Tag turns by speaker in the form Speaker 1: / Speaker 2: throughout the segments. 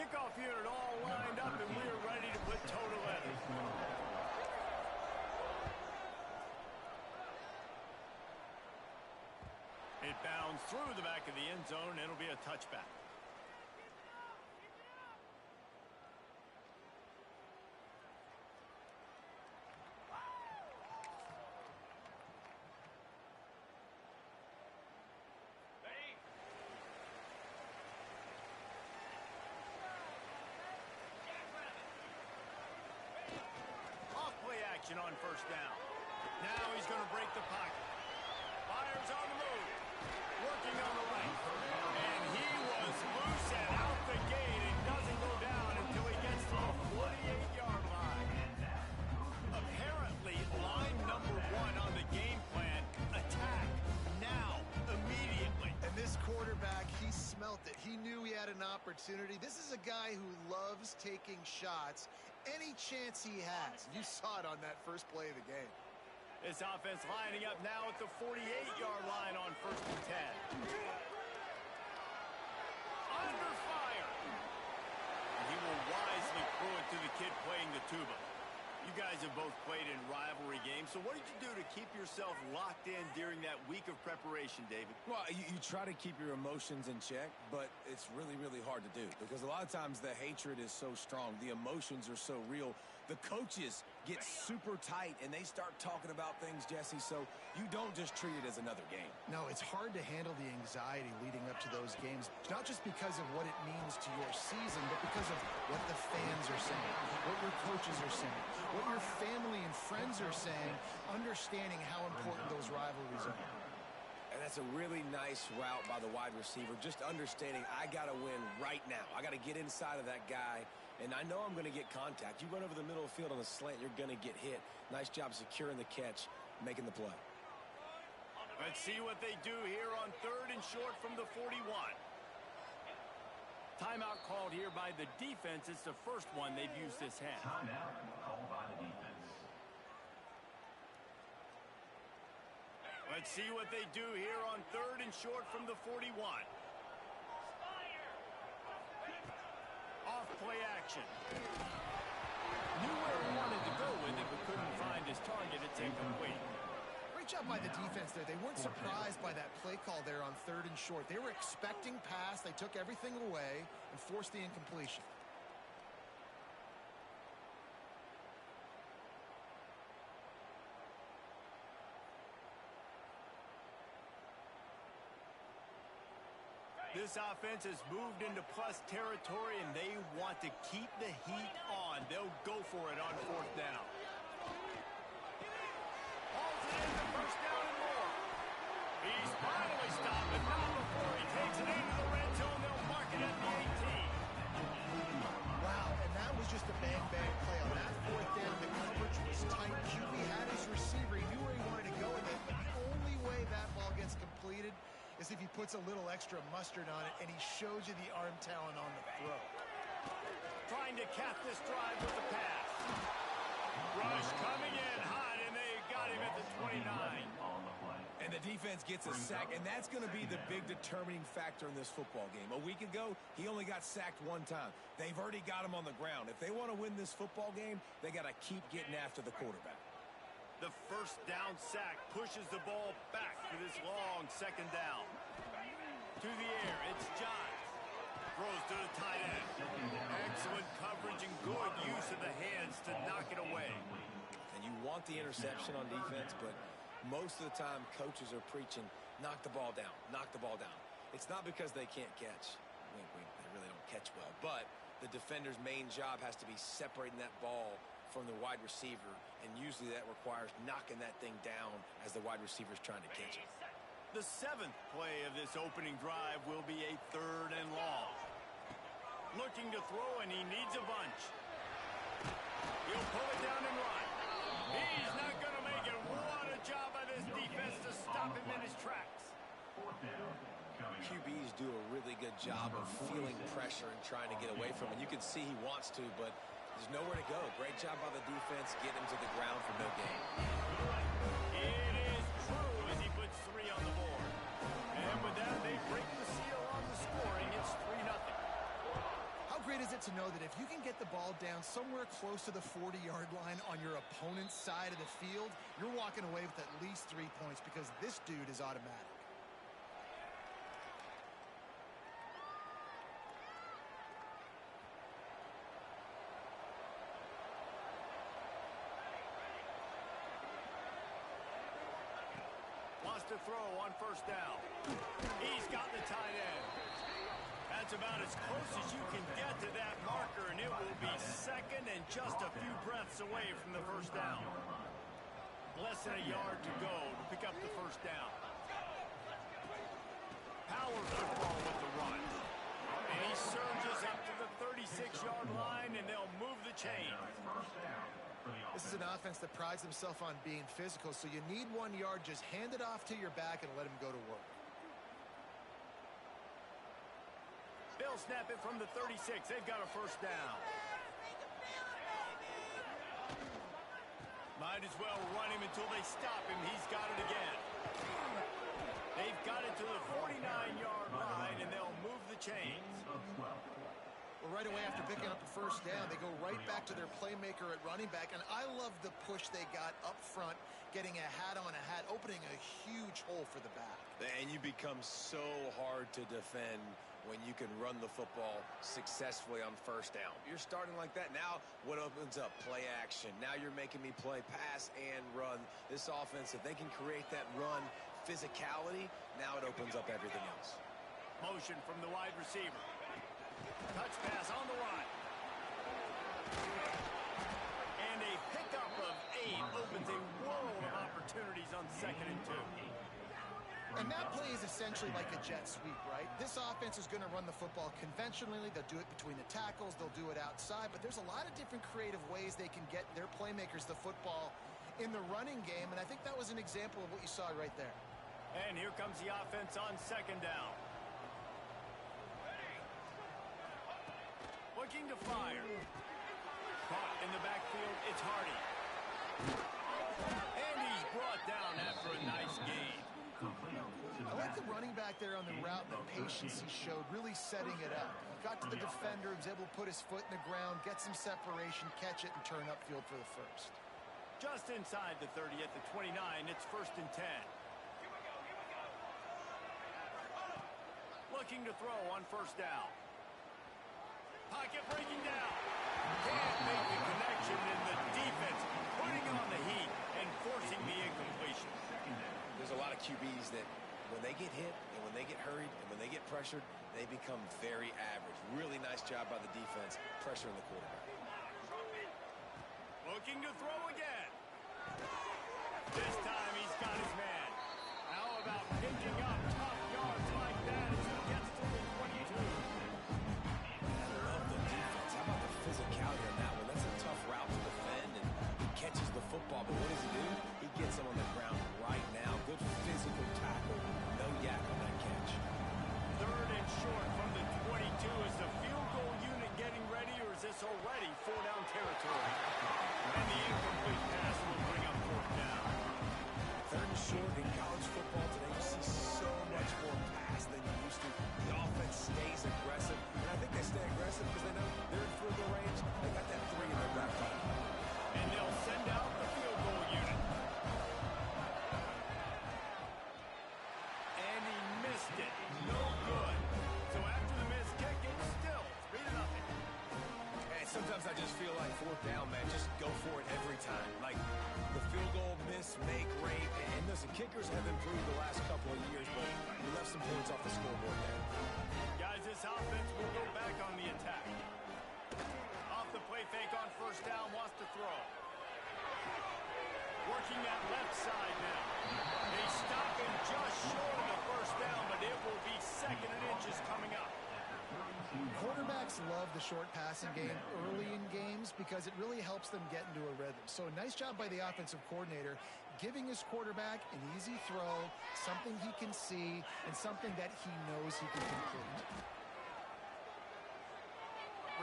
Speaker 1: Kickoff unit all lined up, and we are ready to put toe to leather. It bounds through the back of the end zone, and it'll be a touchback. Off-play action on first down. Now he's going to break the pocket. Fires on the move. Working on the right. And he was loose and out the gate. It doesn't go down until he gets to the 48-yard line. Apparently, line number one on the game plan, attack now, immediately.
Speaker 2: And this quarterback, he smelt it. He knew he had an opportunity. This is a guy who loves taking shots any chance he has. You saw it on that first play of the game.
Speaker 1: This offense lining up now at the 48-yard line on 1st and 10. Under fire. And he will wisely throw it to the kid playing the tuba. You guys have both played in rivalry games, so what did you do to keep yourself locked in during that week of preparation, David?
Speaker 3: Well, you try to keep your emotions in check, but it's really, really hard to do because a lot of times the hatred is so strong. The emotions are so real. The coaches get super tight, and they start talking about things, Jesse, so you don't just treat it as another game.
Speaker 2: No, it's hard to handle the anxiety leading up to those games, not just because of what it means to your season, but because of what the fans are saying, what your coaches are saying, what your family and friends are saying, understanding how important those rivalries are.
Speaker 3: And that's a really nice route by the wide receiver, just understanding I got to win right now. I got to get inside of that guy, and I know I'm going to get contact. You run over the middle of the field on a slant, you're going to get hit. Nice job securing the catch, making the play.
Speaker 1: Let's see what they do here on 3rd and short from the 41. Timeout called here by the defense. It's the first one they've used this half.
Speaker 4: Timeout called by the defense.
Speaker 1: Let's see what they do here on 3rd and short from the 41. Off-play action. Knew where he wanted to go with it, but couldn't find his target. It's incomplete.
Speaker 2: Great job by the defense there. They weren't surprised by that play call there on 3rd and short. They were expecting pass. They took everything away and forced the incompletion.
Speaker 1: This offense has moved into plus territory, and they want to keep the heat on. They'll go for it on 4th down. Hauls it in the 1st down and more. He's finally stopped, but not before he takes it into the red zone. They'll mark it at the 18.
Speaker 2: Wow, and that was just a bang-bang play. On that 4th down, the coverage was tight. QB had his receiver. He knew where he wanted to go with it, but the only way that ball gets completed is if he puts a little extra mustard on it, and he shows you the arm talent on the throw.
Speaker 1: Trying to cap this drive with the pass. Rush coming in hot, and they got him at the 29.
Speaker 3: And the defense gets a sack, and that's going to be the big determining factor in this football game. A week ago, he only got sacked one time. They've already got him on the ground. If they want to win this football game, they got to keep getting after the quarterback.
Speaker 1: The 1st down sack pushes the ball back for this long 2nd down. To the air, it's Giles. Throws to the tight end. Excellent coverage and good use of the hands to knock it away.
Speaker 3: And you want the interception on defense, but most of the time coaches are preaching, knock the ball down, knock the ball down. It's not because they can't catch. They really don't catch well, but the defender's main job has to be separating that ball from the wide receiver, and usually that requires knocking that thing down as the wide receiver is trying to catch it.
Speaker 1: The 7th play of this opening drive will be a 3rd and long. Looking to throw, and he needs a bunch. He'll pull it down and run. He's not going to make it. What a job by this defense to stop him in his tracks.
Speaker 3: QBs do a really good job of feeling pressure and trying to get away from it. You can see he wants to, but there's nowhere to go. Great job by the defense, get him to the ground for no gain.
Speaker 1: It is true as he puts 3 on the board. And with that, they break the seal on the scoring. It's 3-0.
Speaker 2: How great is it to know that if you can get the ball down somewhere close to the 40-yard line on your opponent's side of the field, you're walking away with at least 3 points because this dude is automatic.
Speaker 1: Wants to throw on first down. He's got the tight end. That's about as close as you can get to that marker, and it will be second and just a few breaths away from the first down. Less than a yard to go to pick up the first down. Power football with the run. And he surges up to the 36-yard line, and they'll move the chain.
Speaker 2: This is an offense that prides themselves on being physical, so you need 1 yard. Just hand it off to your back and let him go to work.
Speaker 1: They'll snap it from the 36. They've got a first down. Might as well run him until they stop him. He's got it again. They've got it to the 49-yard line, and they'll move the chains.
Speaker 2: Well, right away after picking up a first down, they go right back to their playmaker at running back, and I love the push they got up front, getting a hat on a hat, opening a huge hole for the back.
Speaker 3: And you become so hard to defend when you can run the football successfully on first down. You're starting like that. Now what opens up? Play action. Now you're making me play pass and run. This offense, if they can create that run physicality, now it opens up everything else.
Speaker 1: Motion from the wide receiver. Touch pass on the right. And a pickup of 8 opens a world of opportunities on 2nd and 2.
Speaker 2: And that play is essentially like a jet sweep, right? This offense is going to run the football conventionally. They'll do it between the tackles. They'll do it outside. But there's a lot of different creative ways they can get their playmakers the football in the running game. And I think that was an example of what you saw right there.
Speaker 1: And here comes the offense on 2nd down. Looking to fire. Caught in the backfield, it's Hardy. And he's brought down after a nice gain.
Speaker 2: I like the running back there on the route, the patience he showed, really setting it up. Got to the defender, was able to put his foot in the ground, get some separation, catch it, and turn upfield for the first.
Speaker 1: Just inside the 30 at the 29, it's 1st and 10. Looking to throw on first down. Pocket breaking down. Can't make the connection, and the defense putting on the heat and forcing the incompletion.
Speaker 3: There's a lot of QBs that when they get hit and when they get hurried and when they get pressured, they become very average. Really nice job by the defense pressuring the quarterback.
Speaker 1: Looking to throw again. This time he's got his man. How about picking up tough yards like that as he gets to the 22?
Speaker 3: Love the defense. How about the physicality on that one? That's a tough route to defend, and he catches the football. But what does he do? He gets him on the ground right now. Good physical tackle. No yak on that catch.
Speaker 1: 3rd and short from the 22. Is the field goal unit getting ready, or is this already 4-down territory? And the incomplete pass will bring up 4th down.
Speaker 3: 3rd and short in college football today. You see so much more pass than you used to. The offense stays aggressive, and I think they stay aggressive because they know they're in field goal range. They got that 3 in their back pocket.
Speaker 1: And they'll send out the field goal unit. And he missed it. No good. So after the missed kick, it's still 3-0.
Speaker 3: And sometimes I just feel like 4th down, man. Just go for it every time. Like the field goal miss, make, rate. And listen, kickers have improved the last couple of years, but we left some points off the scoreboard there.
Speaker 1: Guys, this offense will go back on the attack. Off the play fake on first down, wants to throw. Working that left side now. They stop him just short of the first down, but it will be 2nd and inches coming up.
Speaker 2: Quarterbacks love the short passing game early in games because it really helps them get into a rhythm. So nice job by the offensive coordinator giving his quarterback an easy throw, something he can see, and something that he knows he can complete.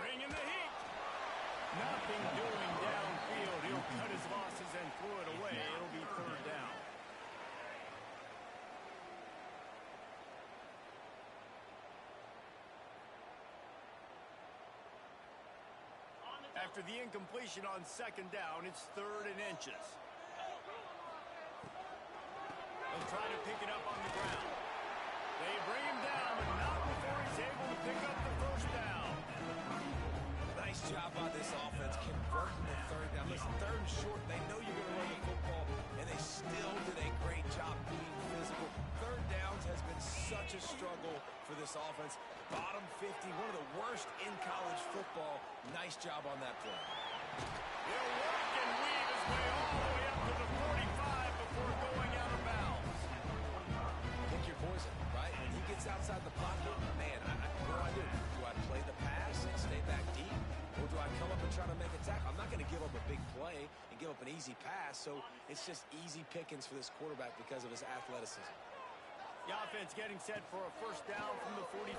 Speaker 1: Bringing the heat. Nothing doing downfield. He'll cut his losses and throw it away. It'll be 3rd down. After the incompletion on second down, it's 3rd and inches. They'll try to pick it up on the ground. They bring him down, but not before he's able to pick up the first down.
Speaker 3: Nice job by this offense converting the 3rd down. Listen, 3rd and short, they know you're going to run the football, and they still did a great job being physical. 3rd downs has been such a struggle for this offense. Bottom 50, one of the worst in college football. Nice job on that play.
Speaker 1: He'll work and weave his way all the way up to the 45 before going out of bounds.
Speaker 3: Pick your poison, right? When he gets outside the pocket, man, what do? Do I play the pass and stay back deep? Or do I come up and try to make a tackle? I'm not going to give up a big play and give up an easy pass, so it's just easy pickings for this quarterback because of his athleticism.
Speaker 1: The offense getting set for a first down from the 45.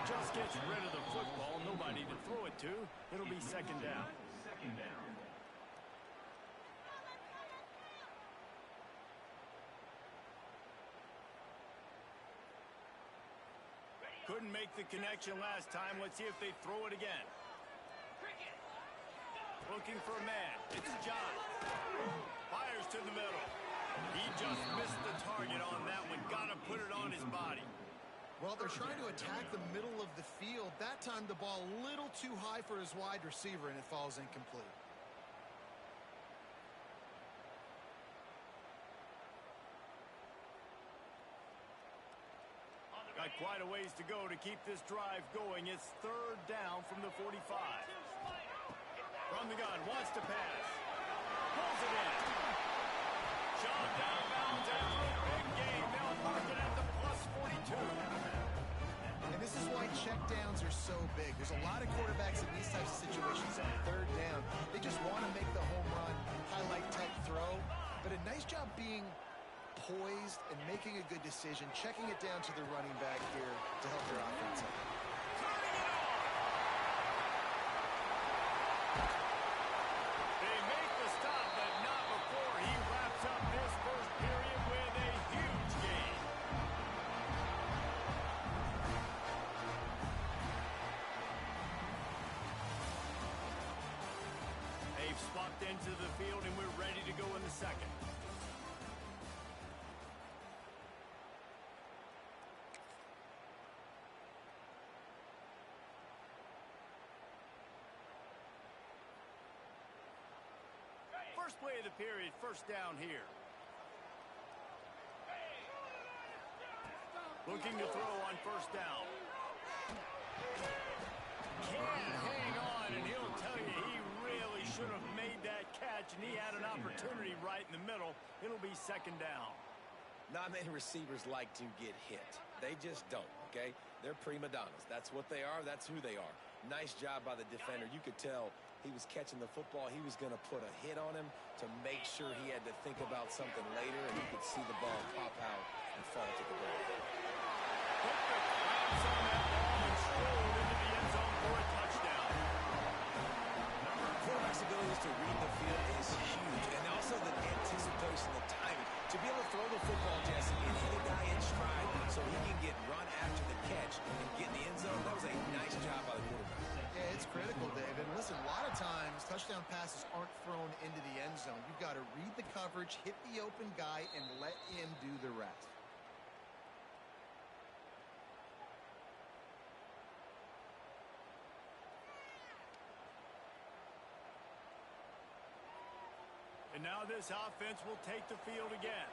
Speaker 1: Just gets rid of the football. Nobody to throw it to. It'll be 2nd down.
Speaker 4: Second down.
Speaker 1: Couldn't make the connection last time. Let's see if they throw it again. Looking for a man. It's John. Fires to the middle. He just missed the target on that one. Got to put it on his body.
Speaker 2: Well, they're trying to attack the middle of the field. That time the ball a little too high for his wide receiver, and it falls incomplete.
Speaker 1: Got quite a ways to go to keep this drive going. It's 3rd down from the 45. From the gun, wants to pass. Pulls it in. Shot down of bounds after a big gain. Now marking at the +42.
Speaker 2: And this is why checkdowns are so big. There's a lot of quarterbacks in these types of situations on 3rd down. They just want to make the home run, highlight type throw. But a nice job being poised and making a good decision, checking it down to the running back here to help their offense out.
Speaker 1: They make the stop, but not before he wraps up this first period with a huge gain. They've swapped into the field, and we're ready to go in the second. First play of the period, first down here. Looking to throw on first down. Can't hang on, and he'll tell you he really should have made that catch, and he had an opportunity right in the middle. It'll be 2nd down.
Speaker 3: Not many receivers like to get hit. They just don't, okay? They're prima donnas. That's what they are. That's who they are. Nice job by the defender. You could tell he was catching the football. He was going to put a hit on him to make sure he had to think about something later, and you could see the ball pop out and fall to the ground.
Speaker 1: Put the clamps on that ball and strolled into the end zone for a touchdown.
Speaker 3: Quarterback's ability to read the field is huge, and also the anticipation, the timing. To be able to throw the football, Jesse, and hit a guy in stride so he can get run after the catch and get in the end zone, that was a nice job by the quarterback.
Speaker 2: Yeah, it's critical, David. And listen, a lot of times touchdown passes aren't thrown into the end zone. You've got to read the coverage, hit the open guy, and let him do the rest.
Speaker 1: And now this offense will take the field again.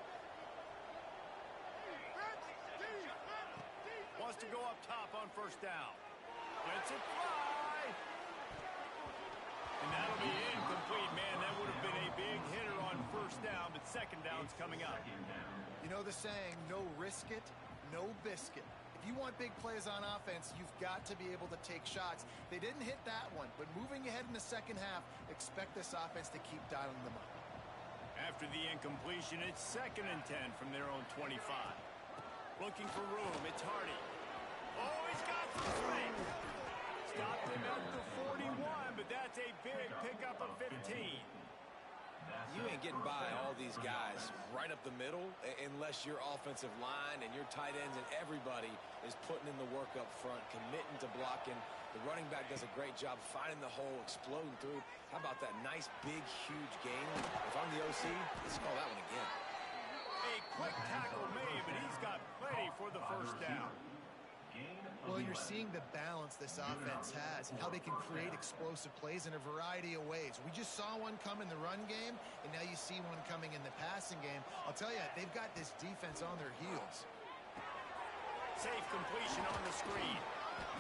Speaker 1: Wants to go up top on first down. Lets it fly. And that'll be incomplete, man. That would have been a big hitter on first down, but 2nd down's coming up.
Speaker 2: You know the saying, no risk it, no biscuit. If you want big plays on offense, you've got to be able to take shots. They didn't hit that one, but moving ahead in the second half, expect this offense to keep dialing them up.
Speaker 1: After the incompletion, it's 2nd and 10 from their own 25. Looking for room, it's Hardy. Oh, he's got the free. Stopped him at the 41, but that's a big pickup of 15.
Speaker 3: You ain't getting by all these guys right up the middle unless your offensive line and your tight ends and everybody is putting in the work up front, committing to blocking. The running back does a great job finding the hole, exploding through. How about that nice, big, huge gain? If I'm the OC, let's call that one again.
Speaker 1: A quick tackle made, but he's got plenty for the first down.
Speaker 2: Well, you're seeing the balance this offense has and how they can create explosive plays in a variety of ways. We just saw one come in the run game, and now you see one coming in the passing game. I'll tell you, they've got this defense on their heels.
Speaker 1: Safe completion on the screen.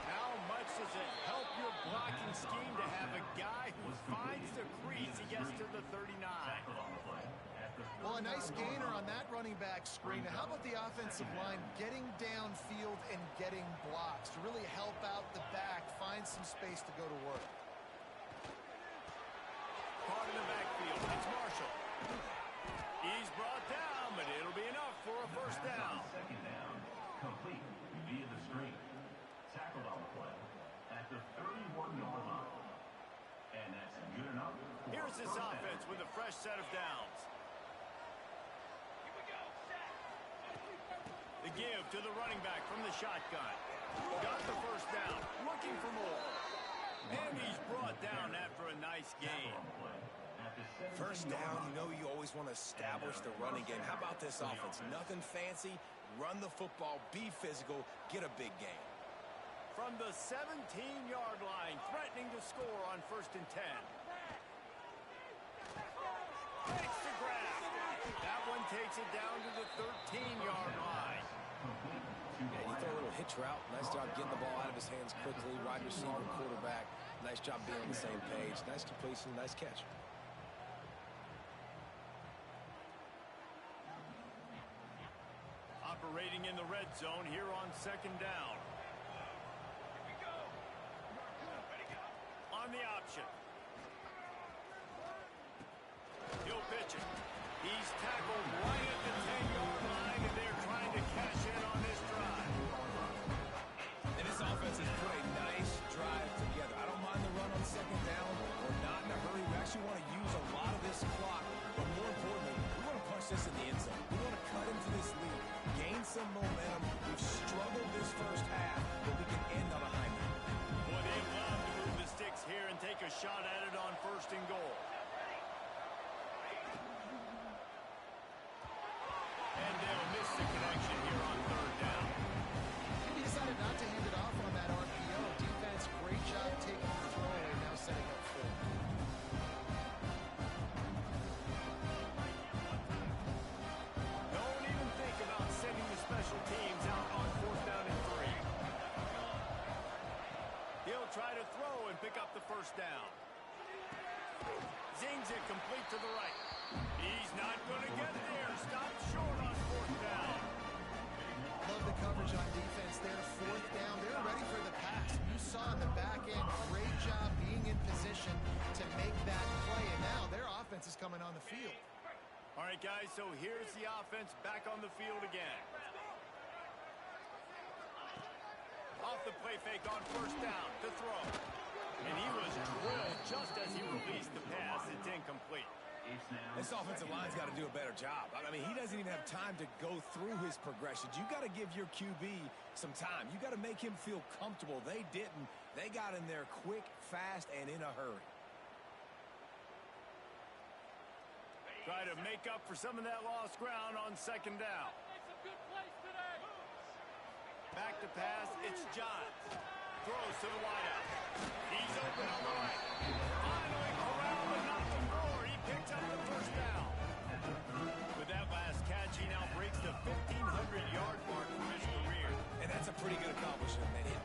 Speaker 1: How much does it help your blocking scheme to have a guy who finds the crease? He gets to the 39.
Speaker 2: Well, a nice gainer on that running back screen. Now, how about the offensive line getting downfield and getting blocks to really help out the back, find some space to go to work?
Speaker 1: Caught in the backfield. That's Marshall. He's brought down, but it'll be enough for a first down.
Speaker 4: Second down, complete via the screen. Tackled on the play at the 31-yard line. And that's good enough.
Speaker 1: Here's this offense with a fresh set of downs. The give to the running back from the shotgun. Got the first down, looking for more. And he's brought down after a nice gain.
Speaker 3: First down, you always want to establish the running game. How about this offense? Nothing fancy. Run the football, be physical, get a big gain.
Speaker 1: From the 17-yard line, threatening to score on 1st and 10. Takes the grab. That one takes it down to the 13-yard line.
Speaker 3: Yeah, you throw a little hitch route. Nice job getting the ball out of his hands quickly. Wide receiver, quarterback. Nice job being on the same page. Nice completion, nice catch.
Speaker 1: Operating in the red zone here on 2nd down. On the option. He'll pitch it. He's tackled right at the 10-yard line, and they're trying to cash in on this drive.
Speaker 3: And this offense has put a nice drive together. I don't mind the run on 2nd down. We're not in a hurry. We actually want to use a lot of this clock. But more importantly, we want to punch this in the end zone. We want to cut into this lead, gain some momentum. We've struggled this first half, but we can end on a high note.
Speaker 1: Boy, they've love to move the sticks here and take a shot at it on 1st and goal. And they'll miss the connection here on 3rd down.
Speaker 2: He decided not to hand it off on that RPO. Defense, great job taking the throw and now setting up for it.
Speaker 1: Don't even think about sending the special teams out on 4th down and 3. He'll try to throw and pick up the 1st down. Zings it complete to the right. He's not going to get there. Stop short on 4th down.
Speaker 2: Love the coverage on defense there. 4th down. They're ready for the pass. You saw in the back end, great job being in position to make that play. And now their offense is coming on the field.
Speaker 1: All right, guys, so here's the offense back on the field again. Off the play fake on 1st down to throw. And he was drilled just as he released the pass. It's incomplete.
Speaker 3: This offensive line's got to do a better job. I mean, he doesn't even have time to go through his progressions. You got to give your QB some time. You got to make him feel comfortable. They didn't. They got in there quick, fast, and in a hurry.
Speaker 1: Try to make up for some of that lost ground on 2nd down. Back to pass, it's Johns. Throws to the wideout. He's open on the right. Finally corralled but not before. He picks up the 1st down. With that last catch, he now breaks the 1,500-yard mark for his career.
Speaker 3: And that's a pretty good accomplishment, man. Hit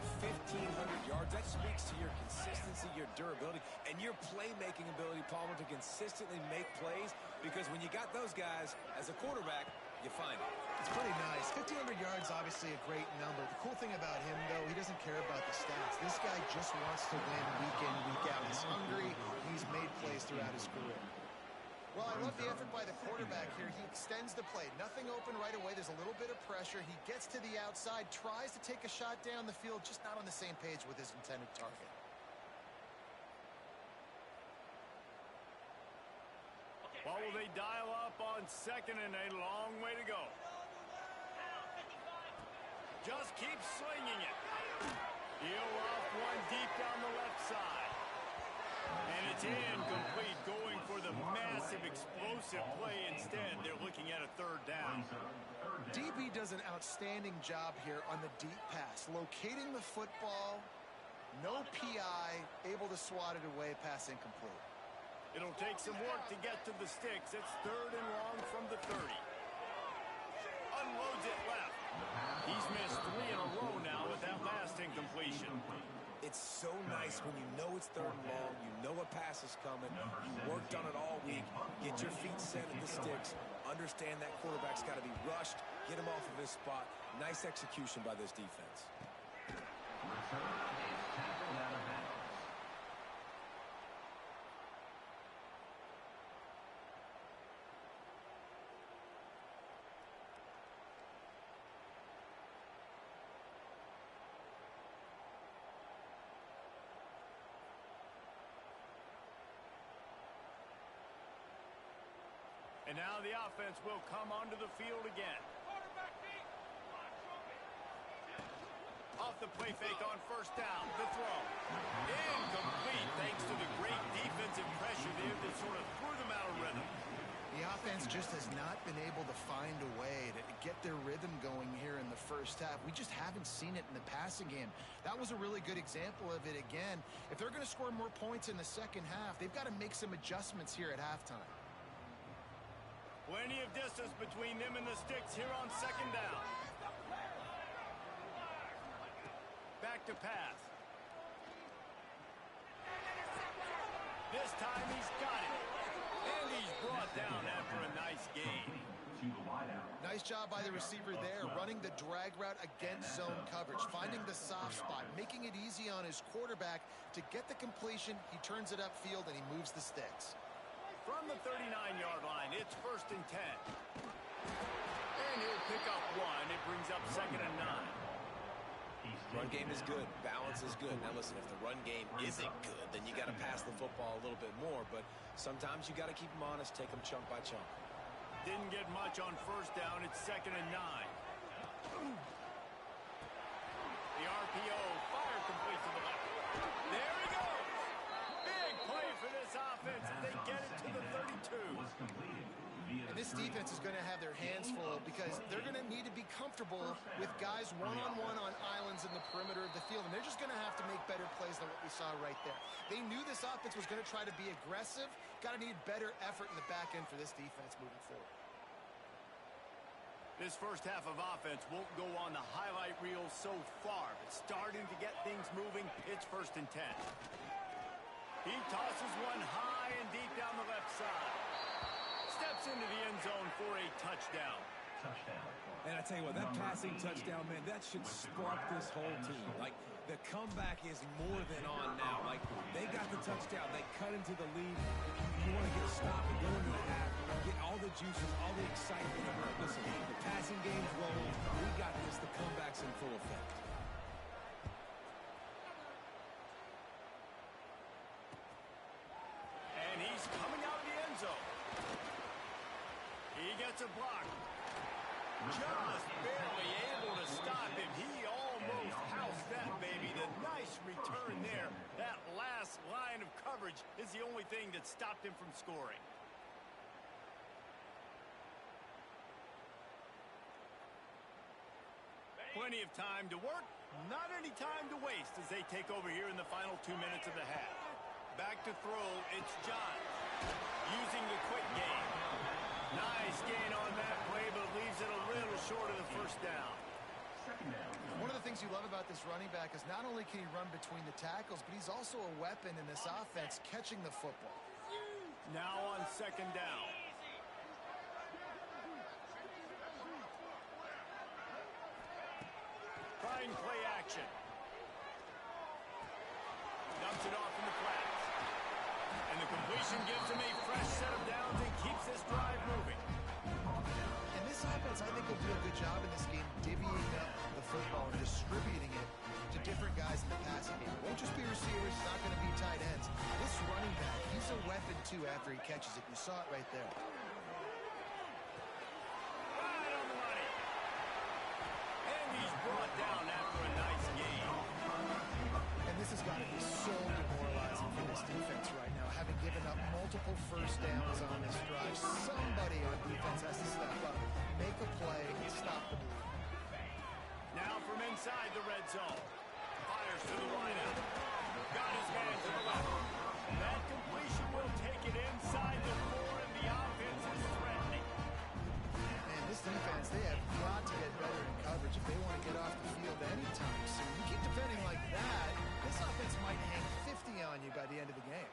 Speaker 3: 1,500 yards. That speaks to your consistency, your durability, and your playmaking ability, Palmer, to consistently make plays. Because when you got those guys as a quarterback, you find it.
Speaker 2: It's pretty nice. 1,500 yards, obviously a great number. The cool thing about him, though, he doesn't care about the stats. This guy just wants to win week in, week out. He's hungry. He's made plays throughout his career. Well, I love the effort by the quarterback here. He extends the play. Nothing open right away. There's a little bit of pressure. He gets to the outside, tries to take a shot down the field, just not on the same page with his intended target.
Speaker 1: How will they dial up on second and a long way to go? Just keep slinging it. He'll off one deep down the left side. And it's incomplete, going for the massive explosive play instead. They're looking at a third down.
Speaker 2: DB does an outstanding job here on the deep pass, locating the football, no PI, able to swat it away, pass incomplete.
Speaker 1: It'll take some work to get to the sticks. It's third and long from the 30. Unloads it left. He's missed 3 in a row now with that last incompletion.
Speaker 3: It's so nice when you know it's third and long, you know a pass is coming, you worked on it all week, get your feet set at the sticks, understand that quarterback's got to be rushed, get him off of his spot. Nice execution by this defense.
Speaker 4: Return is tackled out of bounds.
Speaker 1: And now the offense will come onto the field again. Off the play fake on first down. The throw. Incomplete thanks to the great defensive pressure there that sort of threw them out of rhythm.
Speaker 2: The offense just has not been able to find a way to get their rhythm going here in the first half. We just haven't seen it in the passing game. That was a really good example of it again. If they're going to score more points in the second half, they've got to make some adjustments here at halftime.
Speaker 1: Plenty of distance between them and the sticks here on second down. Back to pass. This time he's got it. And he's brought down after a nice gain.
Speaker 2: Nice job by the receiver there, running the drag route against zone coverage, finding the soft spot, making it easy on his quarterback to get the completion. He turns it upfield and he moves the sticks.
Speaker 1: From the 39-yard line, it's first and 10. And he'll pick up 1. It brings up second and 9.
Speaker 3: Run game is good. Balance is good. Now listen, if the run game isn't good, then you got to pass the football a little bit more. But sometimes you got to keep them honest, take them chunk by chunk.
Speaker 1: Didn't get much on first down. It's second and 9. The RPO fired complete to the left. There he goes. Big play for this offense. They get it to the 32.
Speaker 2: And this defense is going to have their hands full because they're going to need to be comfortable with guys one-on-one on islands in the perimeter of the field. And they're just going to have to make better plays than what we saw right there. They knew this offense was going to try to be aggressive. Got to need better effort in the back end for this defense moving forward.
Speaker 1: This first half of offense won't go on the highlight reel so far, but starting to get things moving. It's first and 10. He tosses one high and deep down the left side. Steps into the end zone for a touchdown.
Speaker 3: And I tell you what, that passing touchdown, man, that should spark this whole team. Like, the comeback is more than on now. Like, they got the touchdown. They cut into the lead. You want to get a stop and go into the half, get all the juices, all the excitement. Listen, the passing game's rolling. We got this. The comeback's in full effect.
Speaker 1: And he's coming out of the end zone. He gets a block. Just barely able to stop him. He almost housed that baby. The nice return there. That last line of coverage is the only thing that stopped him from scoring. Plenty of time to work, not any time to waste as they take over here in the final 2 minutes of the half. Back to throw, it's John. Using the quick game. Nice gain on that play, but leaves it a little short of the first down.
Speaker 2: One of the things you love about this running back is not only can he run between the tackles, but he's also a weapon in this offense, catching the football.
Speaker 1: Now on second down. Fine play action. Dumps it off in the flats. And the completion gives him a fresh set of downs and keeps this drive moving.
Speaker 2: And this offense, I think, will do a good job in this game divvying up the football and distributing it to different guys in the passing game. It won't just be receivers. It's not going to be tight ends. This running back, he's a weapon too after he catches it. You saw it right there.
Speaker 1: Right on the money. And he's brought down after a nice game.
Speaker 2: And this has got to be so demoralizing for this defense right now. Having given up multiple first downs on this drive, somebody on defense has to step up, make a play, and stop the bleed.
Speaker 1: Now from inside the red zone. Fires to the wideout. Got his man to the left. That completion will take it inside the 4, and the offense is threatening.
Speaker 2: Man, this defense, they have got to get better in coverage if they want to get off the field anytime soon. You keep defending like that, this offense might hang 50 on you by the end of the game.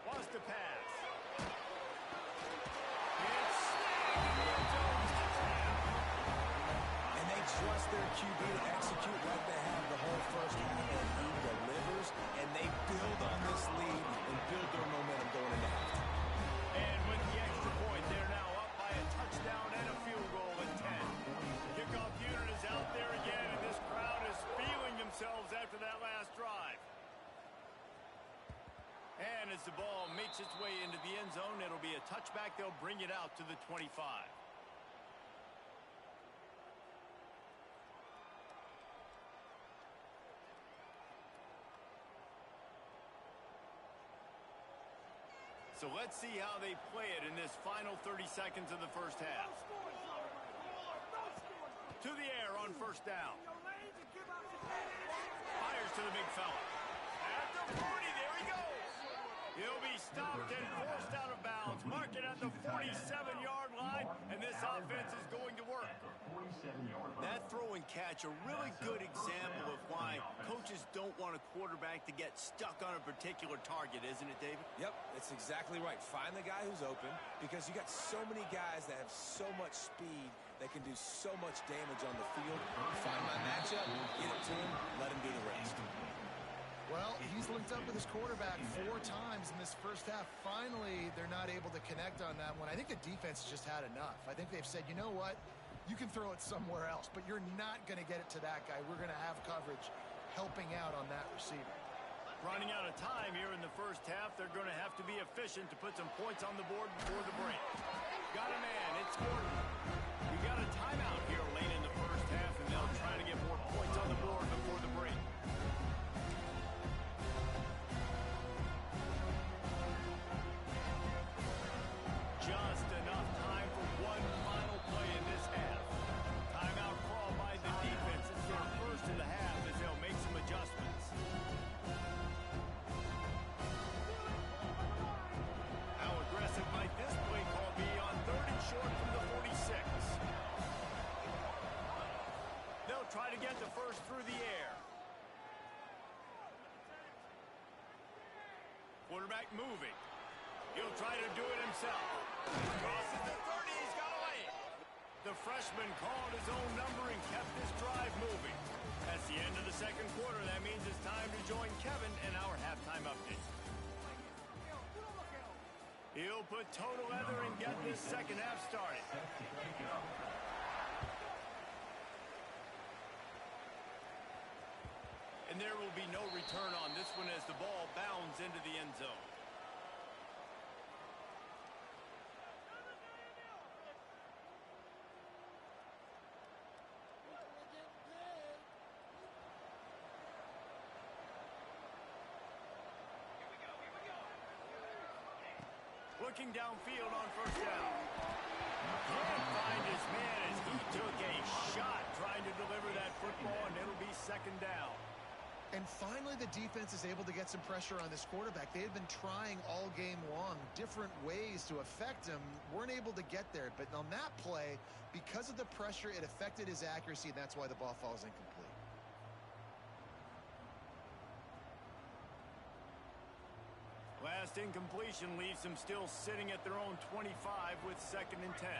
Speaker 1: Wants to pass. It's snagged in the end zone. Touchdown.
Speaker 3: And they trust their QB to execute like they have the whole first half, and he delivers, and they build on this lead and build their momentum going into halftime.
Speaker 1: And with the extra point, they're now up by a touchdown and a field goal at 10. Kickoff unit is out there again, and this crowd is feeling themselves after that last drive. And as the ball makes its way into the end zone, it'll be a touchback. They'll bring it out to the 25. So let's see how they play it in this final 30 seconds of the first half. To the air on first down. Fires to the big fella. At the 40, there he goes. He'll be stopped and forced out of bounds. Mark it at the 47-yard line, and this offense is going to work. That throw and catch, a really good example of why coaches don't want a quarterback to get stuck on a particular target, isn't it, David?
Speaker 3: Yep, that's exactly right. Find the guy who's open, because you got so many guys that have so much speed that can do so much damage on the field. Find my matchup, get it to him, let him do the rest.
Speaker 2: Well, he's linked up with his quarterback 4 times in this first half. Finally, they're not able to connect on that one. I think the defense just had enough. I think they've said, you know what? You can throw it somewhere else, but you're not going to get it to that guy. We're going to have coverage helping out on that receiver.
Speaker 1: Running out of time here in the first half. They're going to have to be efficient to put some points on the board before the break. Got a man. It's Gordon. We got a timeout here late in the first half, and they'll try to get more points on the board before the break. Just enough time for one final play in this half. Timeout call by the defense. It's their first in the half as they'll make some adjustments. How aggressive might this play call be on 3rd and short from the 46? They'll try to get the first through the air. Quarterback moving. He'll try to do it himself. Crosses the 30. He's got away. The freshman called his own number and kept this drive moving. That's the end of the second quarter. That means it's time to join Kevin in our halftime update. He'll put total leather and get this second half started. And there will be no return on this one as the ball bounds into the end zone. Looking downfield on first down. Can't find his man as he took a shot trying to deliver that football, and it'll be second down.
Speaker 2: And finally, the defense is able to get some pressure on this quarterback. They had been trying all game long different ways to affect him. Weren't able to get there. But on that play, because of the pressure, it affected his accuracy, and that's why the ball falls incomplete.
Speaker 1: Last incompletion leaves them still sitting at their own 25 with 2nd and 10.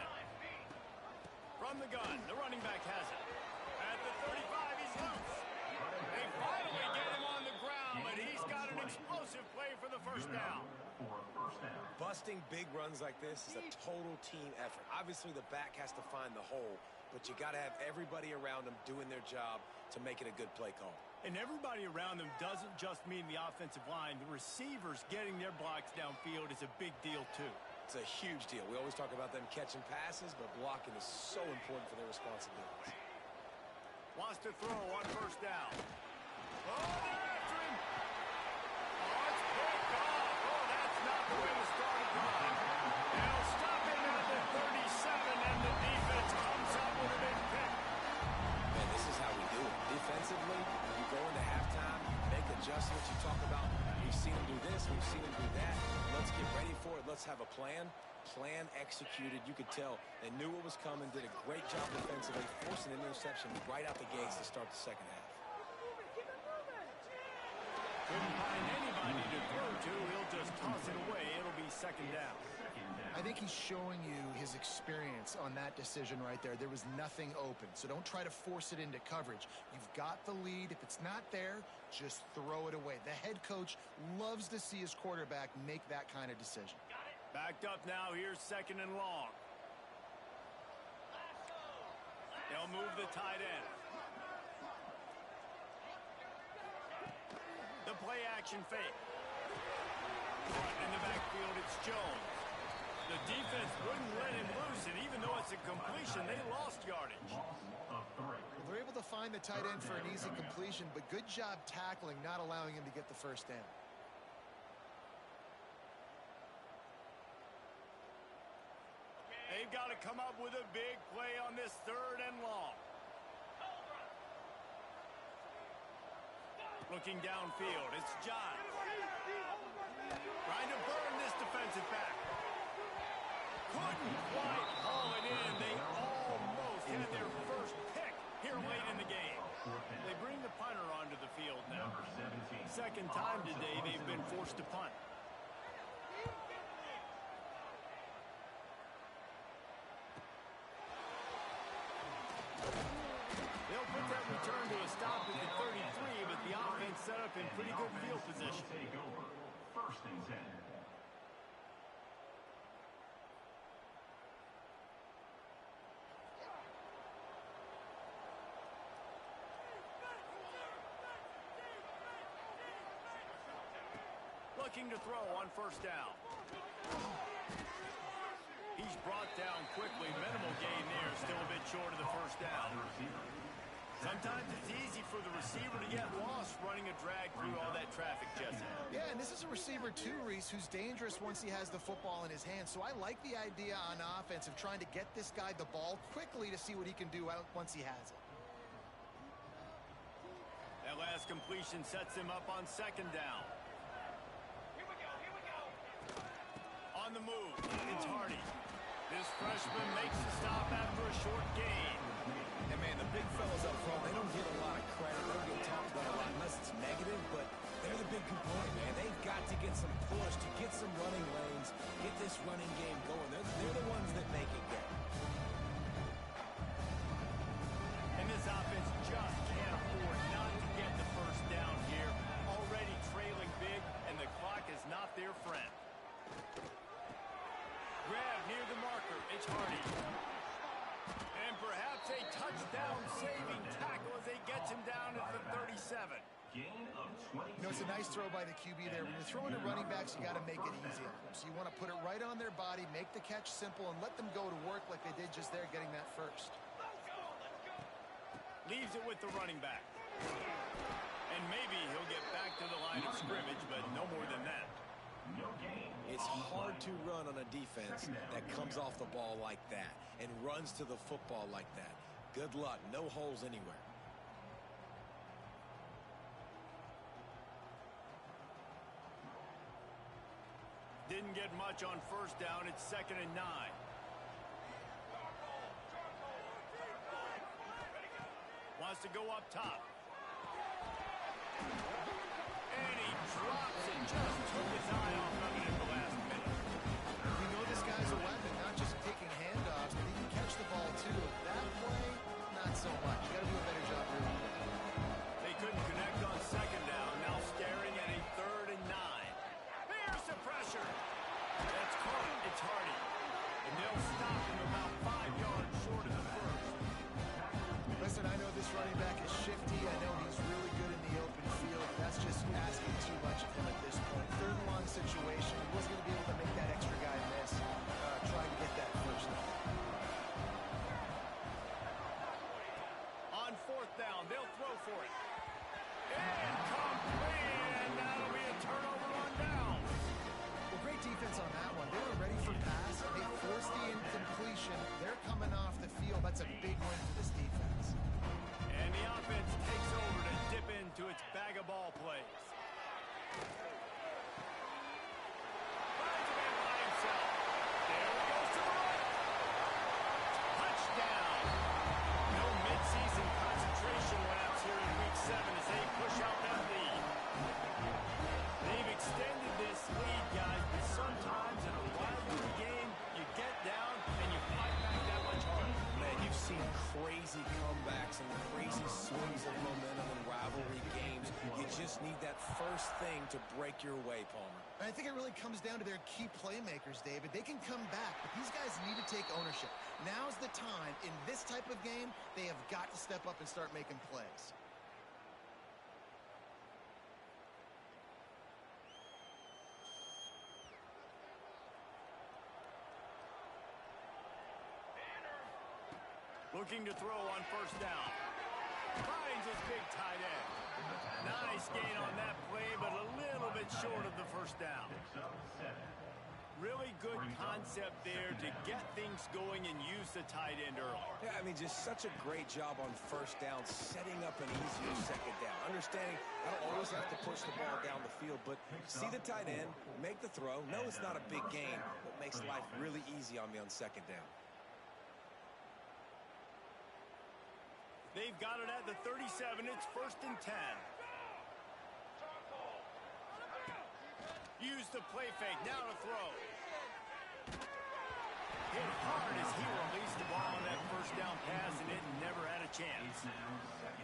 Speaker 1: From the gun, the running back has it. At the 35, he's loose. They finally get him on the ground, but he's got an explosive play for the first down.
Speaker 4: For a first down.
Speaker 3: Busting big runs like this is a total team effort. Obviously, the back has to find the hole, but you got to have everybody around them doing their job to make it a good play call.
Speaker 1: And everybody around them doesn't just mean the offensive line. The receivers getting their blocks downfield is a big deal, too.
Speaker 3: It's a huge deal. We always talk about them catching passes, but blocking is so important for their responsibilities.
Speaker 1: Wants to throw on first down. Oh, they're after him. Oh, it's picked off. Oh, that's not the way to start a drive. They'll stop him at the 37, and the defense comes up with a big pick.
Speaker 3: Man, this is how we do it. Defensively, you go into halftime, you make adjustments, you talk about, we've seen them do this, we've seen them do that. Let's get ready for it. Let's have a plan. Plan executed. You could tell they knew what was coming, did a great job defensively, forcing an interception right out the gates to start the second half.
Speaker 1: Couldn't find anybody to throw to. He'll just toss it away. It'll be second down.
Speaker 2: I think he's showing you his experience on that decision right there. There was nothing open, so don't try to force it into coverage. You've got the lead. If it's not there, just throw it away. The head coach loves to see his quarterback make that kind of decision.
Speaker 1: Backed up now. Here's second and long. They'll move the tight end. The play action fake. In the backfield, it's Jones. The defense wouldn't let him loose, and even though it's a completion, they lost yardage.
Speaker 2: They're able to find the tight end for an easy completion, but good job tackling, not allowing him to get the first down.
Speaker 1: They've got to come up with a big play on this third and long. Looking downfield, it's John. Trying to burn this defensive back. Couldn't quite haul it in. They almost had their first pick here late in the game. They bring the punter onto the field now. Second time today they've been forced to punt. They'll put that return to a stop at the 33, but the offense set up in pretty good field position.
Speaker 4: Take over. First and 10.
Speaker 1: Looking to throw on first down. He's brought down quickly. Minimal gain there. Still a bit short of the first down. Sometimes it's easy for the receiver to get lost running a drag through all that traffic, Jesse.
Speaker 2: Yeah, and this is a receiver too, Reese, who's dangerous once he has the football in his hands. So I like the idea on offense of trying to get this guy the ball quickly to see what he can do out once he has it.
Speaker 1: That last completion sets him up on second down. On the move, it's Hardy. This freshman makes the stop after a short gain.
Speaker 3: And, man, the big fellas up front, they don't get a lot of credit. They don't get talked about a lot unless it's negative, but they're the big component, man. They've got to get some push, to get some running lanes, get this running game going. They're the ones that make it go.
Speaker 1: And this offense just can't afford not to get the first down here. Already trailing big, and the clock is not their friend. Grab near the marker. It's Hardy. And perhaps a touchdown-saving tackle as they get him down at the 37.
Speaker 4: Gain of 20.
Speaker 2: You know, it's a nice throw by the QB there. When you're throwing to running backs, you got to make it easy on them. So you want to put it right on their body, make the catch simple, and let them go to work like they did just there getting that first.
Speaker 1: Leaves it with the running back. And maybe he'll get back to the line of scrimmage, but no more than that.
Speaker 4: No gain.
Speaker 3: It's hard to run on a defense that comes off the ball like that and runs to the football like that. Good luck. No holes anywhere.
Speaker 1: Didn't get much on first down. It's second and 9. Wants to go up top. And he drops it. Just took his eye off of it at the last minute.
Speaker 2: You know this guy's a weapon, not just taking handoffs, but he can catch the ball too. That play, not so much. You got to do a better job here.
Speaker 1: They couldn't connect on second down. Now staring at a third and stop him about 5 yards short of the first.
Speaker 2: Listen, I know this running back is shifty. I know he's really good in the open field. That's just asking too much of him at this point. Third and long situation. He wasn't going to be able to make that extra guy miss. Trying to get that first down.
Speaker 1: On fourth down, they'll throw for it. Incomplete, and that'll be a turnover on downs.
Speaker 2: Well, great defense on that one. They were ready for pass. They forced the incompletion. They're coming off the field. That's a big win for this defense.
Speaker 1: And the offense takes over to dip into its bag of ball plays. Finds a man by himself. There he goes to the right. Touchdown. No midseason concentration laps here in Week 7 as they push out that lead. They've extended this lead, guys, but sometimes in a rivalry game, you get down and you fight back that much harder.
Speaker 3: Man, you've seen crazy comebacks and crazy swings of momentum in rivalry games. You just need that first thing to break your way, Palmer.
Speaker 2: And I think it really comes down to their key playmakers, David. They can come back, but these guys need to take ownership. Now's the time. In this type of game, they have got to step up and start making plays.
Speaker 1: Looking to throw on first down. Finds his big tight end. Nice gain on that play, but a little bit short of the first down. Really good concept there to get things going and use the tight end early.
Speaker 3: Yeah, I mean, just such a great job on first down, setting up an easier second down. Understanding I don't always have to push the ball down the field, but see the tight end, make the throw. No, it's not a big gain, but makes life really easy on me on second down.
Speaker 1: They've got it at the 37. It's 1st and 10. Use the play fake. Now to throw. Hit hard as he released the ball on that first down pass, and it never had a chance.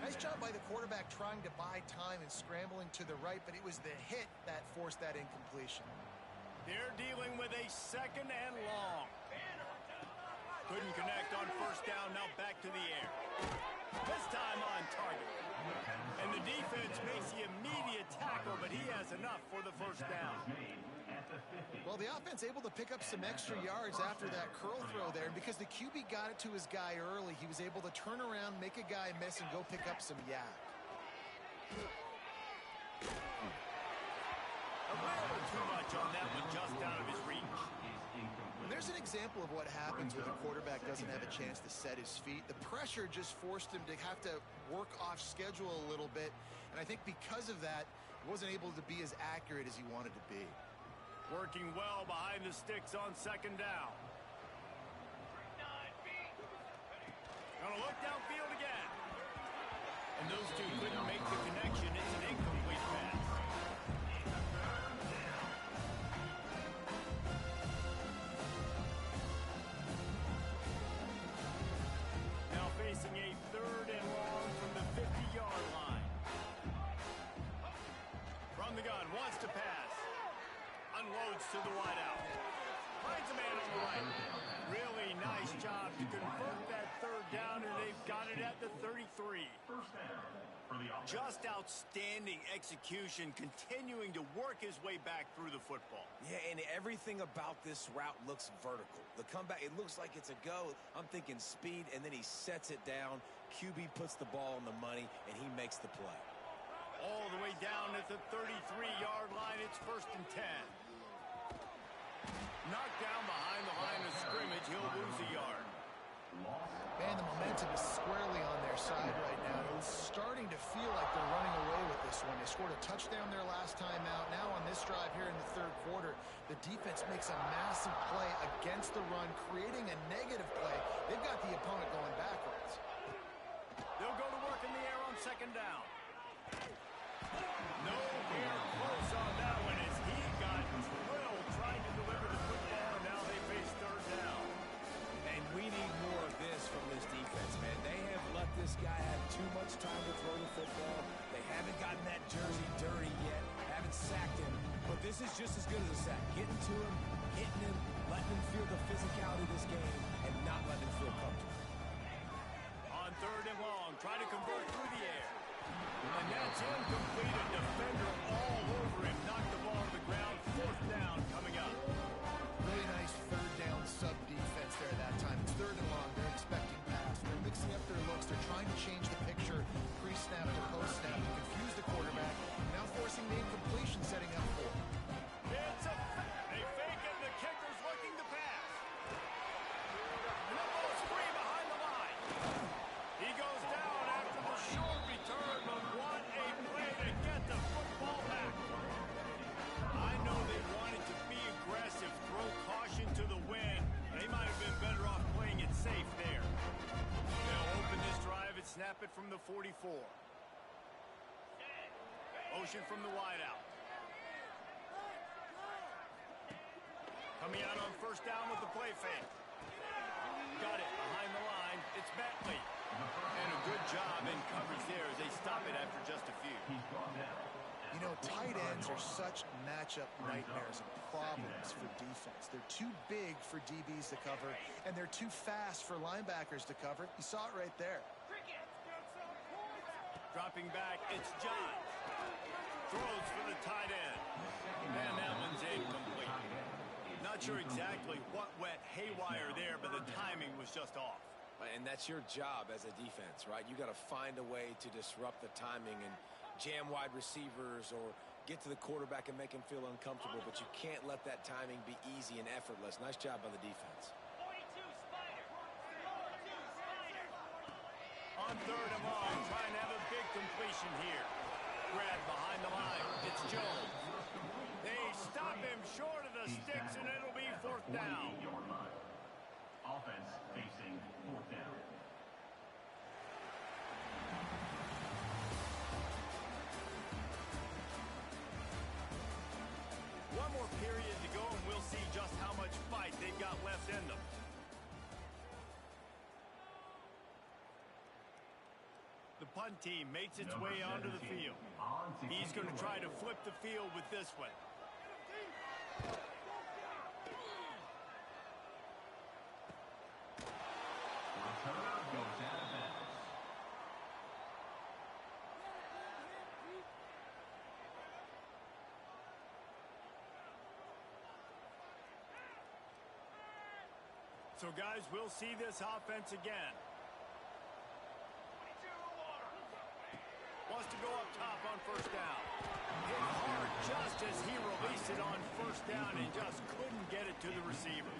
Speaker 2: Nice job by the quarterback trying to buy time and scrambling to the right, but it was the hit that forced that incompletion.
Speaker 1: They're dealing with a 2nd and long. Couldn't connect on first down. Now back to the air. This time on target. And the defense makes the immediate tackle, but he has enough for the first down.
Speaker 2: Well, the offense able to pick up some extra yards after that curl throw there. And because the QB got it to his guy early, he was able to turn around, make a guy miss, and go pick up some yak.
Speaker 1: A little too much on that one, just out of his reach.
Speaker 2: There's an example of what happens when the quarterback doesn't have a chance to set his feet. The pressure just forced him to have to work off schedule a little bit. And I think because of that, he wasn't able to be as accurate as he wanted to be.
Speaker 1: Working well behind the sticks on second down. Gonna look downfield again. And those two couldn't make the connection. It's an incomplete pass. Now facing a 3rd and long from the 50-yard line. From the gun, wants to pass. Unloads to the wideout. Finds a man on the right. Really nice job to convert that 3rd down, and they've got it at the 33. Just outstanding execution, continuing to work his way back through the football.
Speaker 3: Yeah, and everything about this route looks vertical. The comeback, it looks like it's a go. I'm thinking speed, and then he sets it down. QB puts the ball on the money, and he makes the play.
Speaker 1: All the way down at the 33-yard line. It's 1st and 10. Knocked down behind the line of scrimmage. He'll lose a yard.
Speaker 2: Man, the momentum is squarely on their side right now. It's starting to feel like they're running away with this one. They scored a touchdown their last time out. Now on this drive here in the 3rd quarter, the defense makes a massive play against the run, creating a negative play. They've got the opponent going backwards.
Speaker 1: They'll go to work in the air on second down. Nowhere close on that one as he got drilled trying to deliver the football, and now they face 3rd down.
Speaker 3: And we need more of this from this defense, man. They have let this guy have too much time to throw the football. They haven't gotten that jersey dirty yet, haven't sacked him. But this is just as good as a sack. Getting to him, hitting him, letting them feel the physicality of this game and not letting them feel comfortable.
Speaker 1: On third and long, try to convert through the air. And that's incomplete. A defender all over him. Knocked the ball to the ground. Fourth down coming up.
Speaker 2: Really nice third down sub defense there that time. It's third and long. They're expecting pass. They're mixing up their looks. They're trying to change the picture pre-snap to post-snap and confuse the quarterback. Now forcing the incompletion, setting up for him.
Speaker 1: It's a they fake it. The kicker's looking to pass. And the ball's free behind the line. He goes down after the short return, but what a play to get the football back. I know they wanted to be aggressive, throw caution to the wind. They might have been better off playing it safe there. They'll open this drive and snap it from the 44. Motion from the wideout. Coming out on first down with the play fake. Got it behind the line. It's Bentley. And a good job in coverage there as they stop it after just a few.
Speaker 2: You know, tight ends are such matchup nightmares and problems for defense. They're too big for DBs to cover, and they're too fast for linebackers to cover. You saw it right there.
Speaker 1: Dropping back, it's John. Throws for the tight end. And that one's incomplete. Not sure exactly what went haywire there, but the timing was just off.
Speaker 3: And that's your job as a defense, right? You got to find a way to disrupt the timing and jam wide receivers or get to the quarterback and make him feel uncomfortable, but you can't let that timing be easy and effortless. Nice job by the defense.
Speaker 1: On third and long, trying to have a big completion here. Grab behind the line. It's Jones. They stop him short of the sticks, and it'll be fourth down.
Speaker 4: Offense facing fourth down.
Speaker 1: One more period to go, and we'll see just how much fight they've got left in them. The punt team makes its way onto the field. He's going to try to flip the field with this one. So, guys, we'll see this offense again. Wants to go up top on first down. Hit hard just as he released it on first down and just couldn't get it to the receiver.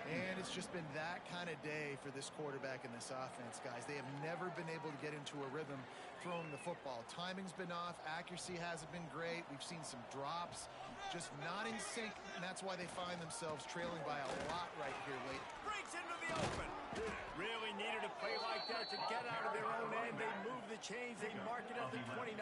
Speaker 2: And it's just been that kind of day for this quarterback and this offense, guys. They have never been able to get into a rhythm throwing the football. Timing's been off. Accuracy hasn't been great. We've seen some drops, just not in sync, and that's why they find themselves trailing by a lot right here late.
Speaker 1: Breaks into the open. Really needed a play like that to get out of their own end. They move the chains. They mark it at the 29.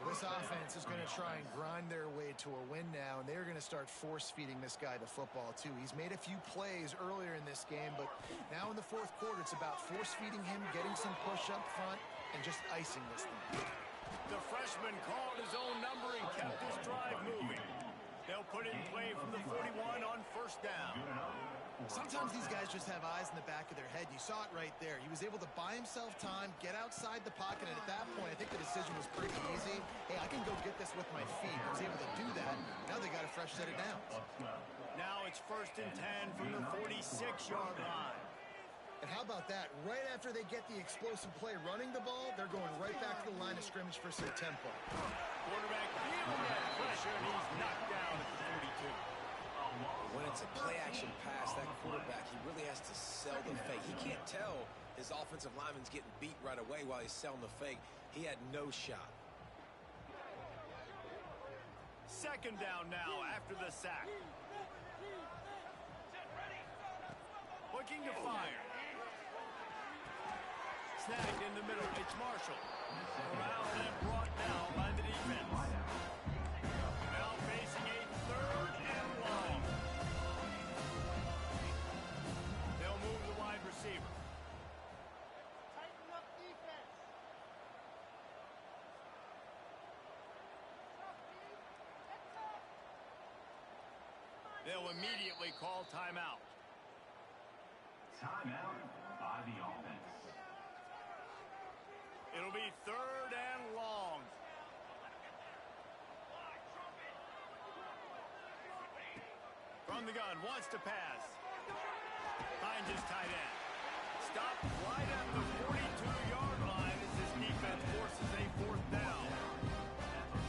Speaker 2: This offense is going to try and grind their way to a win now, and they're going to start force-feeding this guy the football, too. He's made a few plays earlier in this game, but now in the fourth quarter, it's about force-feeding him, getting some push up front, and just icing this thing.
Speaker 1: The freshman called his own number and kept this drive moving. They'll put it in play from the 41 on first down.
Speaker 2: Sometimes these guys just have eyes in the back of their head. You saw it right there. He was able to buy himself time, get outside the pocket, and at that point, I think the decision was pretty easy. Hey, I can go get this with my feet. He was able to do that. Now they got a fresh set of downs.
Speaker 1: Now it's first and 10 from the 46-yard line.
Speaker 2: And how about that? Right after they get the explosive play running the ball, they're going right back to the line of scrimmage for some tempo.
Speaker 1: Quarterback feeling that pressure, and he's knocked down at the 42.
Speaker 3: When it's a play-action pass, that quarterback, he really has to sell the fake. He can't tell his offensive lineman's getting beat right away while he's selling the fake. He had no shot.
Speaker 1: Second down now after the sack. Looking to fire. Snagged in the middle. It's Marshall. Around and brought down by the defense. Now facing a third and long. They'll move the wide receiver.
Speaker 5: Tighten up defense.
Speaker 1: they'll immediately call timeout.
Speaker 4: Timeout by the offense.
Speaker 1: It'll be 3rd and long. From the gun, wants to pass. Finds his tight end. Stopped right at the 42-yard line as his defense forces a 4th down.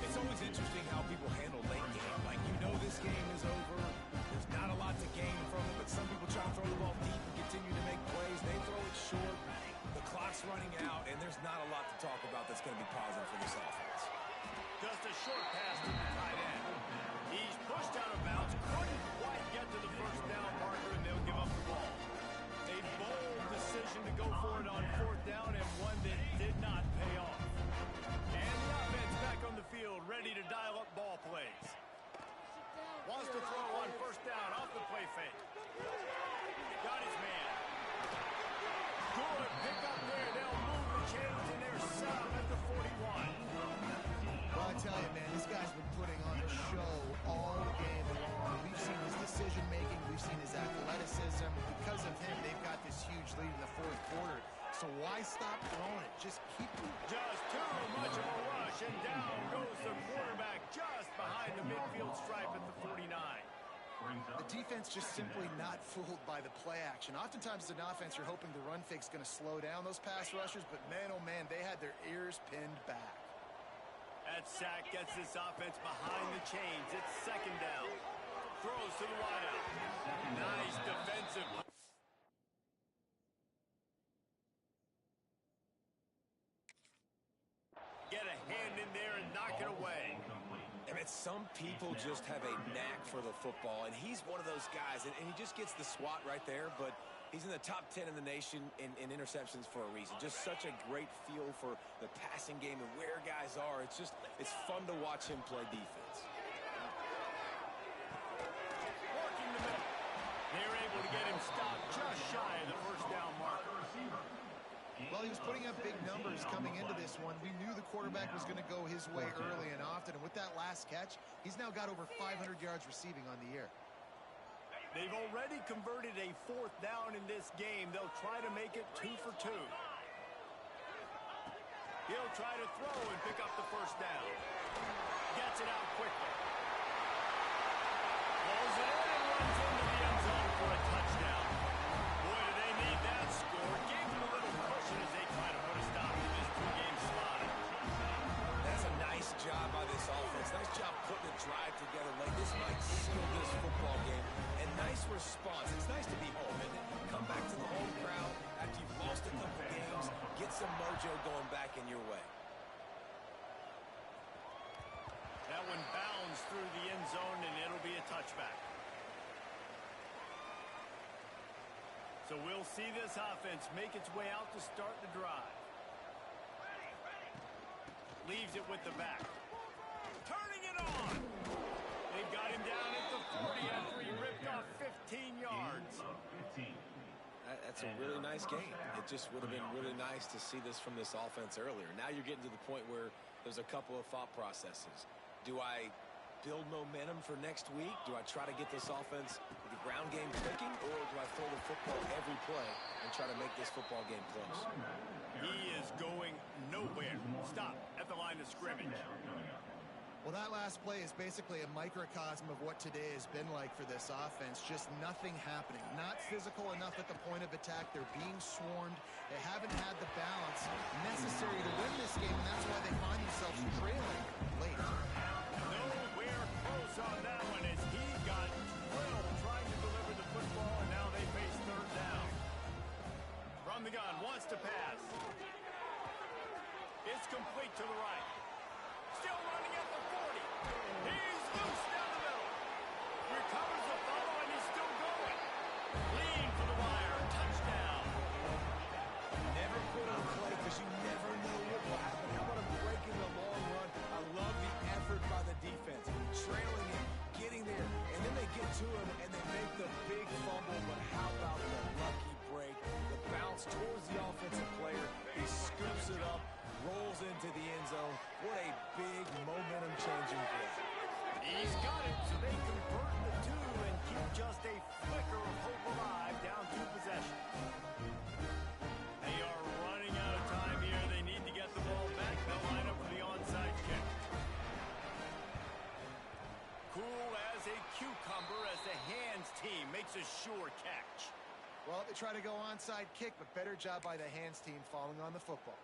Speaker 3: It's always interesting how people handle late game. Like, you know this game is over. There's not a lot to gain from it, but some people try to throw the ball deep and continue to make plays. They throw it short. The clock's running out, and there's not a lot to talk about that's going to be positive for this offense.
Speaker 1: Just a short pass to the tight end. He's pushed out of bounds. Couldn't quite get to the 1st down marker, and they'll give up the ball. A bold decision to go for it on 4th down, and one that did not pay off. And the offense back on the field, ready to dial up ball plays. Wants to throw on 1st down off the play fake. Got his man. Good pick up there. They'll move the chains, and they're set up at the 41.
Speaker 2: Well, I tell you, man, this guy's been putting on a show all game long. We've seen his decision-making. We've seen his athleticism. Because of him, they've got this huge lead in the 4th quarter. So why stop throwing it? Just keep it.
Speaker 1: Just too much of a rush, and down goes the quarterback just behind the midfield stripe at the 49.
Speaker 2: The defense just simply not fooled by the play action. Oftentimes, as an offense, you're hoping the run fake's going to slow down those pass rushers, but man, oh man, they had their ears pinned back.
Speaker 1: That sack gets this offense behind the chains. It's 2nd down. Throws to the wideout. Nice defensive. Get a hand in there and knock it away.
Speaker 3: I mean, some people just have a knack for the football, and he's one of those guys, and he just gets the swat right there, but he's in the top 10 in the nation in interceptions for a reason. Just such a great feel for the passing game and where guys are. It's fun to watch him play defense.
Speaker 1: Working the middle. They're able to get him stopped just shy of the 1st down marker.
Speaker 2: Well, he was putting up big numbers coming into this one. We knew the quarterback was going to go his way early and often, and with that last catch, he's now got over 500 yards receiving on the year.
Speaker 1: They've already converted a 4th down in this game. They'll try to make it 2 for 2. He'll try to throw and pick up the 1st down. Gets it out quickly. Pulls it in and runs into the end zone for a touchdown. Boy, do they need that score. Gave them a little cushion as they try to put a stop to this 2-game slaughter.
Speaker 3: That's a nice job by this offense. Nice job putting a drive together late. This might seal this football game. And nice response. It's nice to be home, isn't it? Come back to the home crowd after you've lost a couple games. Get some mojo going back in your way.
Speaker 1: That one bounds through the end zone, and it'll be a touchback. So we'll see this offense make its way out to start the drive. Leaves it with the back. Turning it on. They've got him down at the 40 after he ripped off 15 yards.
Speaker 3: That's a really nice game. It just would have been really nice to see this from this offense earlier. Now you're getting to the point where there's a couple of thought processes. Do I build momentum for next week? Do I try to get this offense, the ground game clicking, or do I throw the football every play and try to make this football game close?
Speaker 1: He is going nowhere. Stop at the line of scrimmage.
Speaker 2: Well, that last play is basically a microcosm of what today has been like for this offense. Just nothing happening. Not physical enough at the point of attack. They're being swarmed. They haven't had the balance necessary to win this game, and that's why they find themselves trailing late.
Speaker 1: Nowhere close on that one as he got drilled trying to deliver the football, and now they face 3rd down. From the gun, wants to pass. It's complete to the right. Still running at the 40. He's loose down the middle. Recovers the follow, and he's still going. Lean for the wire. Touchdown.
Speaker 3: Never put on play because you never know what will happen. How about a break in the long run? I love the effort by the defense. Trailing it, getting there, and then they get to him, and they make the big fumble. But how about the lucky break? The bounce towards the offensive player. He scoops it up, rolls into the end zone. What a big momentum-changing play.
Speaker 1: He's got it, so they convert the 2 and keep just a flicker of hope alive, down 2 possessions. They are running out of time here. They need to get the ball back. They'll line up for the onside kick. Cool as a cucumber as the hands team makes a sure catch.
Speaker 2: Well, they try to go onside kick, but better job by the hands team falling on the football.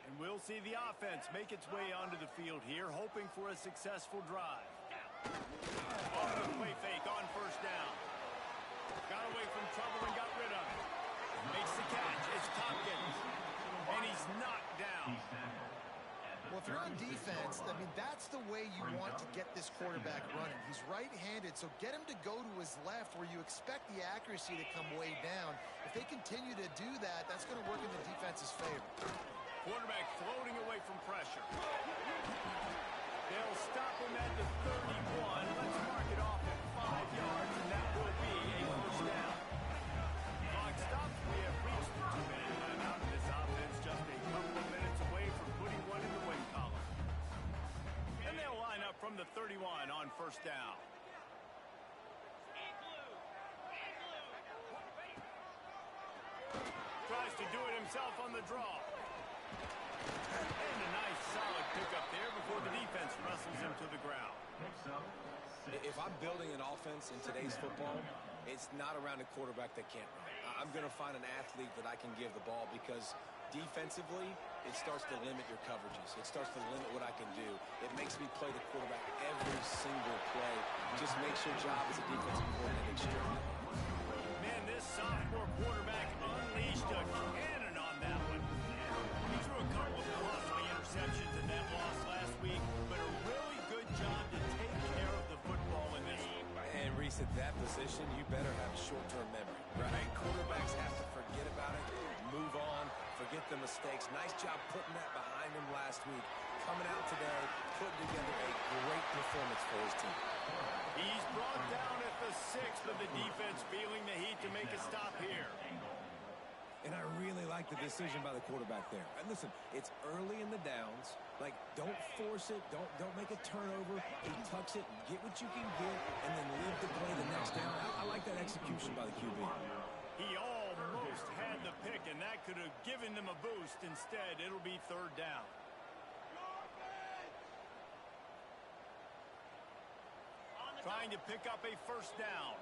Speaker 1: And we'll see the offense make its way onto the field here, hoping for a successful drive. Off the play fake on first down. Got away from trouble and got rid of it. Makes the catch. It's Tompkins. And he's knocked down.
Speaker 2: Well, if you're on defense, I mean, that's the way you want to get this quarterback running. He's right-handed, so get him to go to his left where you expect the accuracy to come way down. If they continue to do that, that's going to work in the defense's favor.
Speaker 1: Quarterback floating away from pressure. They'll stop him at the 31. Let's mark it off at 5 yards, and that will be a first down. Clock stops. We have reached the 2-minute timeout. This offense just a couple of minutes away from putting one in the win column. And they'll line up from the 31 on first down. Tries to do it himself on the draw. And a nice solid pickup there before the defense wrestles him to the ground.
Speaker 3: If I'm building an offense in today's football, it's not around a quarterback that can't run. I'm going to find an athlete that I can give the ball because defensively, it starts to limit your coverages. It starts to limit what I can do. It makes me play the quarterback every single play. Just makes your job as a defensive coordinator extraordinary.
Speaker 1: Man, this sophomore quarterback unleashed a cannon on that one. He threw a couple of costly interceptions in that loss last week, but a really good job to take care of the football in this one.
Speaker 3: And Reese, at that position, you better have a short-term memory, right? Quarterbacks have to forget about it, move on, forget the mistakes. Nice job putting that behind him last week. Coming out today, putting together a great performance for his team.
Speaker 1: He's brought down at the 6th, but the defense feeling the heat to make a stop here.
Speaker 3: And I really like the decision by the quarterback there. And listen, it's early in the downs. Like, don't force it. Don't make a turnover. He tucks it, get what you can get, and then live to play the next down. I like that execution by the QB.
Speaker 1: He almost had the pick, and that could have given them a boost. Instead, it'll be 3rd down. Trying to pick up a first down.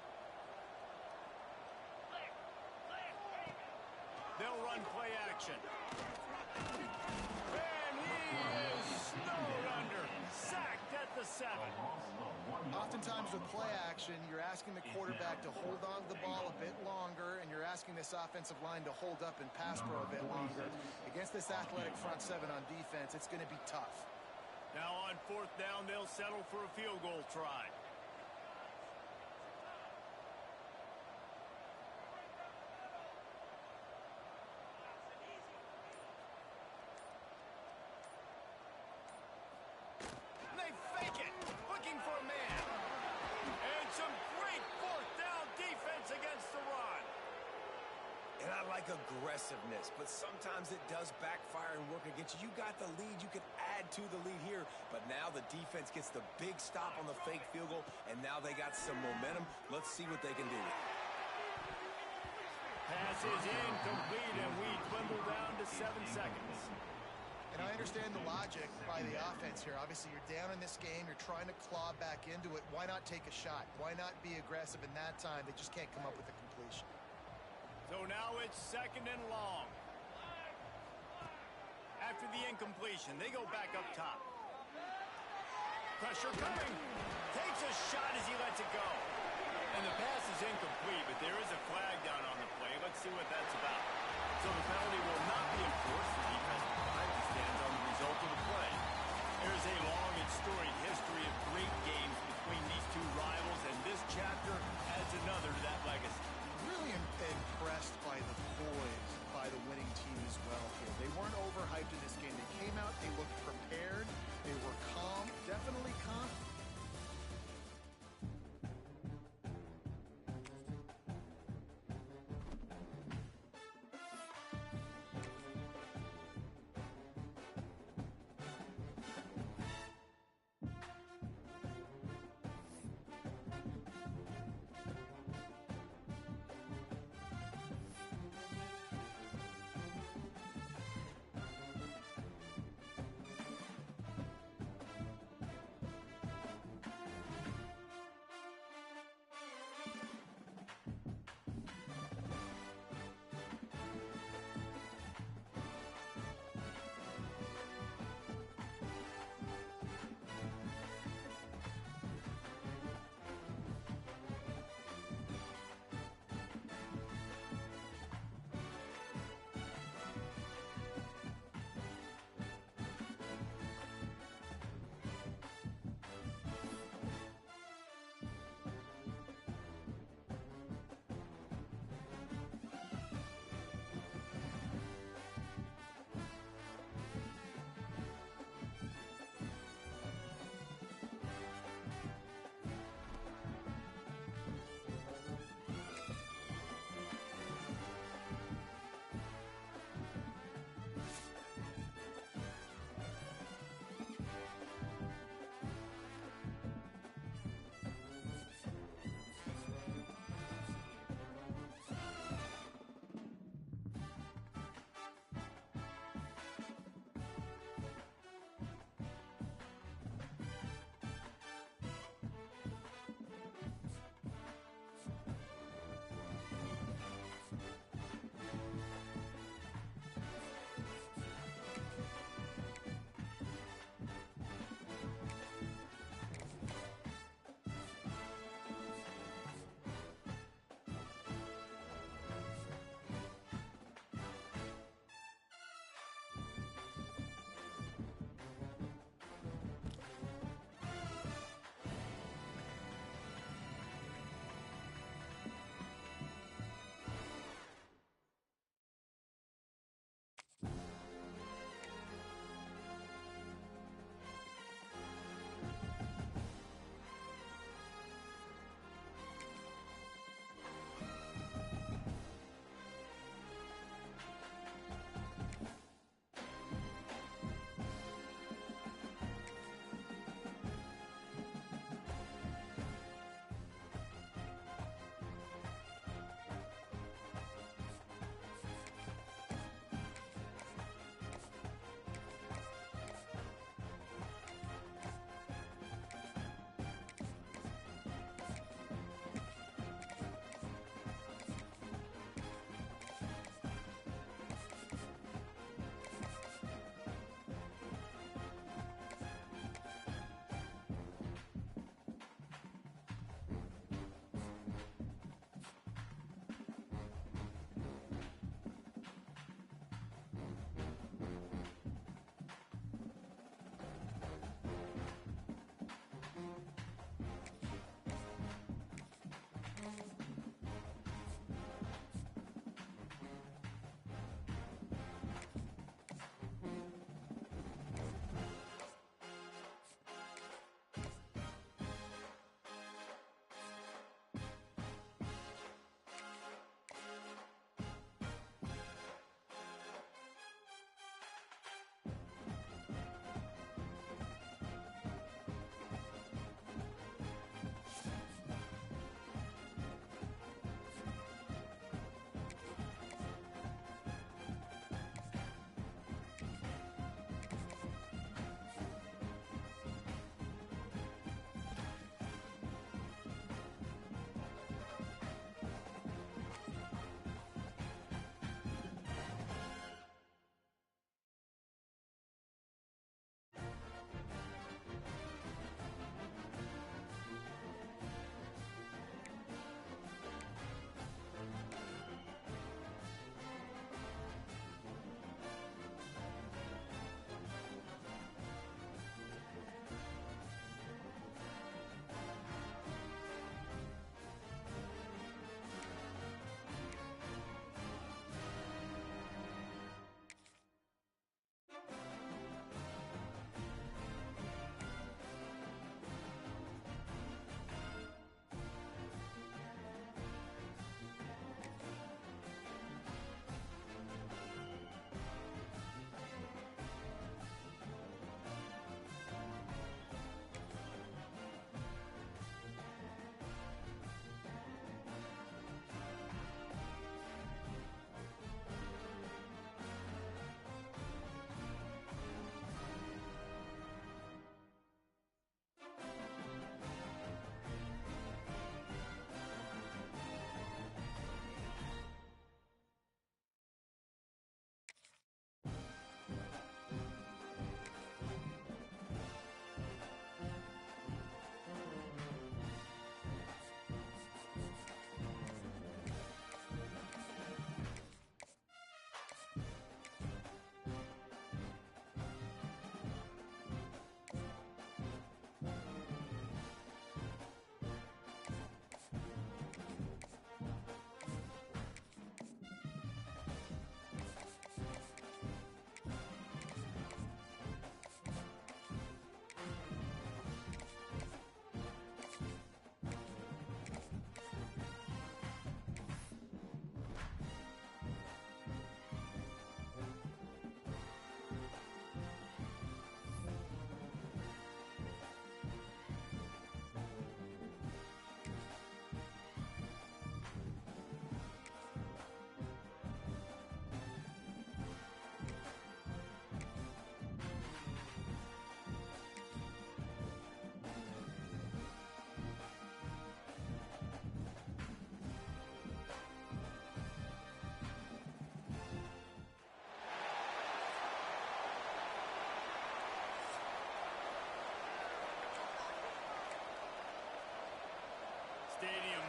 Speaker 1: They'll run play action. And he is snowed under. Sacked at the 7.
Speaker 2: Oftentimes with play action, you're asking the quarterback to hold on to the ball a bit longer, and you're asking this offensive line to hold up and pass pro a bit longer. Against this athletic front 7 on defense, it's going to be tough.
Speaker 1: Now on 4th down, they'll settle for a field goal try.
Speaker 3: Aggressiveness, but sometimes it does backfire and work against you. You got the lead. You can add to the lead here, but now the defense gets the big stop on the fake field goal, and now they got some momentum. Let's see what they can do.
Speaker 1: Pass is incomplete, and we dwindle down to 7 seconds.
Speaker 2: And I understand the logic by the offense here. Obviously, you're down in this game. You're trying to claw back into it. Why not take a shot? Why not be aggressive in that time? They just can't come up with a completion.
Speaker 1: So now it's 2nd and long. After the incompletion, they go back up top. Pressure coming. Takes a shot as he lets it go. And the pass is incomplete, but there is a flag down on the play. Let's see what that's about. So the penalty will not be enforced. The defensive penalty stands on the result of the play. There's a long and storied history of great games between these two rivals, and this chapter adds another to that legacy.
Speaker 2: Really impressed by the poise by the winning team as well here. They weren't overhyped in this game. They came out, they looked prepared, they were calm, definitely confident.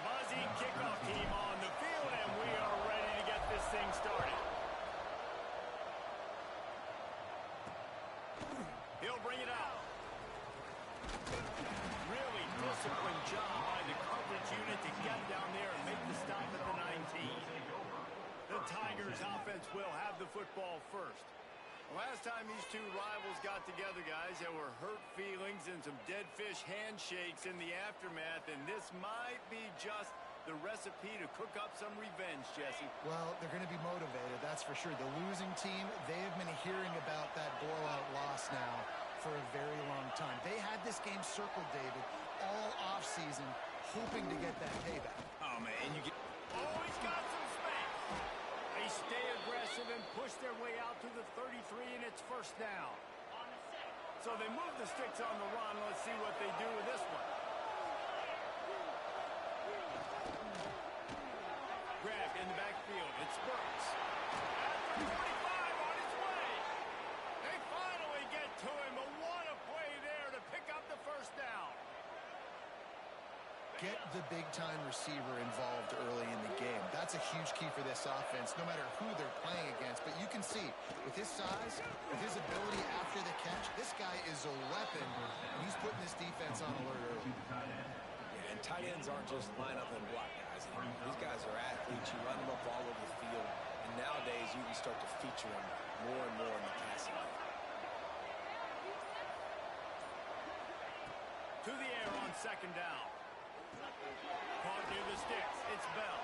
Speaker 1: buzzy kickoff team on the field, and we are ready to get this thing started. He'll bring it out. Really disciplined job by the coverage unit to get down there and make the stop at the 19. The Tigers offense will have the football first.
Speaker 6: Last time these two rivals got together, guys, there were hurt feelings and some dead fish handshakes in the aftermath, and this might be just the recipe to cook up some revenge, Jesse.
Speaker 2: Well, they're going to be motivated, that's for sure. The losing team, they have been hearing about that blowout loss now for a very long time. They had this game circled, David, all offseason, hoping to get that payback.
Speaker 6: Oh, man, and you get...
Speaker 1: Oh, he's got some space. They stay aggressive and push their way out to the 33, and it's first down. So they move the sticks on the run. Let's see what they do with this one. Grabbed in the backfield. It's Burks. At the 45 on its way. They finally get to him, but what a play there to pick up the first down.
Speaker 2: Get the big-time receiver involved early in the game. That's a huge key for this offense, no matter who they're playing against. But you can see, with his size, with his ability after the catch, this guy is a weapon, and he's putting this defense on alert early.
Speaker 3: Yeah, and tight ends aren't just line up and block guys anymore. These guys are athletes. You run them up all over the field, and nowadays you can start to feature them more and more in the passing game.
Speaker 1: To the air on second down. Caught near the sticks. It's Bell.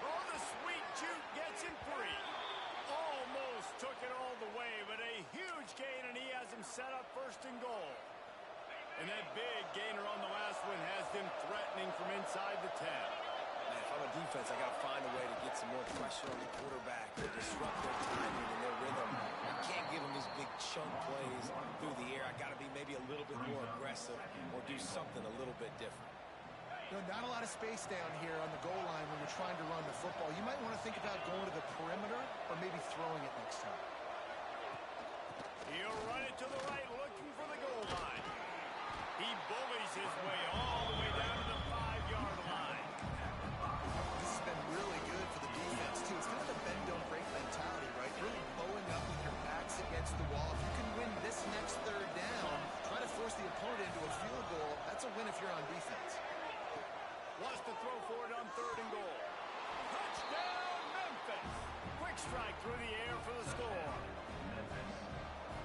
Speaker 1: Oh, the sweet juke gets him free. Almost took it all the way, but a huge gain, and he has him set up first and goal. And that big gainer on the last one has them threatening from inside the 10.
Speaker 3: Man, if I'm a defense, I got to find a way to get some more pressure on the quarterback to disrupt their timing and their rhythm. I can't give them these big chunk plays through the air. I got to be maybe a little bit more aggressive or do something a little bit different.
Speaker 2: You know, not a lot of space down here on the goal line when you're trying to run the football. You might want to think about going to the perimeter or maybe throwing it next time.
Speaker 1: He'll run it to the right, looking for the goal line. He bullies his way all the way down to the 5-yard line.
Speaker 2: This has been really good for the defense, too. It's kind of a bend-don't-break mentality, right? Really bowing up with your backs against the wall. If you can win this next third down, try to force the opponent into a field goal, that's a win if you're on defense.
Speaker 1: Wants to throw for it on third and goal. Touchdown, Memphis! Quick strike through the air for the score.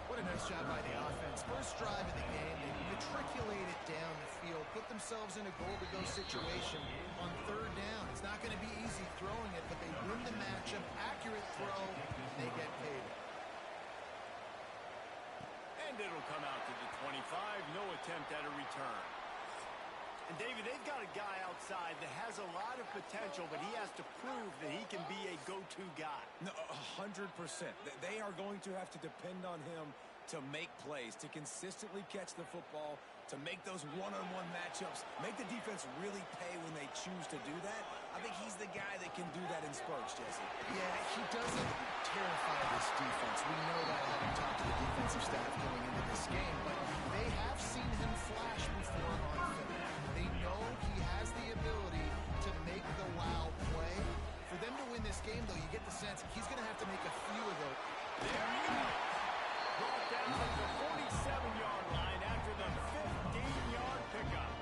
Speaker 2: What a nice job by the offense. First drive of the game, they matriculate it down the field, put themselves in a goal-to-go situation on third down. It's not going to be easy throwing it, but they win the matchup. Accurate throw, they get paid.
Speaker 1: And it'll come out to the 25. No attempt at a return. And, David, they've got a guy outside that has a lot of potential, but he has to prove that he can be a go-to guy.
Speaker 3: No, 100%. They are going to have to depend on him to make plays, to consistently catch the football, to make those one-on-one matchups, make the defense really pay when they choose to do that. I think he's the guy that can do that in spurts, Jesse.
Speaker 2: Yeah, he doesn't terrify this defense. We know that having talked to the defensive staff going into this game, but they have seen him flash before on film. They know he has the ability to make the wow play. For them to win this game, though, you get the sense he's going to have to make a few of those.
Speaker 1: There you go. Brought down to the 47-yard line after the 15-yard pickup.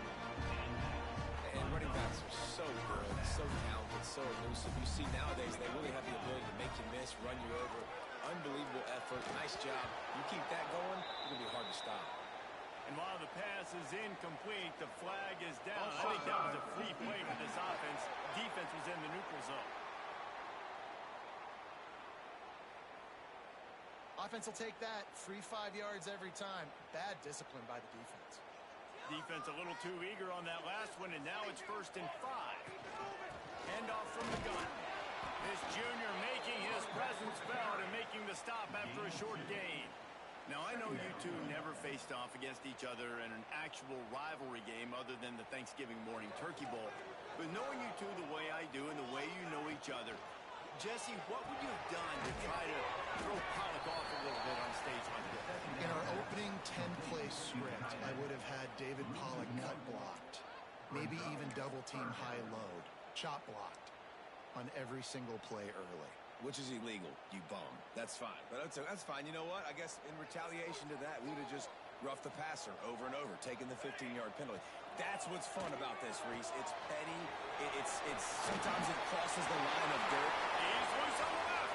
Speaker 3: And running backs are so good, so talented, so elusive. You see nowadays they really have the ability to make you miss, run you over. Unbelievable effort. Nice job. You keep that going, it's going to be hard to stop.
Speaker 1: And while the pass is incomplete, the flag is down. I think that was a free play for this offense. Defense was in the neutral zone.
Speaker 2: Offense will take that. Free 5 yards every time. Bad discipline by the defense.
Speaker 1: Defense a little too eager on that last one, and now it's 1st and 5. Handoff from the gun. This junior making his presence felt and making the stop after a short gain.
Speaker 6: Now, I know you two never faced off against each other in an actual rivalry game other than the Thanksgiving morning turkey bowl. But knowing you two the way I do and the way you know each other, Jesse, what would you have done to try to throw Pollock off a little bit on a stage like this?
Speaker 2: In our opening 10-play script, I would have had David Pollock cut blocked. maybe even double team high load, chop blocked on every single play early.
Speaker 3: Which is illegal, you bum. That's fine. But that's fine. You know what? I guess in retaliation to that, we would have just roughed the passer over and over, taking the 15-yard penalty. That's what's fun about this, Reese. It's petty. It's sometimes it crosses the line of dirt.
Speaker 1: He's loose on the left.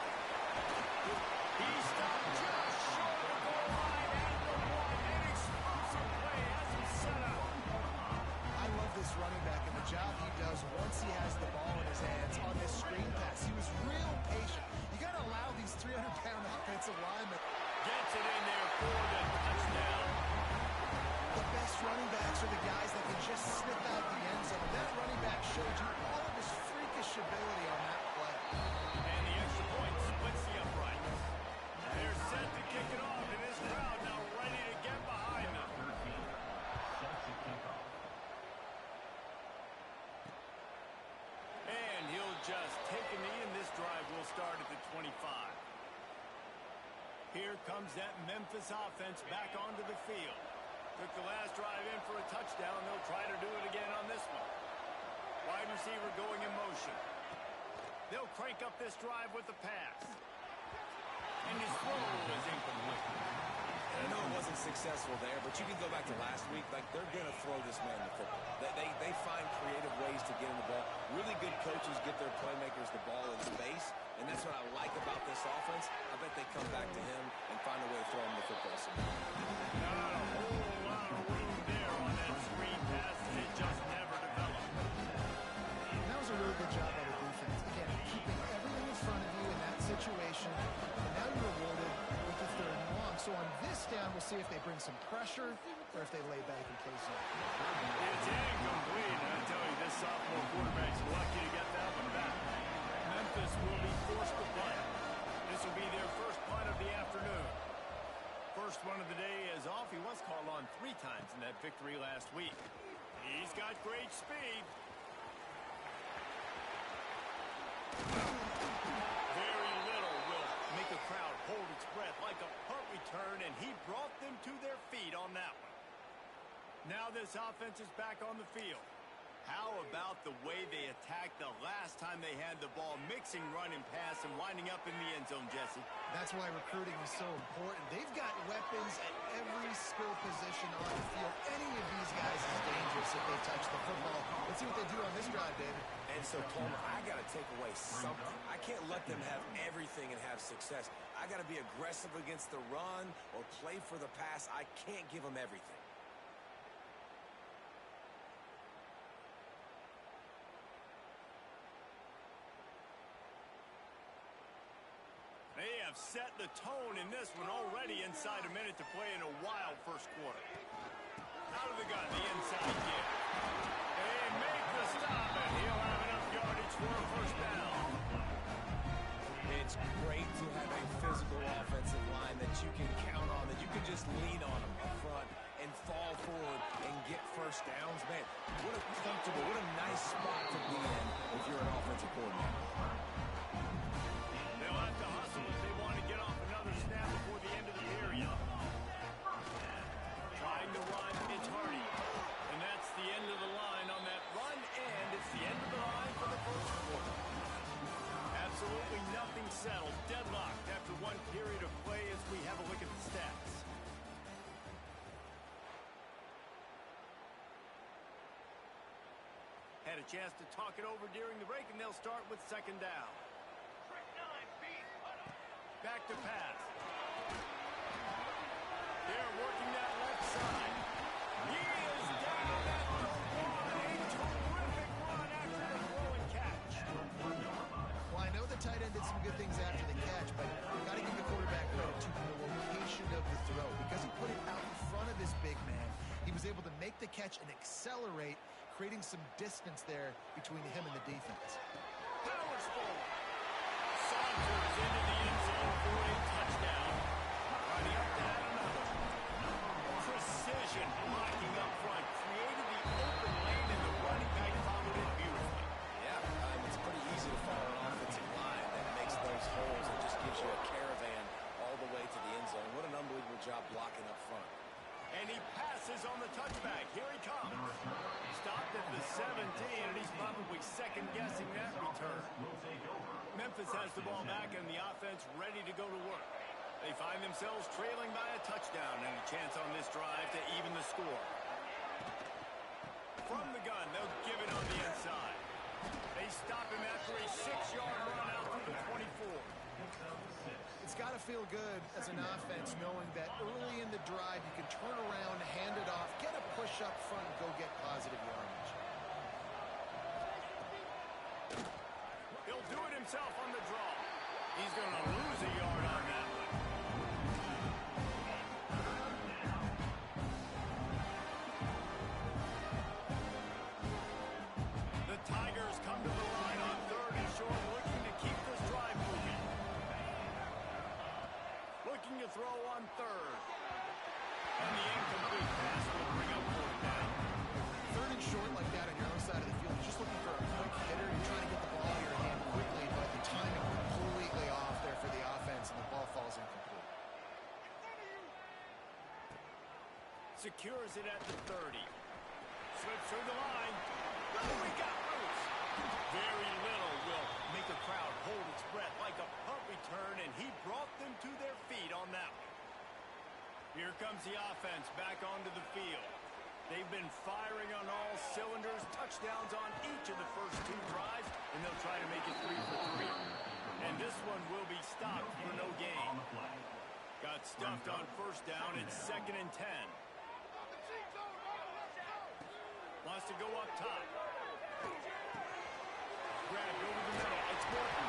Speaker 1: He stopped just short of the goal line at the one. An explosive play has him set up.
Speaker 2: I love this running back and the job he does once he has the ball in his hands on this screen pass. He was real patient. You got to allow these 300-pound offensive linemen.
Speaker 1: Gets it in there for the touchdown.
Speaker 2: The best running backs are the guys that can just snip out the end zone. That running back showed you all of his freakish ability on that play.
Speaker 1: And the extra point splits the uprights. They're set to kick it off, and this crowd now ready to get behind them. And he'll just take a knee, and this drive will start at the 25. Here comes that Memphis offense back onto the field. Took the last drive in for a touchdown. They'll try to do it again on this one. Wide receiver going in motion. They'll crank up this drive with the pass. And his throw is incomplete.
Speaker 3: I know it wasn't successful there, but you can go back to last week. Like, they're going to throw this man the football. They find creative ways to get in the ball. Really good coaches get their playmakers the ball in space, and that's what I like about this offense. I bet they come back to him and find a way to throw him the football somehow.
Speaker 1: Not a whole lot of room there on that screen pass, and it just never developed.
Speaker 2: And that was a really good job by the defense. Again, keeping everything in front of you in that situation. And now you're rewarded with the 3rd and long. So on this down, we'll see if they bring some pressure or if they lay back and play zone.
Speaker 1: It's incomplete. I tell you, this sophomore quarterback's lucky to get that one back. Memphis will be forced to punt. This will be their first punt of the afternoon. First one of the day is off. He was called on 3 times in that victory last week. He's got great speed. Very little will make a crowd hold its breath like a punt return, and he brought them to their feet on that one. Now this offense is back on the field. How about the way they attacked the last time they had the ball, mixing run and pass and winding up in the end zone, Jesse?
Speaker 2: That's why recruiting is so important. They've got weapons at every skill position on the field. Any of these guys is dangerous if they touch the football. Let's see what they do on this drive, David.
Speaker 3: And so, Palmer, I got to take away something. I can't let them have everything and have success. I got to be aggressive against the run or play for the pass. I can't give them everything.
Speaker 1: They have set the tone in this one already inside a minute to play in a wild first quarter. Out of the gun, the inside give. They make the stop, and he'll have enough yardage for a first down.
Speaker 3: It's great to have a physical offensive line that you can count on, that you can just lean on them up front and fall forward and get first downs. Man, what a comfortable, what a nice spot to be in if you're an offensive coordinator.
Speaker 1: They'll have to hustle if they want to get off another snap before the end of the period. Trying to run, it's Hardy. And that's the end of the line on that run, and it's the end of the line for the first quarter. Absolutely nothing settled. Deadlocked after one period of play as we have a look at the stats. Had a chance to talk it over during the break, and they'll start with 2nd down. Back to pass. They're working that left side. He is down at the 1. A terrific run after the throw and catch.
Speaker 2: Well, I know the tight end did some good things after the catch, but you've got to give the quarterback credit to the location of the throw. Because he put it out in front of his big man, he was able to make the catch and accelerate, creating some distance there between him and the defense.
Speaker 1: Powers forward. Saunters into the end zone for a touchdown. Running up to add another. Precision blocking up front. Created the open lane, and the running back followed it beautifully.
Speaker 3: Yeah, it's pretty easy to follow an offensive line that makes those holes and just gives you a caravan all the way to the end zone. What an unbelievable job blocking up front.
Speaker 1: And he passes on the touchback. Here he comes. Stopped at the 17, and he's probably second-guessing that return. Memphis has the ball back, and the offense ready to go to work. They find themselves trailing by a touchdown and a chance on this drive to even the score. From the gun, they'll give it on the inside. They stop him after a 6-yard run out through the 24.
Speaker 2: It's got to feel good as an offense knowing that early in the drive you can turn around, hand it off, get a push up front, and go get positive yardage.
Speaker 1: He'll do it himself on the draw. He's going to lose a yard on that one. The Tigers come to the line on 3rd and short, looking to keep this drive moving. Looking to throw on 3rd. And the incomplete pass will bring up 4th down.
Speaker 2: 3rd and short like that on your own side of the field, you're just looking for a quick hitter. You're trying to get the ball out of your hand quickly, but the timing completely off there for the offense, and the ball falls incomplete.
Speaker 1: Secures it at the 30. Slips through the line. Oh, he got loose. Very little will make a crowd hold its breath like a punt return, and he brought them to their feet on that one. Here comes the offense back onto the field. They've been firing on all cylinders, touchdowns on each of the first 2 drives, and they'll try to make it 3 for 3. And this one will be stopped for no gain. Got stuffed on 1st down. It's 2nd and 10. Wants to go up top. Grabbed over the middle. It's Morton.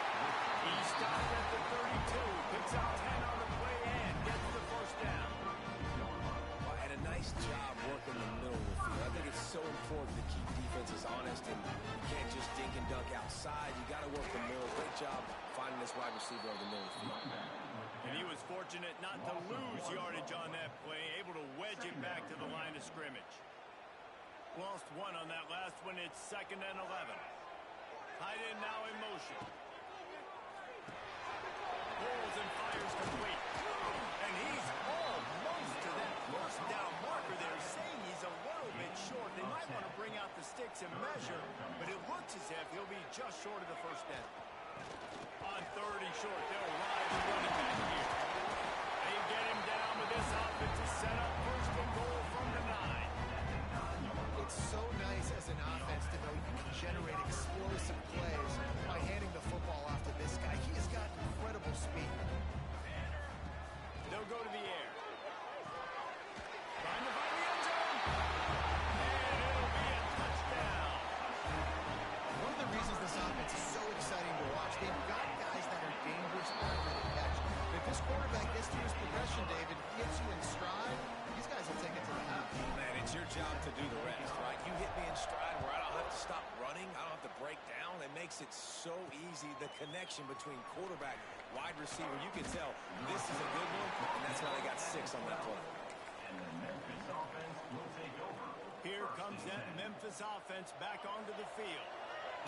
Speaker 1: He stopped at the 32. Picks out 10 on the play and gets the 1st down.
Speaker 3: And a nice job working the middle of the field. I think it's so important to keep defenses honest, and you can't just dink and dunk outside. You got to work the middle. Great job finding this wide receiver over the middle of the field.
Speaker 1: And he was fortunate not to lose yardage on that play, able to wedge it back to the line of scrimmage. Lost 1 on that last one. It's 2nd and 11. Tight end now in motion. Pulls and fires complete. And he's almost to that 1st down marker there, saying he's a little bit short. They might want to bring out the sticks and measure, but it looks as if he'll be just short of the 1st down. On 3rd and short, they'll ride the running back here. They get him down with this offensive setup. 1st and goal from the 9.
Speaker 2: It's so nice as an offense to know you can generate explosive plays by handing the football off to this guy. He has got incredible speed.
Speaker 1: They'll go to the air. Trying to find the end zone. And it'll be a touchdown.
Speaker 2: One of the reasons this offense is so exciting to watch, they've got guys that are dangerous after the catch. If this quarterback gets to his progression, David, gets you in stride, these guys will take it to the house.
Speaker 3: Man, it's your job to do the rest, right? You hit me in stride where I don't have to stop running. I don't have to break down. It makes it so easy. The connection between quarterback, wide receiver, you can tell this is a good one, and that's why they got 6 on that play.
Speaker 4: And the Memphis offense will take over.
Speaker 1: Here comes that Memphis offense back onto the field.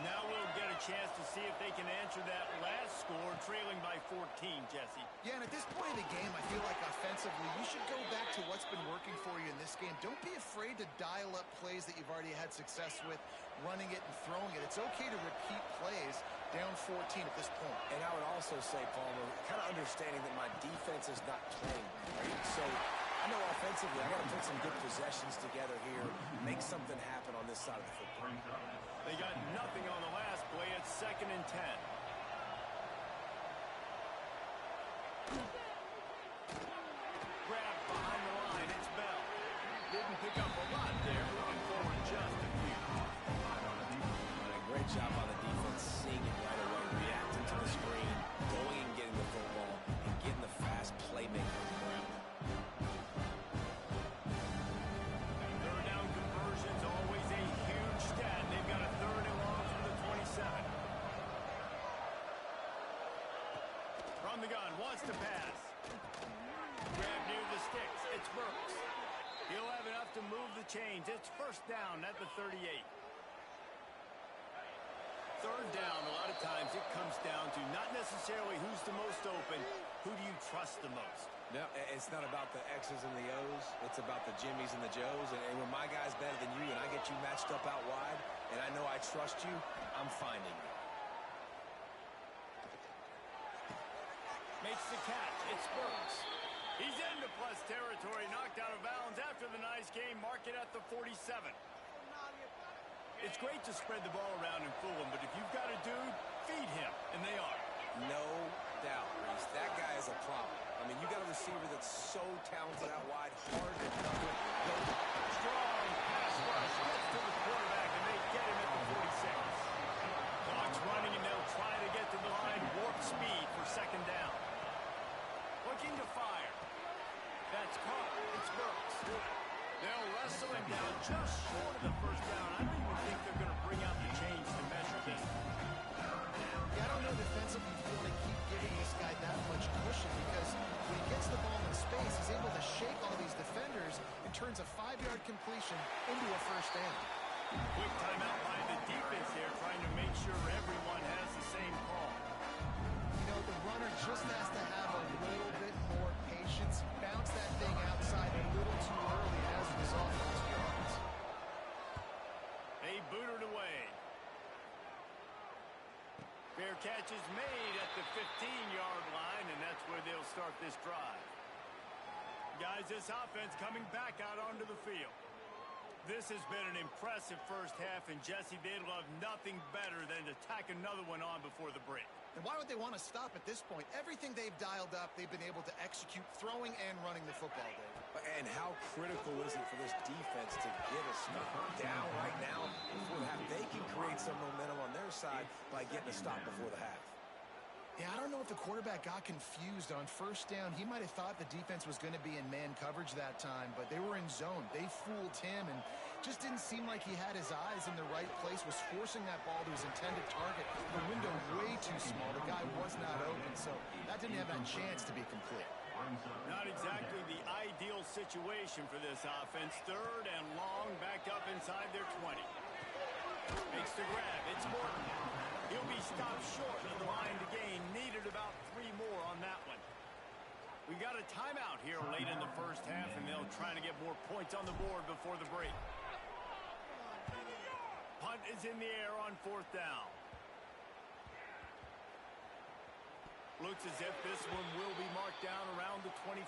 Speaker 1: Now we'll get a chance to see if they can answer that last score, trailing by 14, Jesse.
Speaker 2: Yeah, and at this point in the game, I feel like offensively, you should go back to what's been working for you in this game. Don't be afraid to dial up plays that you've already had success with, running it and throwing it. It's okay to repeat plays down 14 at this point.
Speaker 3: And I would also say, Palmer, kind of understanding that my defense is not playing great. So I know offensively, I got to put some good possessions together here, make something happen on this side of the football.
Speaker 1: They got nothing on the last play. It's 2nd and 10. Grab behind the line. It's Bell. Didn't pick up a lot there. Moving forward just a few.
Speaker 3: Great job on the defense, seeing it right away, reacting to the screen, going and getting the football, and getting the fast playmaker on the ground.
Speaker 1: Third down conversions, always a huge stat. They've got a 3rd and long from the 27. From the gun, wants to pass. Grab near the sticks. It's Burks. He'll have enough to move the chains. It's 1st down at the 38. 3rd down, a lot of times it comes down to not necessarily who's the most open, who do you trust the most.
Speaker 3: No, it's not about the X's and the O's. It's about the Jimmies and the Joes. And when my guy's better than you and I get you matched up out wide and I know I trust you, I'm finding you.
Speaker 1: Makes the catch. It's Burks. He's into plus territory, knocked out of bounds after the nice game. Mark it at the 47. It's great to spread the ball around and fool him, but if you've got a dude, feed him, and they are.
Speaker 3: No doubt, Reese. That guy is a problem. I mean, you got a receiver that's so talented out wide, hard to cover.
Speaker 1: Strong pass rush gets to the quarterback, and they get him at the 46. Clock's running, and they'll try to get to the line. Warp speed for second down. Looking to fire. That's caught. It's Burks. They'll wrestle him down just short of the first down. I don't even think they're going to bring out the chains to measure this.
Speaker 2: Yeah, I don't know defensively if you want to keep giving this guy that much cushion because when he gets the ball in space, he's able to shake all these defenders and turns a 5-yard completion into a first down.
Speaker 1: Quick timeout by the defense here, trying to make sure everyone has the same call.
Speaker 2: You know, the runner just has to have a little bit more patience. Bounce that thing outside a little too early, and as a result, lost yards.
Speaker 1: They boot it away. Fair catch is made at the 15-yard line, and that's where they'll start this drive. Guys, this offense coming back out onto the field. This has been an impressive first half, and Jesse, they'd love nothing better than to tack another one on before the break.
Speaker 2: And why would they want to stop at this point? Everything they've dialed up, they've been able to execute throwing and running the football, Dave.
Speaker 3: And how critical is it for this defense to get a stop down right now before the half? They can create some momentum on their side by getting a stop before the half.
Speaker 2: Yeah, I don't know if the quarterback got confused on first down. He might have thought the defense was going to be in man coverage that time, but they were in zone. They fooled him and just didn't seem like he had his eyes in the right place, was forcing that ball to his intended target. The window way too small. The guy was not open, so that didn't have that chance to be complete.
Speaker 1: Not exactly the ideal situation for this offense. Third and long, back up inside their 20. Makes the grab. It's Morton. He'll be stopped short of the line to gain. Needed about 3 more on that one. We got a timeout here late in the first half, and they'll try to get more points on the board before the break. Punt is in the air on 4th down. Looks as if this one will be marked down around the 25.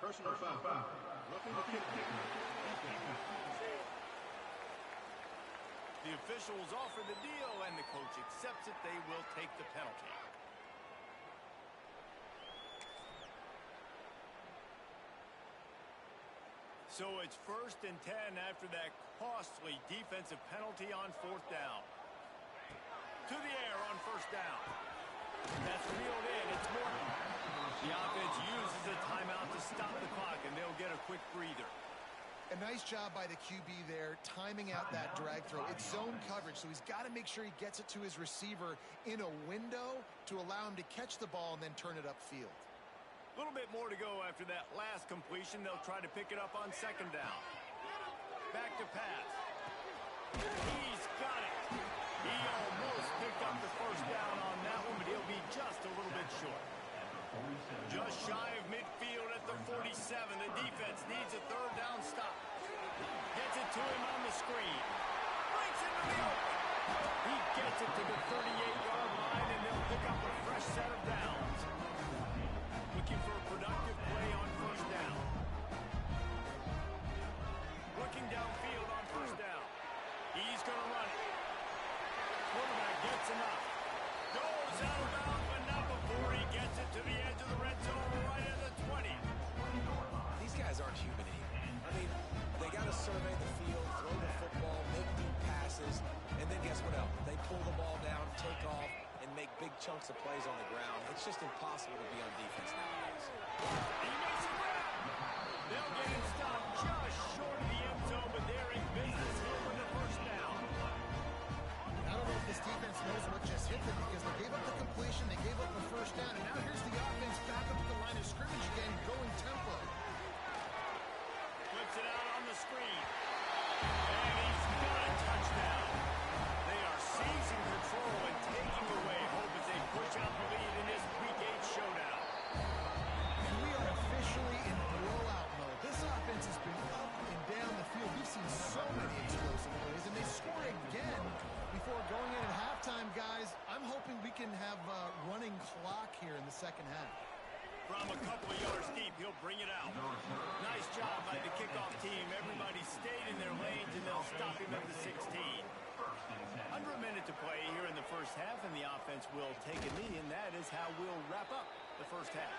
Speaker 4: Personal foul. Looking to kick.
Speaker 1: The officials offer the deal, and the coach accepts it. They will take the penalty. So it's 1st and 10 after that costly defensive penalty on 4th down. To the air on 1st down. That's reeled in. It's Morton. The offense uses a timeout to stop the clock, and they'll get a quick breather.
Speaker 2: A nice job by the QB there, timing out that drag throw. It's zone coverage, so he's got to make sure he gets it to his receiver in a window to allow him to catch the ball and then turn it upfield.
Speaker 1: A little bit more to go after that last completion. They'll try to pick it up on 2nd down. Back to pass. He's got it. He almost picked up the first down on that one, but he'll be just a little bit short. Just shy of midfield at the 47. The defense needs a 3rd down stop. Gets it to him on the screen. Breaks into the open. He gets it to the 38-yard line, and they'll pick up a fresh set of downs. Looking for a productive play on 1st down. Looking downfield on 1st down. He's going to run it. Quarterback gets enough. Goes out of bounds, but not before he gets it to the edge of the red zone right at the 20.
Speaker 3: These guys aren't human anymore. I mean, they got to survey the field, throw the football, make deep passes, and then guess what else? They pull the ball down, take off, and make big chunks of plays on the ground. It's just impossible to be on defense nowadays.
Speaker 1: He makes a grab. They'll get him stopped just short of the end zone, but they're in business here with the 1st down.
Speaker 2: I don't know if this defense knows what just hit them because they gave up the completion, they gave up the 1st down, and now here's the offense back up at the line of scrimmage again, going tempo.
Speaker 1: Flips it out on the screen. And he's got a touchdown. They are seizing control and taking away hope as they push out the lead in this pregame show
Speaker 2: second half.
Speaker 1: From a couple of yards deep, he'll bring it out. Nice job by the kickoff team. Everybody stayed in their lanes, and they'll stop him at the 16. Under a minute to play here in the first half, and the offense will take a knee, and that is how we'll wrap up the first half.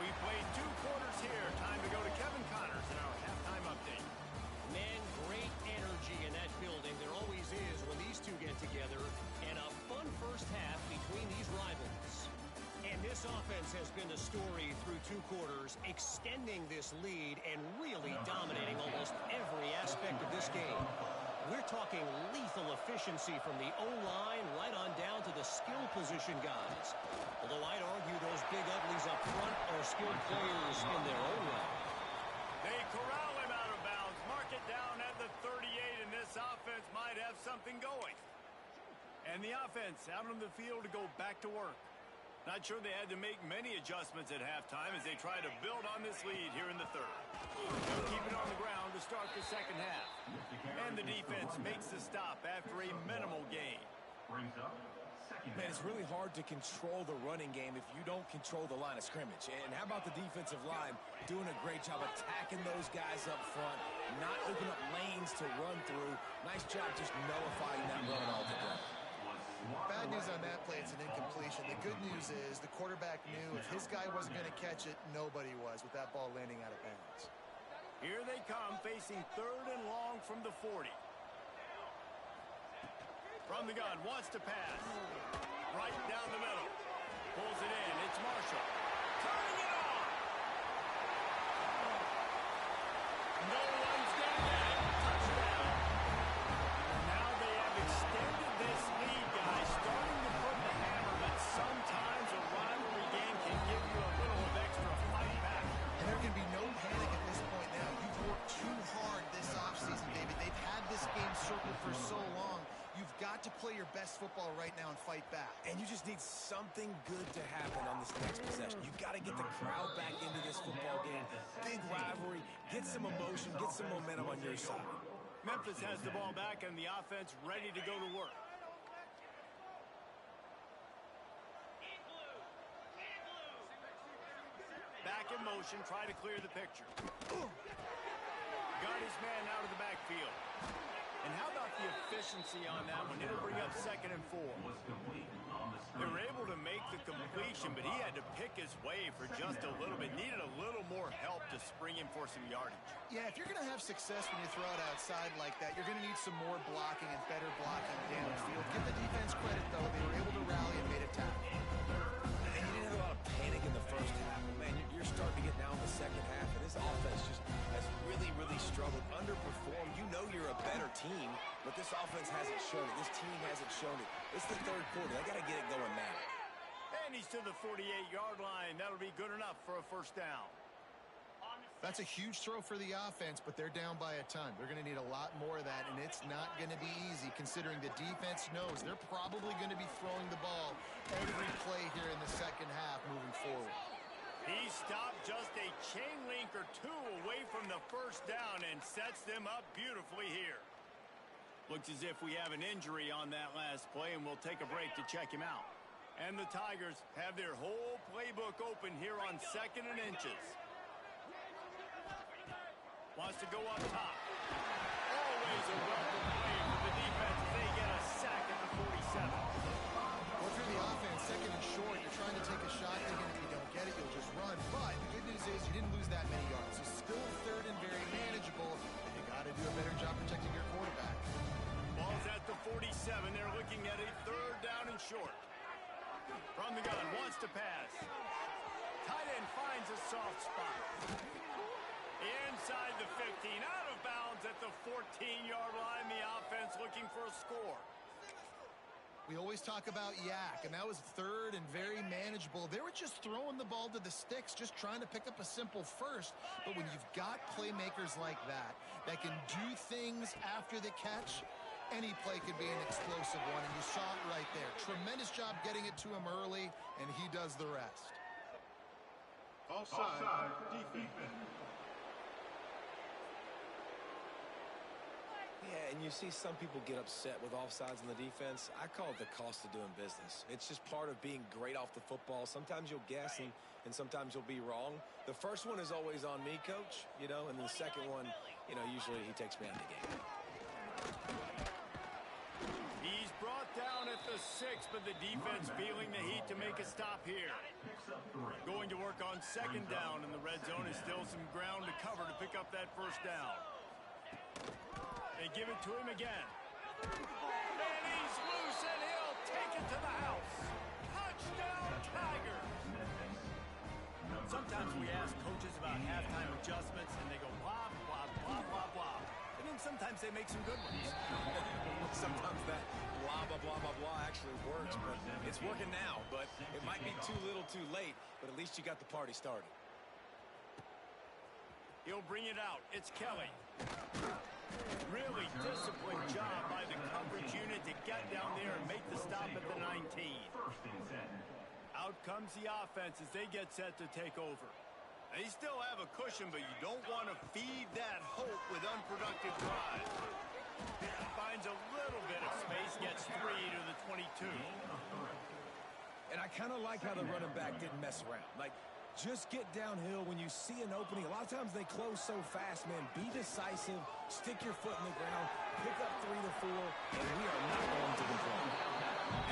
Speaker 1: We played 2 quarters here. Time to go to Kevin Connors in our halftime update.
Speaker 7: Man, great energy in that building. There always is when these two get together, and a fun first half between these rivals. And this offense has been the story through 2 quarters, extending this lead and really dominating almost every aspect of this game. We're talking lethal efficiency from the O-line right on down to the skill position guys. Although I'd argue those big uglies up front are skilled players in their own way.
Speaker 1: They corral him out of bounds. Mark it down at the 38, and this offense might have something going. And the offense out on the field to go back to work. Not sure they had to make many adjustments at halftime as they try to build on this lead here in the third. They'll keep it on the ground to start the second half. And the defense makes the stop after a minimal gain.
Speaker 3: Man, it's really hard to control the running game if you don't control the line of scrimmage. And how about the defensive line doing a great job attacking those guys up front, not opening up lanes to run through. Nice job just nullifying that run altogether.
Speaker 2: Bad news on that play, it's an incompletion. The good news is the quarterback knew if his guy wasn't going to catch it, nobody was with that ball landing out of bounds.
Speaker 1: Here they come, facing 3rd and long from the 40. From the gun, wants to pass. Right down the middle. Pulls it in. It's Marshall. Turning it on. No one's going to get it. Touchdown. Now they have extended this lead, guys. Starting to put the hammer, but sometimes a rivalry game can give you a little of extra fight back.
Speaker 2: And there can be no panic at this point now. You've worked too hard this offseason, David. They've had this game circled for so long. You've got to play your best football right now and fight back.
Speaker 3: And you just need something good to happen on this next possession. You've got to get the crowd back into this football game. Big rivalry. Get some emotion. Get some momentum on your side.
Speaker 1: Memphis has the ball back and the offense ready to go to work. Back in motion, try to clear the picture. Got his man out of the backfield. And how about the efficiency on that one? It'll bring up 2nd and 4. They were able to make the completion, but he had to pick his way for just a little bit. Needed a little more help to spring him for some yardage.
Speaker 2: Yeah, if you're going to have success when you throw it outside like that, you're going to need some more blocking and better blocking downfield. Give the defense credit, though. They were able to rally and made a tackle.
Speaker 3: And you didn't have a lot of panic in the first half. But man, you're starting to get now in the second half, and this offense just has really, really struggled, underperformed. You know you're a better team, but this offense hasn't shown it. This team hasn't shown it. It's the 3rd quarter. They got to get it going now.
Speaker 1: And he's to the 48-yard line. That'll be good enough for a first down.
Speaker 2: That's a huge throw for the offense, but they're down by a ton. They're going to need a lot more of that, and it's not going to be easy considering the defense knows they're probably going to be throwing the ball every play here in the second half moving forward.
Speaker 1: He stopped just a chain link or 2 away from the first down and sets them up beautifully here. Looks as if we have an injury on that last play, and we'll take a break to check him out. And the Tigers have their whole playbook open here on 2nd and inches. Wants to go up top. Always a welcome play for the defense as they get a sack at the 47.
Speaker 2: Well, through the offense, 2nd and short, you're trying to take a shot, thinking if you don't get it, you'll just run. But the good news is you didn't lose that many yards. It's still 3rd and very manageable, and you got to do a better job protecting your quarterback.
Speaker 1: Ball's at the 47. They're looking at a 3rd down and short. From the gun, wants to pass. Tight end finds a soft spot. Inside the 15, out of bounds at the 14-yard line. The offense looking for a score.
Speaker 2: We always talk about Yak, and that was 3rd and very manageable. They were just throwing the ball to the sticks, just trying to pick up a simple first. But when you've got playmakers like that can do things after the catch, any play could be an explosive one, and you saw it right there. Tremendous job getting it to him early, and he does the rest.
Speaker 4: Offside defense.
Speaker 3: Yeah, and and you see some people get upset with offsides on the defense. I call it the cost of doing business. It's just part of being great off the football. Sometimes you'll guess, and sometimes you'll be wrong. The first one is always on me, Coach, you know, and the second one, you know, usually he takes me out of the game.
Speaker 1: He's brought down at the 6, but the defense feeling the heat to make a stop here. Going to work on second down, and the red zone is still some ground to cover to pick up that first down. They give it to him again. And he's loose, and he'll take it to the house. Touchdown, Tiger. Sometimes we ask coaches about halftime adjustments, and they go blah, blah, blah, blah, blah. And then sometimes they make some good ones.
Speaker 3: Sometimes that blah, blah, blah, blah, blah actually works, but it's working now. But it might be too little too late, but at least you got the party started.
Speaker 1: He'll bring it out. It's Kelly. Really disciplined job by the coverage unit to get down there and make the stop at the 19. Out comes the offense as they get set to take over. They still have a cushion, but you don't want to feed that hope with unproductive drives. Finds a little bit of space, gets 3 to the 22.
Speaker 3: And I kind of like how the running back didn't mess around. Like, just get downhill when you see an opening. A lot of times they close so fast, man. Be decisive, stick your foot in the ground, pick up 3 to 4, and we are not going to complain.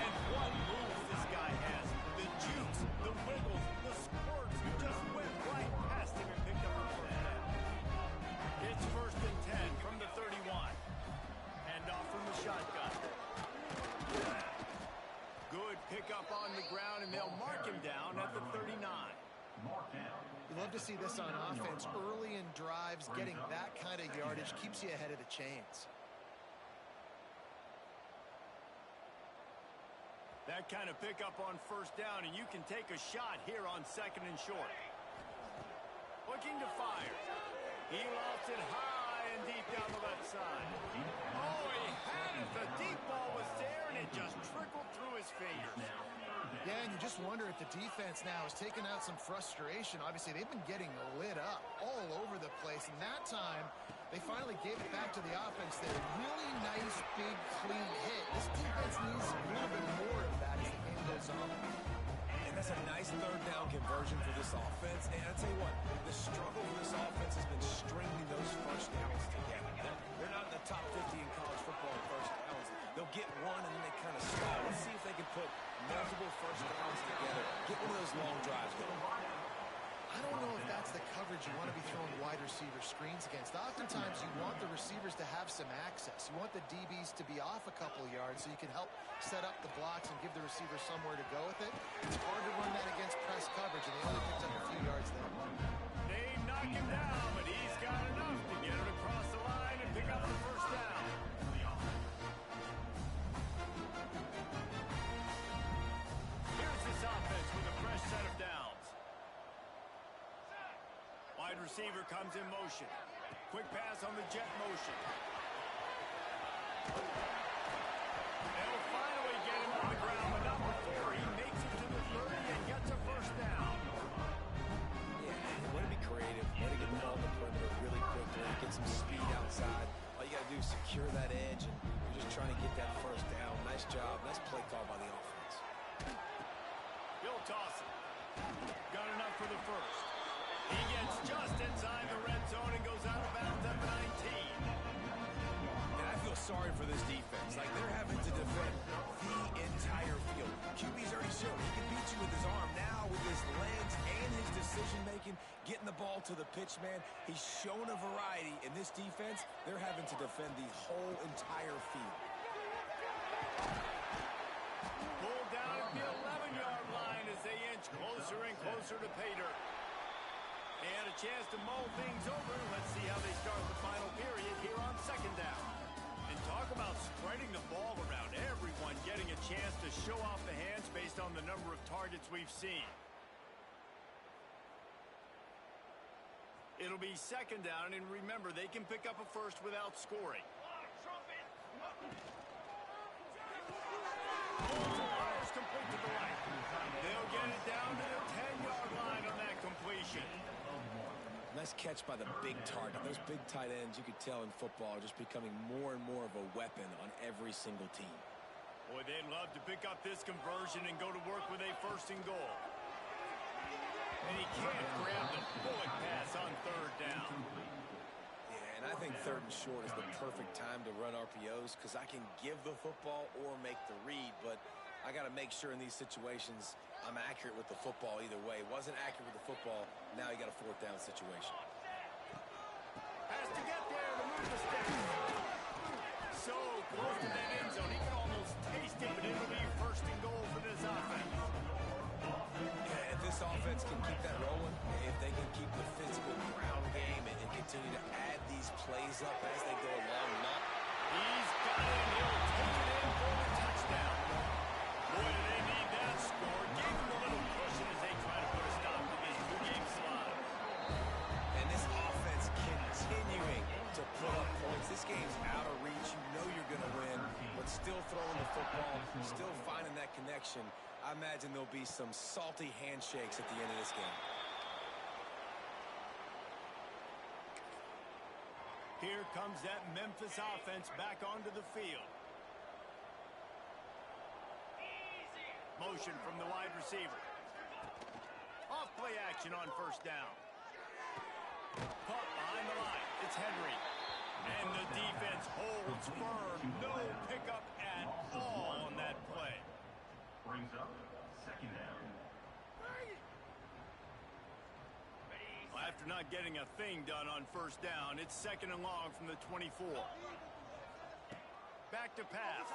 Speaker 1: And what moves this guy has. The juice, the wiggles, the squirts. He just went right past him and picked up a first down. It's 1st and 10 from the 31. Hand off from the shotgun. Good pickup on the ground, and they'll mark him down at the 39.
Speaker 2: You love to see this on offense. Early in drives, getting that kind of yardage keeps you ahead of the chains.
Speaker 1: That kind of pickup on first down, and you can take a shot here on 2nd and short. Looking to fire. He lofts it high and deep down the left side. Oh, he had it. The deep ball was there, and it just trickled through his fingers.
Speaker 2: Yeah, and you just wonder if the defense now has taken out some frustration. Obviously, they've been getting lit up all over the place, and that time they finally gave it back to the offense there. Really nice, big, clean hit. This defense needs a little bit more of that as the game goes on.
Speaker 3: And that's a nice 3rd down conversion for this offense. And I tell you what, the struggle for this offense has been stringing those first downs together. They're not in the top 50 in college football in first downs. They'll get one and then they kind of stall. Let's see if they can put multiple first downs together. Get one of those long drives going.
Speaker 2: I don't know if that's the coverage you want to be throwing wide receiver screens against. Oftentimes, you want the receivers to have some access. You want the DBs to be off a couple of yards so you can help set up the blocks and give the receiver somewhere to go with it. It's hard to run that against press coverage, and they only picked up a few yards there.
Speaker 1: They knock him down, but he's got enough to get it across the line and pick up the first down. Here's this offense with a fresh set of downs. Wide receiver comes in motion. Quick pass on the jet motion. They'll finally get him on the ground, but not before he makes it to the 30 and gets a first down.
Speaker 3: Yeah, way to be creative. Way to get the ball in the perimeter really quickly. Get some speed outside. All you got to do is secure that edge, and you're just trying to get that first down. Nice job. Nice play call by the offense.
Speaker 1: He'll toss it. Got enough for the first. He gets just inside the red zone and goes out of bounds at the 19.
Speaker 3: And I feel sorry for this defense. Like, they're having to defend the entire field. QB's already shown he can beat you with his arm. Now, with his legs and his decision-making, getting the ball to the pitch man, he's shown a variety. In this defense, they're having to defend the whole entire field.
Speaker 1: Pulled down at the 11-yard line as they inch closer and closer to pay dirt. And a chance to mull things over. Let's see how they start the final period here on 2nd down. And talk about spreading the ball around. Everyone getting a chance to show off the hands based on the number of targets we've seen. It'll be 2nd down, and remember, they can pick up a first without scoring. Fires complete to the right. They'll get it down to the 10-yard line on that completion.
Speaker 3: Nice catch by the big target. Those big tight ends, you could tell in football, are just becoming more and more of a weapon on every single team.
Speaker 1: Boy, they'd love to pick up this conversion and go to work with a 1st and goal. And he can't grab the bullet pass on 3rd down.
Speaker 3: Yeah, and I think 3rd and short is the perfect time to run RPOs because I can give the football or make the read, but I got to make sure in these situations I'm accurate with the football either way. Wasn't accurate with the football, now you got a 4th down situation.
Speaker 1: Has to get there to move the sticks. So close to that end zone, he can almost taste it, but it'll be 1st and goal for this offense.
Speaker 3: Yeah, if this offense can keep that rolling, if they can keep the physical ground game and continue to add these plays up as they go along,
Speaker 1: he's got it, and he'll take it in for the touchdown. Boy, do they need that score. Gave them a little cushion as they try to put a stop to this 2-game slide.
Speaker 3: And this offense continuing to put up points. This game's out of reach. You know you're going to win, but still throwing the football, still finding that connection. I imagine there'll be some salty handshakes at the end of this game.
Speaker 1: Here comes that Memphis offense back onto the field. Motion from the wide receiver. Off play action on 1st down. Caught behind the line. It's Henry. And the defense holds firm. No pickup at all on that play.
Speaker 4: Brings up 2nd down.
Speaker 1: Well, after not getting a thing done on 1st down, it's 2nd and long from the 24. Back to pass.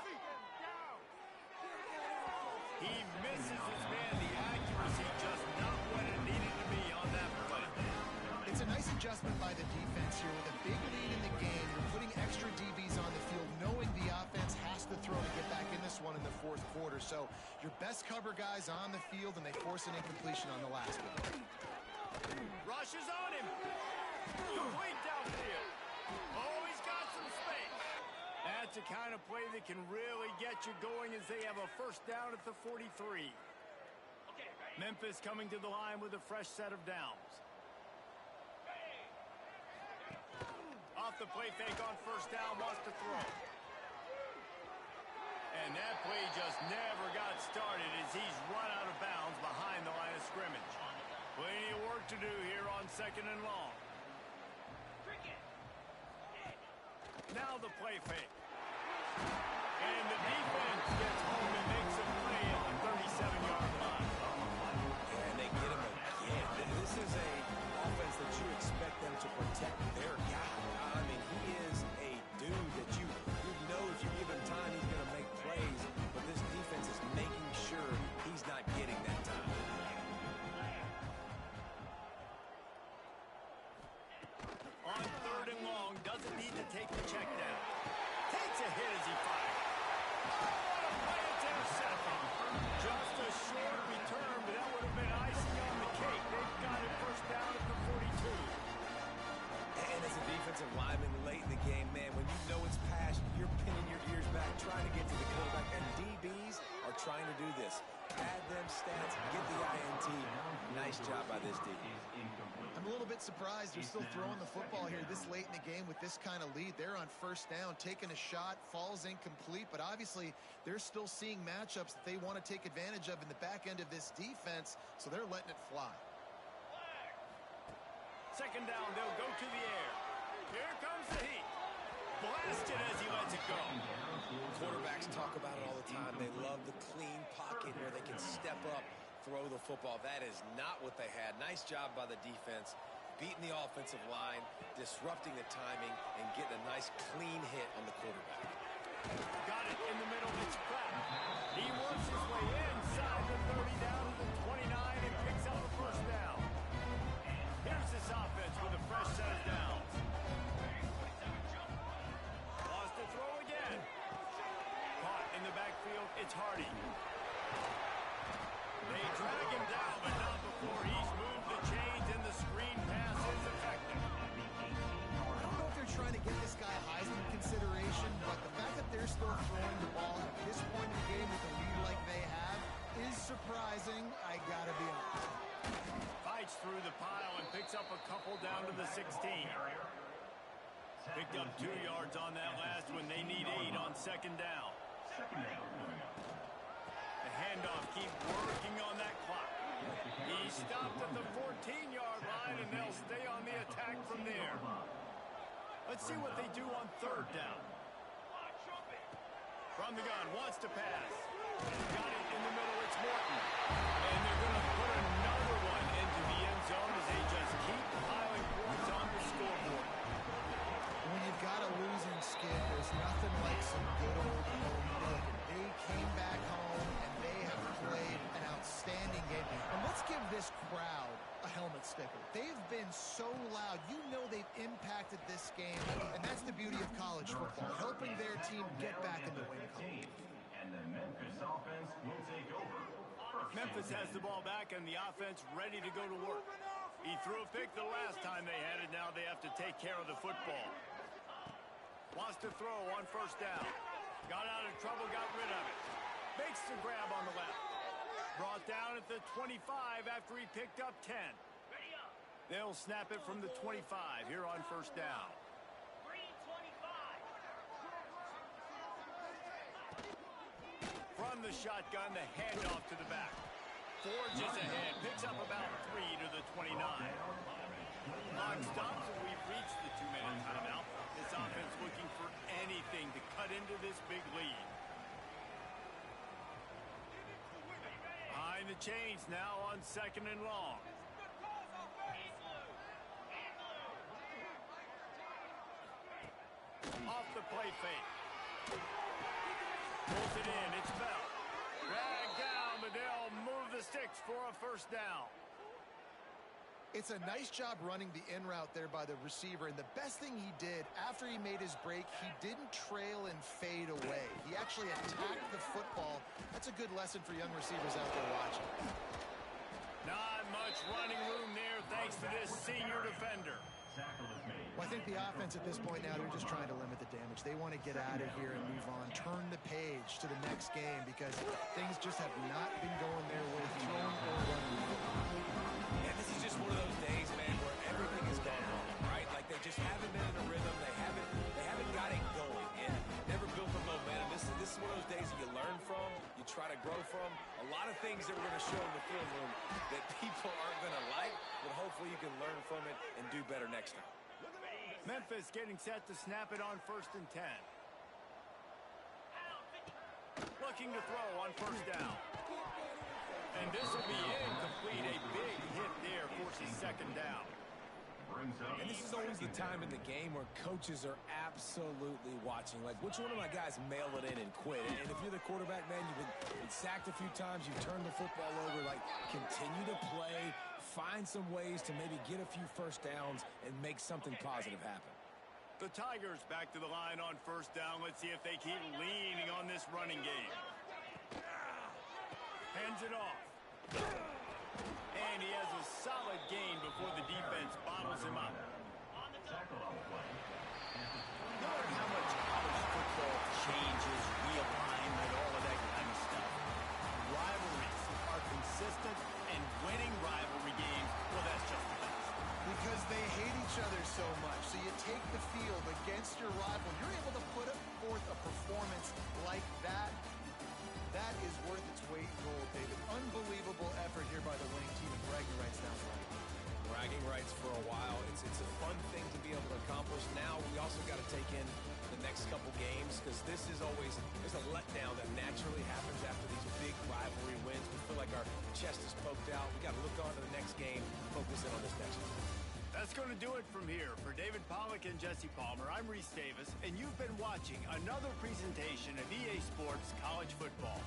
Speaker 1: He misses his man. The accuracy just not what it needed to be on that play.
Speaker 2: It's a nice adjustment by the defense here. With a big lead in the game, you're putting extra DBs on the field, knowing the offense has to throw to get back in this one in the 4th quarter. So your best cover guys on the field, and they force an incompletion on the last one.
Speaker 1: Rush is on him. Complete downfield. Oh, he's got some space. That's the kind of play that can really get you going as they have a 1st down at the 43. Memphis coming to the line with a fresh set of downs. Off the play fake on 1st down, wants to throw. And that play just never got started as he's run out of bounds behind the line of scrimmage. Plenty of work to do here on 2nd and long. Now the play fake. And the defense gets home and makes a play at the 37-yard line.
Speaker 3: And they get him again. This is a offense that you expect them to protect their guy. I mean, he is a dude that you know if you give him time, he's going to make plays. But this defense is making sure he's not getting that time.
Speaker 1: On 3rd and long, doesn't need to take the check down. Takes a hit as he fires. Oh, what a play! It's intercepted. Just a short return, but that would have been icing on the cake. They've got it 1st down at the 42.
Speaker 3: And as a defensive lineman late in the game, man, when you know it's past, you're pinning your ears back, trying to get to the quarterback. And DBs are trying to do this. Add them stats, get the INT. Nice job by this D.
Speaker 2: I'm a little bit surprised they're still throwing the football here this late in the game with this kind of lead. They're on 1st down, taking a shot, falls incomplete, but obviously they're still seeing matchups that they want to take advantage of in the back end of this defense, so they're letting it fly.
Speaker 1: 2nd down, they'll go to the air. Here comes the heat. Blasted as he lets it go.
Speaker 3: Quarterbacks talk about it all the time. They love the clean pocket where they can step up, throw the football. That is not what they had. Nice job by the defense, beating the offensive line, disrupting the timing, and getting a nice clean hit on the quarterback.
Speaker 1: Got it in the middle. It's flat. He works his way inside the 30 down to the 29 and picks up the 1st down. Here's this offense with a fresh set of downs. Lost to throw again. Caught in the backfield. It's Hardy. They drag him down, but not before he's moved the chains and the screen pass is effective.
Speaker 2: I don't know if they're trying to get this guy Heisman consideration, but the fact that they're still throwing the ball at this point in the game with a lead like they have is surprising. I gotta be honest.
Speaker 1: Fights through the pile and picks up a couple down to the 16. Picked up 2 yards on that last one. They need 8 on second down. The handoff, keep working on that clock. He stopped at the 14-yard line, and they'll stay on the attack from there. Let's see what they do on third down. From the gun, wants to pass. Got it in the middle, it's Morton. And they're going to put another one into the end zone as they just keep piling points on the scoreboard.
Speaker 2: When you've got a losing skid, there's nothing like some good old home good. They came back home, and they have played an outstanding game. And let's give this crowd a helmet sticker. They've been so loud. You know they've impacted this game, and that's the beauty of college football, helping their team get back in the win column.
Speaker 4: And the Memphis offense will take over.
Speaker 1: Memphis has the ball back, and the offense ready to go to work. He threw a pick the last time they had it. Now they have to take care of the football. Wants to throw on first down. Got out of trouble, got rid of it. Makes the grab on the left. Brought down at the 25 after he picked up 10. They'll snap it from the 25 here on first down. From the shotgun, the handoff to the back. Forges ahead, picks up about 3 to the 29. Clock stops, and we've reached the 2-minute timeout. This offense looking for anything to cut into this big lead. Behind the chains now on second and long. Off the play fake. Pulls it in, it's Bell. Dragged down, but they'll move the sticks for a first down.
Speaker 2: It's a nice job running the in route there by the receiver, and the best thing he did after he made his break, he didn't trail and fade away. He actually attacked the football. That's a good lesson for young receivers out there watching.
Speaker 1: Not much running room there thanks to this senior defender.
Speaker 2: Well, I think the offense at this point now, they're just trying to limit the damage. They want to get out of here and move on, turn the page to the next game because things just have not been going their way, throwing or running.
Speaker 3: And this is just one of those days, man, where everything is going wrong, right? Like they just haven't been in a rhythm. They haven't got it going and never built the momentum. This is one of those days that you learn from, you try to grow from. A lot of things that we're going to show in the film room that people aren't going to like, but hopefully you can learn from it and do better next time.
Speaker 1: Memphis getting set to snap it on first and 10. Looking to throw on first down. And this will be incomplete. A big hit there forces second down.
Speaker 3: And this is always the time in the game where coaches are absolutely watching. Like, which one of my guys mail it in and quit? And if you're the quarterback, man, you've been sacked a few times. You've turned the football over. Like, continue to play. Find some ways to maybe get a few first downs and make something positive happen.
Speaker 1: The Tigers back to the line on first down. Let's see if they keep leaning on this running game. Hands it off. And he has a solid gain before the defense bottles him up. No matter how much college football changes, realignment, all of that kind of stuff, rivalries are consistent, and winning rivalry games, well, that's just the best.
Speaker 2: Because they hate each other so much. So you take the field against your rival. You're able to put forth a performance like that. That is worth its weight in gold, David. Unbelievable effort here by the winning team, and bragging rights down the line.
Speaker 3: Bragging rights for a while. It's a fun thing to be able to accomplish. Now we also got to take in the next couple games because this is always, there's a letdown that naturally happens after these big rivalry wins. We feel like our chest is poked out. We got to look on to the next game, focus in on this next one.
Speaker 1: That's going to do it from here. For David Pollack and Jesse Palmer, I'm Reese Davis, and you've been watching another presentation of EA Sports College Football.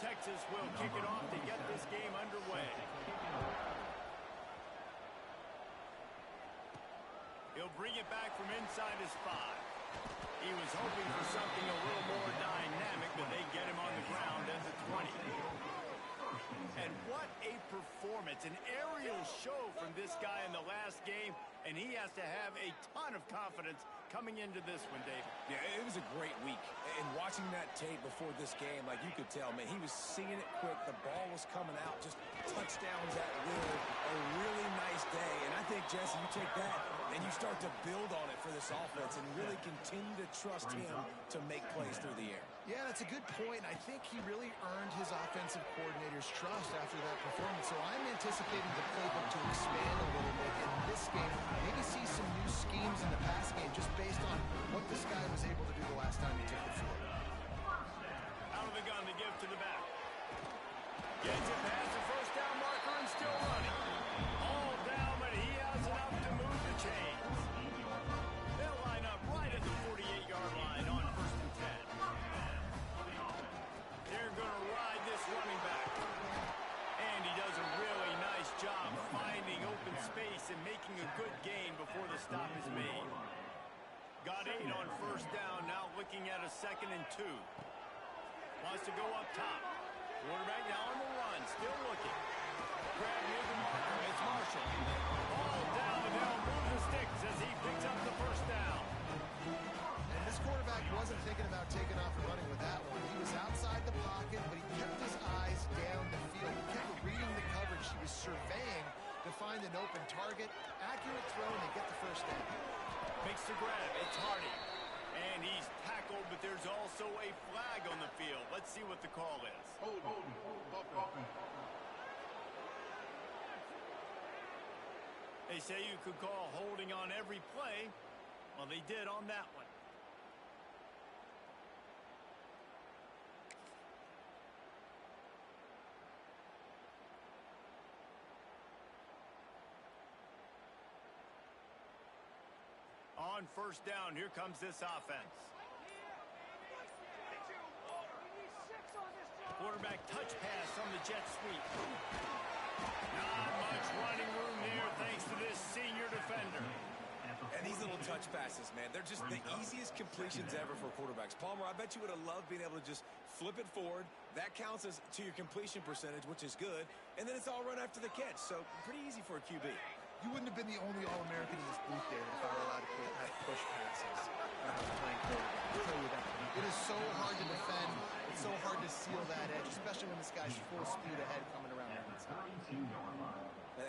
Speaker 1: Texas will kick it off to get this game underway. He'll bring it back from inside his 5. He was hoping for something a little more dynamic, but they get him on the ground at the 20. And what a performance, an aerial show from this guy in the last game, and he has to have a ton of confidence coming into this one, Dave.
Speaker 3: Yeah, it was a great week. And watching that tape before this game, like you could tell, man, he was seeing it quick. The ball was coming out, just touchdowns at will. A really nice day. And I think, Jesse, you take that and you start to build on it for this offense and really continue to trust him to make plays through the air.
Speaker 2: Yeah, that's a good point. I think he really earned his offensive coordinator's trust after that performance. So I'm anticipating the playbook to expand a little bit in this game. Maybe see some new schemes in the pass game just based on what this guy was able to do the last time he took the field.
Speaker 1: Out of the gun to give to the back. Gets it past the first down marker and still running. All down, but he has enough to move the chains. They'll line up right at the 48-yard line on 1st and 10. They're going to ride this running back. And he does a really nice job finding open space and making a good gain before the stop is made. Got 8 on 1st down, now looking at a 2nd and 2. Wants to go up top. Quarterback now on the run, still looking. Grab near the marker, it's Marshall. Ball down, and they'll move the sticks as he picks up the 1st down.
Speaker 2: And this quarterback wasn't thinking about taking off and running with that one. He was outside the pocket, but he kept his eyes down the field. He kept reading the coverage. He was surveying to find an open target. Accurate throw, and they get the 1st down.
Speaker 1: Makes the grab, it's Hardy. And he's tackled, but there's also a flag on the field. Let's see what the call is. They say you could call holding on every play. Well, they did on that one. On 1st down, here comes this offense. Quarterback touch pass on the jet sweep. Not much running room there thanks to this senior defender.
Speaker 3: And these little touch passes, man, they're just the easiest completions ever for quarterbacks. Palmer, I bet you would have loved being able to just flip it forward. That counts as to your completion percentage, which is good. And then it's all run after the catch. So pretty easy for a QB.
Speaker 2: You wouldn't have been the only All-American in this booth there if I were allowed to have push passes when I was playing quarterback. I'll tell you that. It is so hard to defend. It's so hard to seal that edge, especially when this guy's full speed ahead coming around the inside.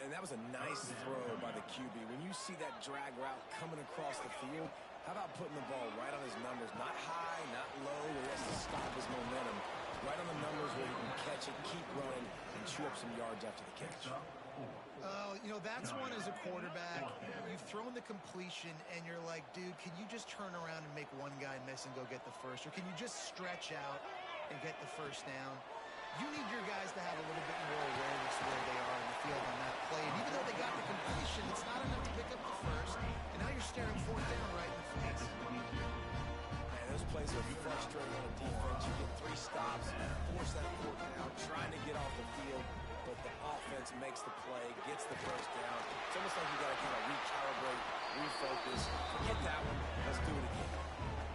Speaker 3: And that was a nice throw by the QB. When you see that drag route coming across the field, how about putting the ball right on his numbers? Not high, not low, where he has to stop his momentum. Right on the numbers where he can catch it, keep running, and chew up some yards after the catch.
Speaker 2: You know, that's one as a quarterback. You've thrown the completion, and you're like, dude, can you just turn around and make one guy miss and go get the first? Or can you just stretch out and get the 1st down? You need your guys to have a little bit more awareness where they are in the field on that play. And even though they got the completion, it's not enough to pick up the 1st. And now you're staring 4th down right in the face.
Speaker 3: Man, those plays are frustrating on a defense. You get 3 stops, force that 4th down, trying to get off the field. But the offense makes the play, gets the 1st down. It's almost like you got to kind of recalibrate, refocus. Forget that one. Let's do it again.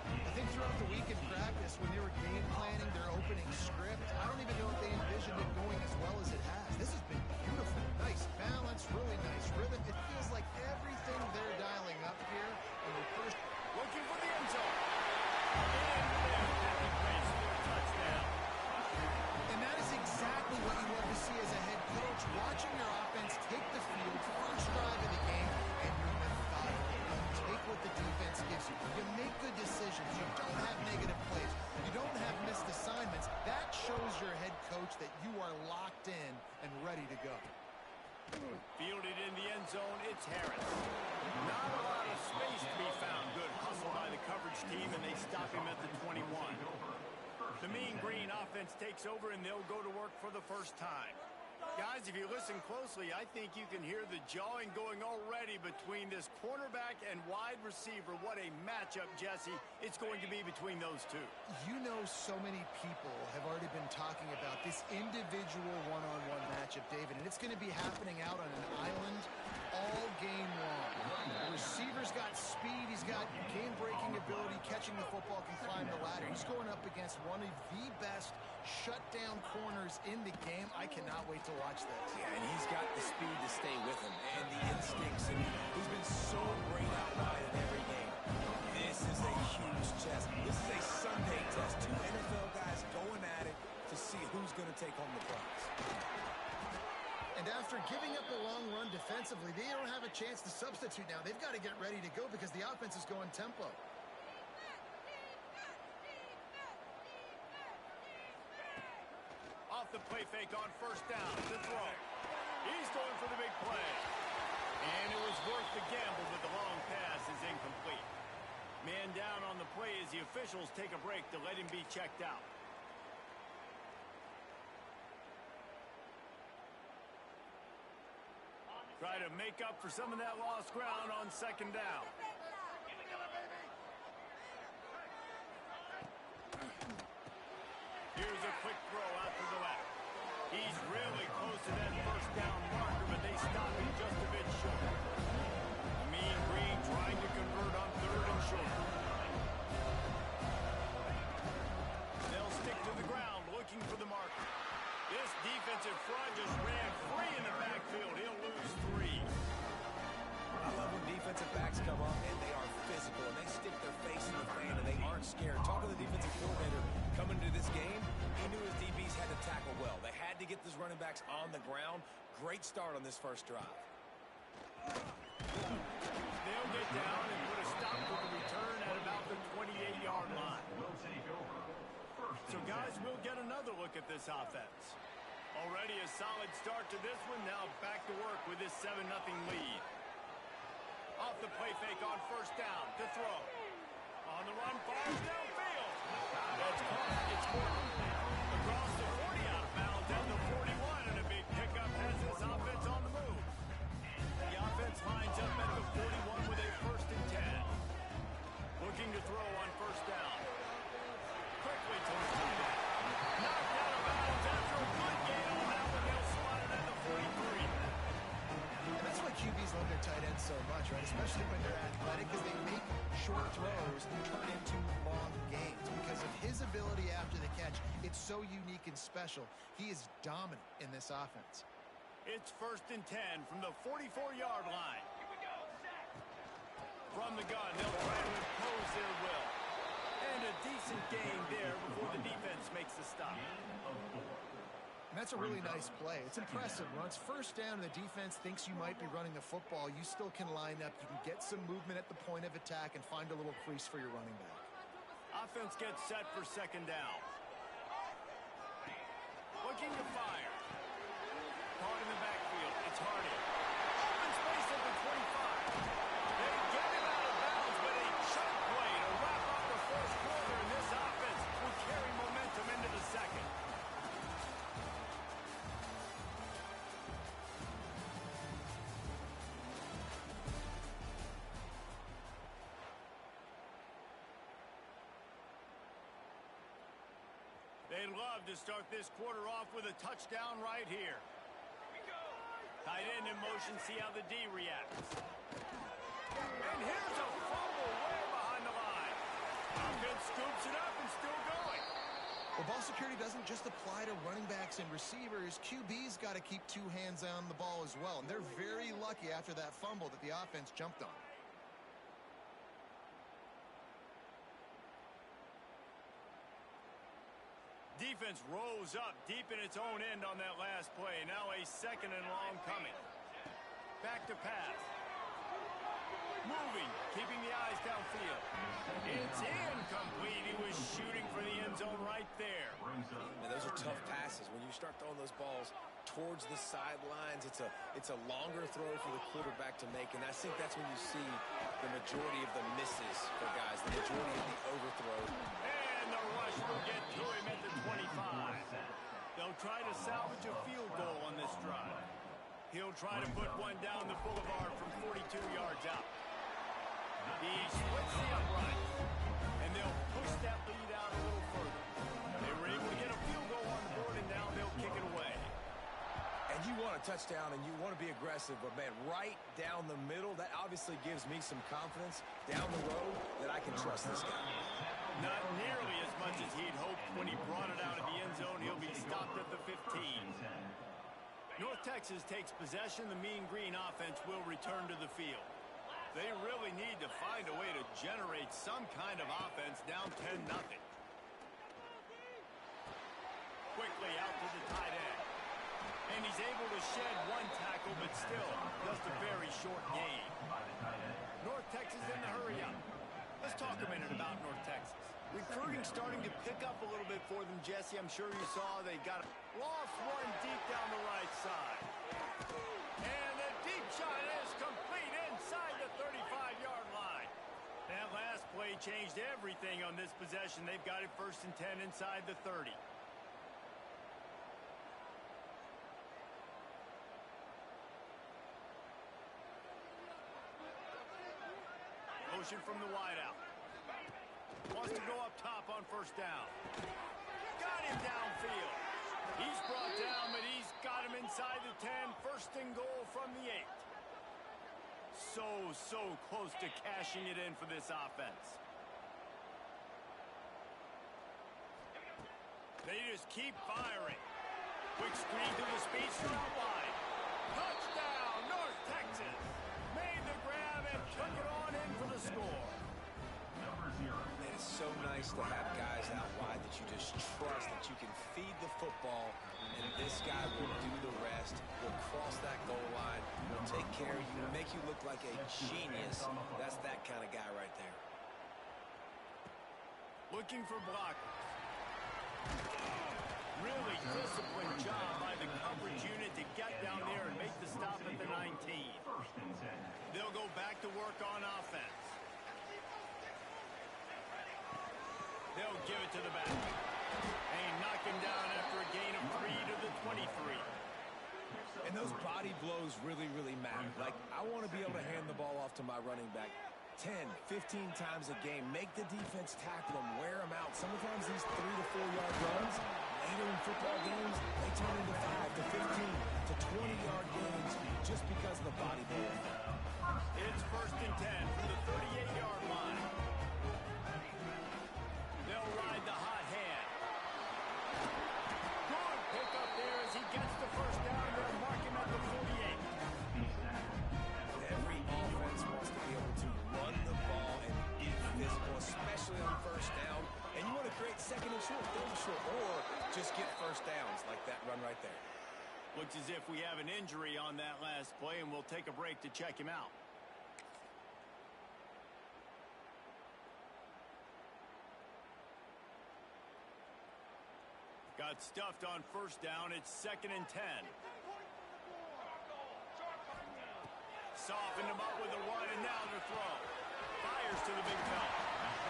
Speaker 2: I think throughout the week in practice, when they were game planning their opening script, I don't even know if they envisioned it going as well as it has. This has been beautiful. Nice balance, really nice rhythm. It feels like everything they're dialing up here on their first.
Speaker 1: Looking for the end zone. And touchdown.
Speaker 2: And that is exactly what you love to see as a head coach, watching your offense take the field, first drive of the game, and you're methodical. You take what the defense gives you. You make good decisions. You don't have negative plays. You don't have missed assignments. That shows your head coach that you are locked in and ready to go.
Speaker 1: Fielded in the end zone, it's Harris. Not a lot of space to be found. Good hustle by the coverage team, and they stop him at the 21. The Mean Green offense takes over, and they'll go to work for the 1st time. Guys, if you listen closely, I think you can hear the jawing going already between this cornerback and wide receiver. What a matchup, Jesse, it's going to be between those two.
Speaker 2: You know, so many people have already been talking about this individual one-on-one matchup, David, and it's going to be happening out on an island all game long. The receiver's got speed, he's got game-breaking ability, catching the football, can climb the ladder. He's going up against one of the best shutdown corners in the game. I cannot wait to watch this.
Speaker 3: Yeah, and he's got the speed to stay with him and the instincts. And he's been so great out wide in every game. This is a huge test. This is a Sunday test. Two NFL guys going at it to see who's going to take home the prize.
Speaker 2: And after giving up a long run defensively, they don't have a chance to substitute now. They've got to get ready to go because the offense is going tempo.
Speaker 1: Off the play fake on first down to throw. He's going for the big play. And it was worth the gamble, but the long pass is incomplete. Man down on the play as the officials take a break to let him be checked out. Try to make up for some of that lost ground on second down. Here's a quick throw out to the left. He's really close to that first down marker, but they stop him just a bit short. Mean Green trying to convert on third and short. They'll stick to the ground looking for the marker. This defensive front just ran free in the backfield. He'll lose 3.
Speaker 3: I love when defensive backs come up and they are physical and they stick their face in the fan and they aren't scared. Talk to the defensive coordinator coming into this game. He knew his DBs had to tackle well. They had to get those running backs on the ground. Great start on this first drive.
Speaker 1: They'll get down and put a stop to the return at about the 28-yard line. So, guys, we'll get another look at this offense. Already a solid start to this one. Now back to work with this 7-0 lead. Off the play fake on first down to throw. On the run, fires downfield. That's caught. It's Morton. Across the 40 out of bounds at the 41, and a big pickup has this offense on the move. The offense lines up at the 41 with a 1st and 10. Looking to throw on first down. Quickly to the fullback. Knocked out of bounds after a good gain on that one. They'll spot it at the 43.
Speaker 2: And that's why QBs love their tight ends so much, right? Especially when they're athletic, because they make short throws and turn into long gains. Because of his ability after the catch, it's so unique and special. He is dominant in this offense.
Speaker 1: It's 1st and 10 from the 44-yard line. From the gun, they'll try to impose their will. And a decent gain there before the defense makes the stop.
Speaker 2: And that's a really nice play. It's impressive. When it's first down and the defense thinks you might be running the football, you still can line up. You can get some movement at the point of attack and find a little crease for your running back.
Speaker 1: Offense gets set for second down. Looking to fire. Caught in the backfield. It's Hardy. Open space at the 25. They get him out of bounds, but a chunk play to wrap up the first quarter, and this offense will carry momentum into the second. They'd love to start this quarter off with a touchdown right here. Tight end in motion, see how the D reacts. And here's a fumble way behind the line. Offense scoops it up and still going.
Speaker 2: Well, ball security doesn't just apply to running backs and receivers. QB's got to keep 2 hands on the ball as well. And they're very lucky after that fumble that the offense jumped on.
Speaker 1: Defense rose up deep in its own end on that last play. Now a 2nd and long coming. Back to pass. Moving, keeping the eyes downfield. It's incomplete. He was shooting for the end zone right there.
Speaker 3: And those are tough passes. When you start throwing those balls towards the sidelines, it's a longer throw for the quarterback to make. And I think that's when you see the majority of the misses for guys, the majority of the overthrows.
Speaker 1: And the rush will get to him at the 25. They'll try to salvage a field goal on this drive. He'll try to put one down the boulevard from 42 yards out. He splits the upright, and they'll push that lead out a little further. They were able to get a field goal on the board, and now they'll kick it away.
Speaker 3: And you want a touchdown, and you want to be aggressive, but, man, right down the middle, that obviously gives me some confidence down the road that I can trust this guy.
Speaker 1: Not nearly as much as he'd hoped when he brought it out of the end zone. He'll be stopped at the 15. North Texas takes possession. The Mean Green offense will return to the field. They really need to find a way to generate some kind of offense down 10-0. Quickly out to the tight end. And he's able to shed one tackle, but still just a very short gain. North Texas in the hurry up. Let's talk a minute about North Texas. Recruiting starting to pick up a little bit for them, Jesse. I'm sure you saw they got lost one deep down the right side. And the deep shot is complete inside the 35-yard line. That last play changed everything on this possession. They've got it 1st and 10 inside the 30. Motion from the wideout. Wants to go up top on 1st down. Got him downfield. He's brought down, but he's got him inside the 10. 1st and goal from the 8. So close to cashing it in for this offense. They just keep firing. Quick screen to the speedster out wide. Touchdown, North Texas. Made the grab and took it on in for the score.
Speaker 3: Man, it's so nice to have guys out wide that you just trust that you can feed the football, and this guy will do the rest. Will cross that goal line, will take care of you, make you look like a genius. That's that kind of guy right there.
Speaker 1: Looking for blockers. Really disciplined job by the coverage unit to get down there and make the stop at the 19. They'll go back to work on offense. They'll give it to the back. And knock him down after a gain of 3 to the 23.
Speaker 3: And those body blows really, really matter. Like, I want to be able to hand the ball off to my running back 10, 15 times a game. Make the defense tackle them, wear them out. Sometimes these 3 to 4 yard runs, later in football games, they turn into 5 to 15 to 20-yard gains just because of the body blow.
Speaker 1: It's 1st and 10 from the 38-yard line. They'll ride the hot hand. Good pick up there as he gets the 1st down. They'll mark him at the 48.
Speaker 3: Every offense wants to be able to run the ball and get physical, especially on 1st down. And you want to create 2nd and short, 3rd and short, or just get 1st downs like that run right there.
Speaker 1: Looks as if we have an injury on that last play, and we'll take a break to check him out. Got stuffed on 1st down. It's 2nd and 10. Softened him up with a run, and now the throw. Fires to the big fella.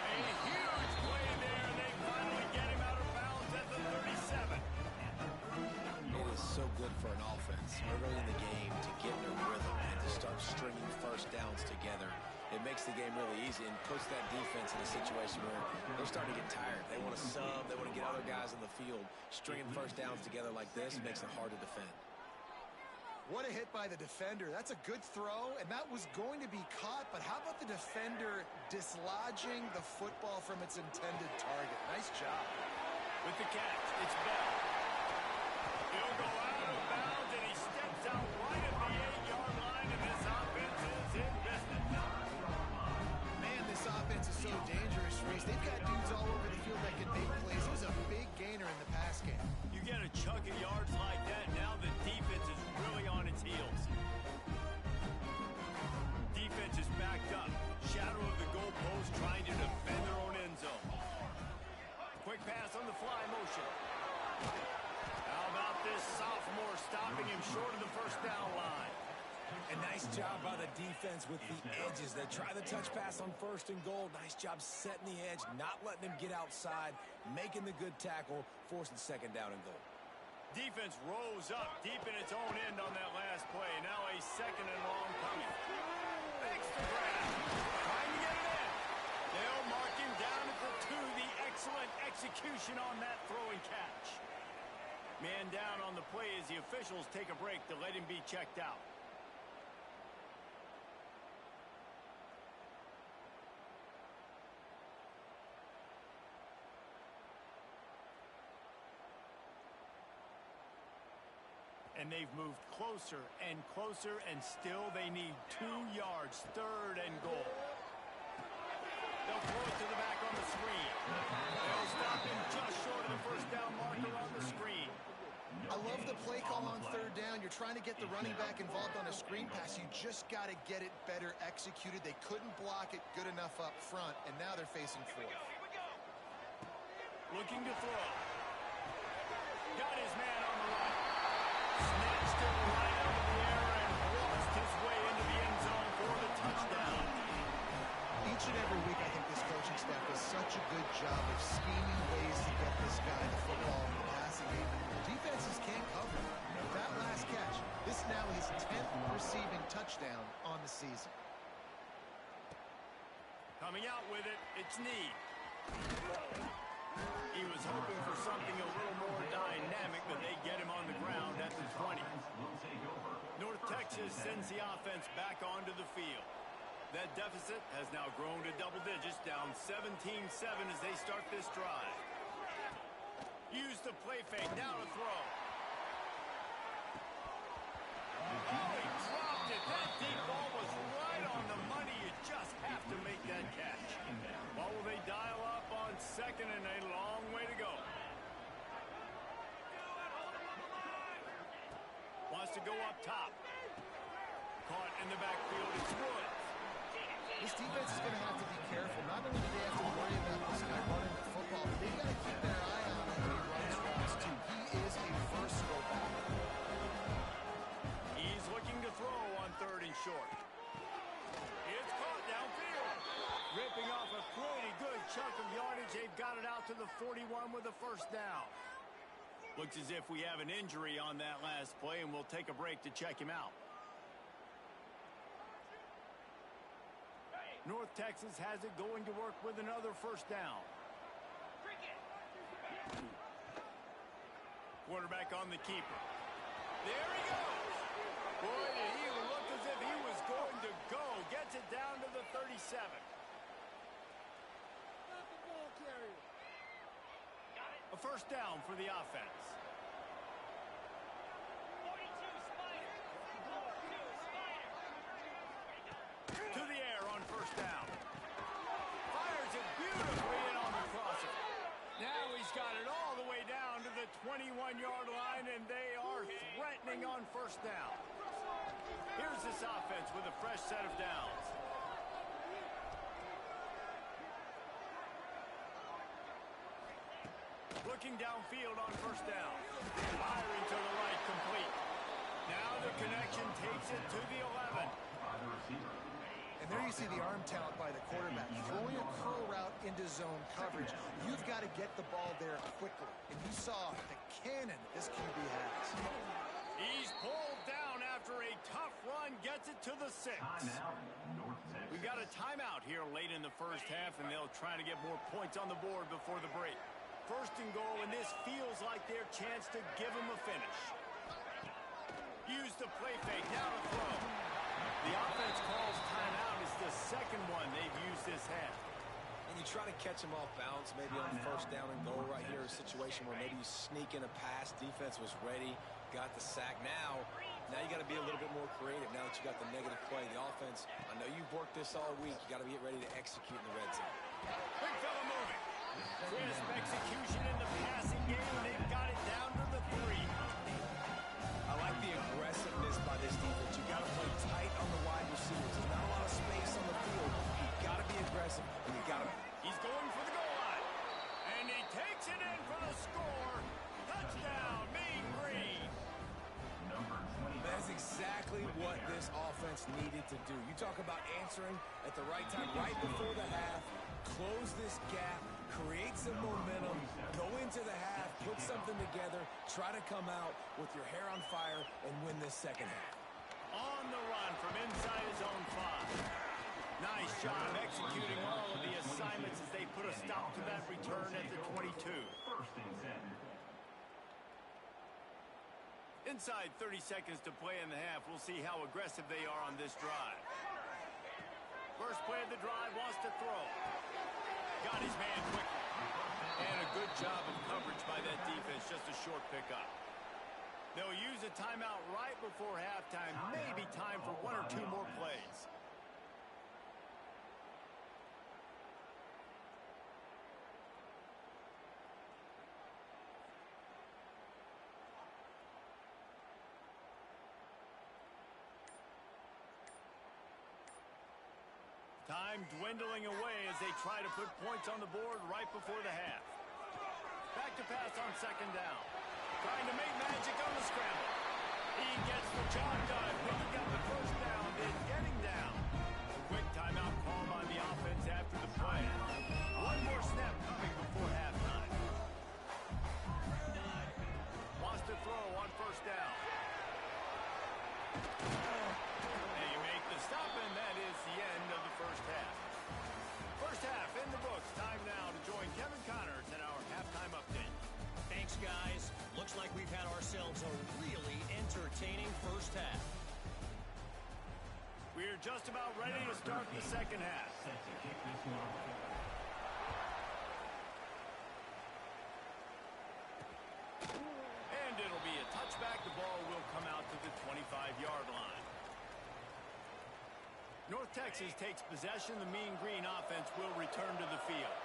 Speaker 1: A huge play there. They finally get him out of bounds at the 37.
Speaker 3: It is so good for an offense early in the game to get in a rhythm and to start stringing 1st downs together. It makes the game really easy and puts that defense in a situation where they're starting to get tired. They want to sub. They want to get other guys on the field. Stringing 1st downs together like this makes it hard to defend.
Speaker 2: What a hit by the defender. That's a good throw, and that was going to be caught, but how about the defender dislodging the football from its intended target? Nice job.
Speaker 1: With the catch, it's Bell. He'll go out of bounds, and he steps out right at the 8-yard line, and this offense is in business.
Speaker 2: Man, this offense is so dangerous, Reese. They've got dudes all over the field that can make plays. It was a big gainer in the pass game.
Speaker 1: You get a chunk of yards like that, now the defense is really on its heels. Defense is backed up. Shadow of the goalpost trying to defend their own end zone. Quick pass on the fly motion. How about this sophomore stopping him short of the 1st down line?
Speaker 3: A nice job by the defense with the edges. They try the touch pass on 1st and goal. Nice job setting the edge, not letting him get outside, making the good tackle, forcing 2nd down and goal.
Speaker 1: Defense rose up deep in its own end on that last play. Now a second and long coming. Extra grab. Trying to get it in. They'll mark him down at the 2. The excellent execution on that throwing catch. Man down on the play as the officials take a break to let him be checked out. And they've moved closer and closer, and still they need 2 yards. 3rd and goal. They'll throw it to the back on the screen. They'll stop him just short of the first down marker on the screen.
Speaker 2: I love the play call on 3rd down. You're trying to get the running back involved on a screen pass. You just got to get it better executed. They couldn't block it good enough up front, and now they're facing 4th.
Speaker 1: Looking to throw. Got his man on the right. Snatched it right out of the air and lost his way into the end zone for the touchdown.
Speaker 2: Each and every week, I think this coaching staff does such a good job of scheming ways to get this guy the football in the passing game. Defenses can't cover him. With that last catch, this is now his 10th receiving touchdown on the season.
Speaker 1: Coming out with it, it's Need. He was hoping for something a little more dynamic, but they get him on the ground at the 20. North Texas sends the offense back onto the field. That deficit has now grown to double digits, down 17-7 as they start this drive. Use the play fake, now to throw. Oh, he dropped it. That deep ball was right on the money. You just have to make that catch. What will they dial up on 2nd and a long way to go? Wants to go up top. Caught in the backfield, it's Woods.
Speaker 2: This defense is going to have to be careful. Not only do they have to worry about this guy running the football, but they've got to keep their eye on him when he runs routes, too. He is a versatile back.
Speaker 1: He's looking to throw on 3rd and short. It's caught downfield. Ripping off a pretty good chunk of yardage. They've got it out to the 41 with a first down. Looks as if we have an injury on that last play, and we'll take a break to check him out. North Texas has it going to work with another first down. Quarterback on the keeper. There he goes. Boy, did he look as if he was going to go. Gets it down to the 37. A first down for the offense. To the air on first down. Fires it beautifully in on the crosser. Now he's got it all the way down to the 21-yard line, and they are threatening on first down. Here's this offense with a fresh set of downs. Looking downfield on first down. Firing to the right, complete. Now the connection takes it to the 11.
Speaker 2: And there you see the arm talent by the quarterback. Throwing a curl route into zone coverage, you've got to get the ball there quickly. And you saw the cannon this QB has.
Speaker 1: He's pulled down after a tough run, gets it to the 6. We've got a timeout here late in the first half, and they'll try to get more points on the board before the break. First and goal, and this feels like their chance to give them a finish. Use the play fake, now to throw. The offense calls timeout. It's the second one they've used this half.
Speaker 3: And you try to catch them off balance, maybe on first down and goal right here, a situation where maybe you sneak in a pass, defense was ready, got the sack. Now you got to be a little bit more creative now that you got the negative play. The offense, I know you've worked this all week. You got to get ready to execute in the red zone.
Speaker 1: Big fella moving. Crisp execution in the passing game. They've got it down to the 3.
Speaker 3: I like the aggressiveness by this defense. You got to play tight on the wide receivers. There's not a lot of space on the field. You got to be aggressive, and you got to.
Speaker 1: He's going for the goal line, and he takes it in for the score. Touchdown, Mean Green.
Speaker 3: That's exactly what this offense needed to do. You talk about answering at the right time, right before the half, close this gap, create some momentum, go into the half, put something together, Try to come out with your hair on fire and win this second half.
Speaker 6: On the run from inside his own 5. Nice job executing all of the assignments as they put a stop to that return at the 22.
Speaker 4: First and 10.
Speaker 6: Inside 30 seconds to play in the half. We'll see how aggressive they are on this drive. First play of the drive, wants to throw. Got his man quickly. And a good job of coverage by that defense, just a short pickup. They'll use a timeout right before halftime. Maybe time for 1 or 2 more plays. Time dwindling away as they try to put points on the board right before the half. Back to pass on second down. Trying to make magic on the scramble. He gets the job done. Picking up the first down, then getting down. A quick timeout call by the offense after the play. One more snap coming before halftime. Wants to throw on first down. And you make the stop, and that is the end of the first half. First half in the books. Time now to join Kevin Connors in our halftime update.
Speaker 7: Thanks, guys. Looks like we've had ourselves a really entertaining first half.
Speaker 6: We're just about ready to start the second half.
Speaker 4: Set to kick this one off.
Speaker 6: And it'll be a touchback. The ball will come out to the 25-yard line. North Texas takes possession. The Mean Green offense will return to the field.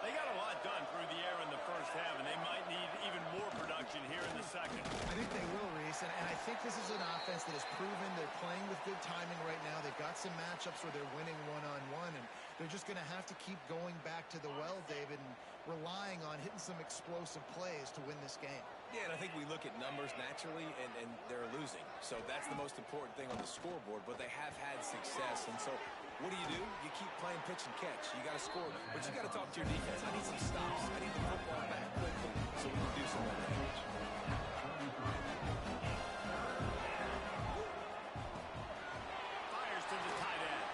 Speaker 6: They got a lot done through the air in the first half, and they might need even more production here in the second.
Speaker 2: I think they will, Reese, and I think this is an offense that has proven they're playing with good timing right now. They've got some matchups where they're winning one-on-one, and they're just going to have to keep going back to the well, David, and relying on hitting some explosive plays to win this game.
Speaker 3: Yeah, and I think we look at numbers naturally, and they're losing. So that's the most important thing on the scoreboard, but they have had success. And so what do? You keep playing pitch and catch. You got to score, but you got to talk to your defense. I need some stops. I need the football back quickly so we can do some more damage.
Speaker 6: Fires to the tight end.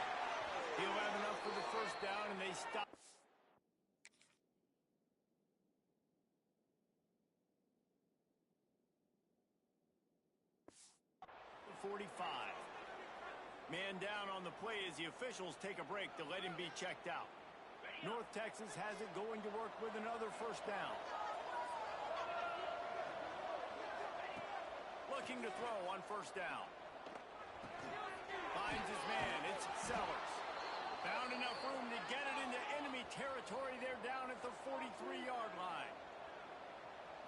Speaker 6: He'll have enough for the first down, and they stop. 45. Man down on the play as the officials take a break to let him be checked out. North Texas has it going to work with another first down. Looking to throw on first down. Finds his man. It's Sellers. Found enough room to get it into enemy territory. They're down at the 43-yard line.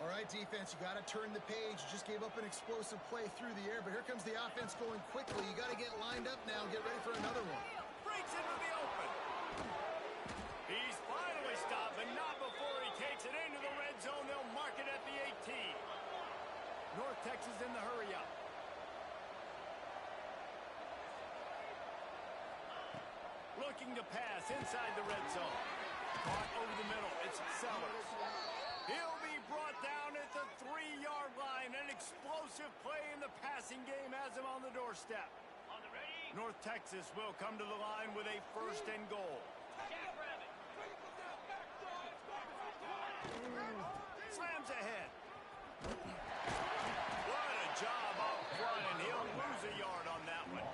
Speaker 2: All right, defense, you got to turn the page. You just gave up an explosive play through the air, but here comes the offense going quickly. You got to get lined up now and get ready for another one.
Speaker 6: Breaks into the open. He's finally stopped, but not before he takes it into the red zone. They'll mark it at the 18. North Texas in the hurry-up. Looking to pass inside the red zone. Caught over the middle. It's Sellers. He'll be brought down at the 3-yard line. An explosive play in the passing game has him on the doorstep. North Texas will come to the line with a first and goal. Slams ahead. What a job up front, and he'll lose a yard on that one.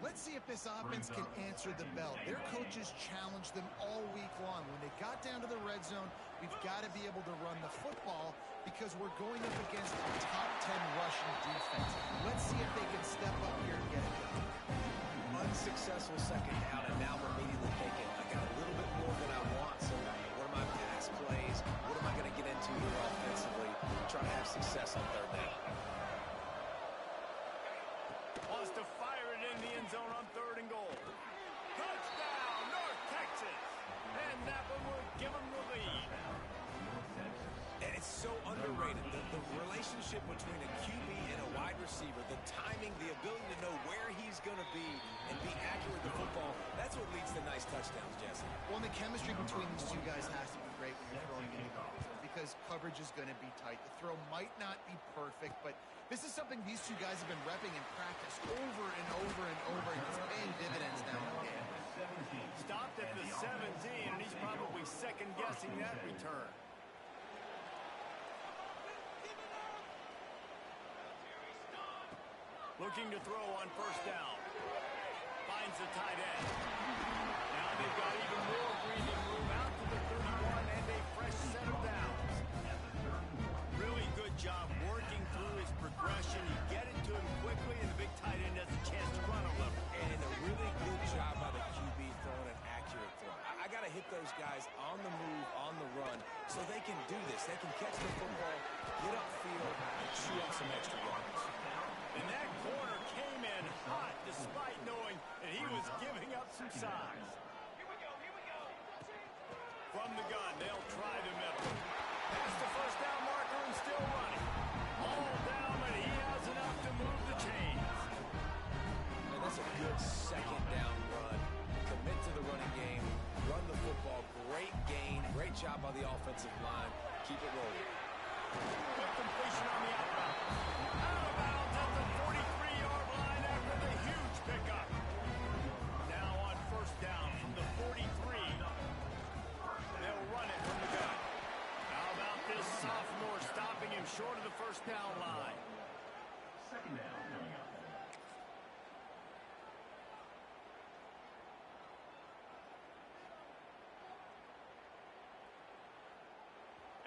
Speaker 2: Let's see if this offense can answer the bell. Their coaches challenged them all week long. When they got down to the red zone, we've got to be able to run the football because we're going up against a top 10 rushing defense. Let's see if they can step up here and get it done.
Speaker 3: Unsuccessful second down, and now we're immediately thinking, I got a little bit more than I want, so what are my pass plays? What am I going to get into here offensively? Try to have success on third down.
Speaker 6: Wants to fire it in the end zone on third and goal. Touchdown, North Texas! And that one will give them the lead.
Speaker 3: And it's so underrated. The relationship between a QB and a wide receiver, the timing, the ability to know where he's going to be and be accurate with the football, that's what leads to nice touchdowns, Jesse.
Speaker 2: Well, and the chemistry between these two guys has to be great when you're throwing it. because coverage is going to be tight. The throw might not be perfect, but this is something these two guys have been repping in practice over and over and over, and it's paying dividends now in the game.
Speaker 1: Stopped at the 17, and he's probably second-guessing that return. Looking to throw on first down. Finds the tight end. Now they've got even more breathing room out to the 31 and a fresh set of downs. Really good job working through his progression. You get it to him quickly, and the big tight end has a chance to run a little.
Speaker 3: And a really good job by the QB throwing an accurate throw. I got to hit those guys on the move, on the run, so they can do this. They can catch the football, get upfield, and chew up some extra yards.
Speaker 1: And that corner came in hot despite knowing that he was giving up some size. From the gun, they'll try the middle. Past the first down marker and still running. All down, but he has enough to move the chains.
Speaker 3: And that's a good second down run. Commit to the running game, run the football, great gain, great job by the offensive line. Keep it rolling.
Speaker 1: Quick completion on the outroute. Out of bounds at the 43-yard line after the huge pickup. Now on first down from the 43. They'll run it from the gun. How about this sophomore stopping him short of the first down line?
Speaker 4: Second down coming up.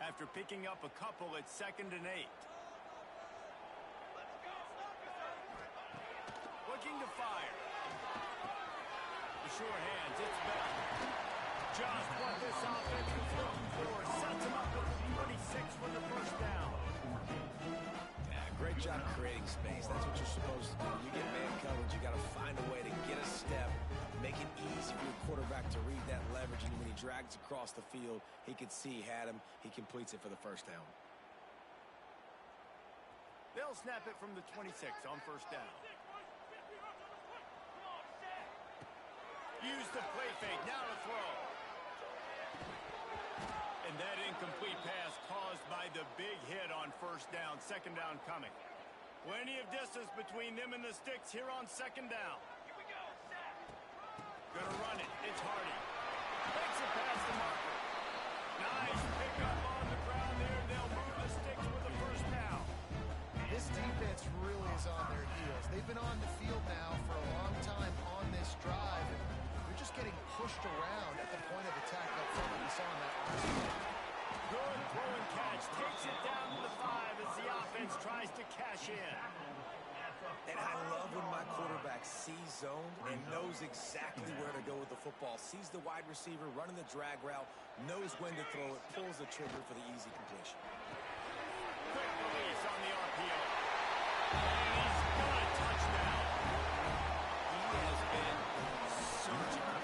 Speaker 1: After picking up a couple at 2nd and 8. Looking to fire. The sure hands, it's Bell. Just what this offense was looking for. Sets him up with the 26 for the first down.
Speaker 3: Yeah, great job creating space. That's what you're supposed to do. You get man coverage, you got to find a way to get a step, make it easy for your quarterback to read that leverage, and when he drags across the field, he could see he had him. He completes it for the first down.
Speaker 1: They'll snap it from the 26 on first down. Use the play fake, now to throw. And that incomplete pass caused by the big hit on first down. Second down coming. Plenty of distance between them and the sticks here on second down. Gonna run it. It's Hardy. Makes it past the marker. Nice pickup on the ground there. They'll move the sticks with the first down.
Speaker 2: This defense really is on their heels. They've been on the field now for a long time on this drive. They're just getting pushed around at the point of attack up front that we saw in that last one.
Speaker 1: Good throw and catch. Takes it down to the 5 as the offense tries to cash in.
Speaker 3: And I love when my quarterback sees zoned and knows exactly where to go with the football. Sees the wide receiver running the drag route, knows when to throw it, pulls the trigger for the easy completion.
Speaker 1: Quick release on the RPO. And he's got a touchdown. He has been surgical.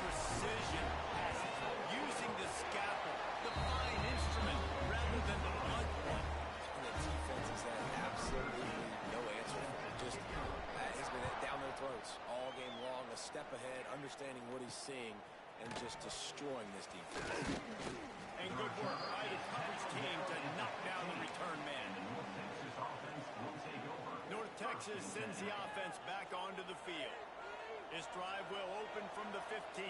Speaker 1: Precision passes. Using the scalpel, the fine instrument, rather than the blunt one.
Speaker 3: And the defense has had absolutely no answer for it. Just that has been down their throats all game long. A step ahead, understanding what he's seeing, and just destroying this defense.
Speaker 1: And good work by the coverage team to knock down the return man. North Texas sends the offense back onto the field. This drive will open from the 15.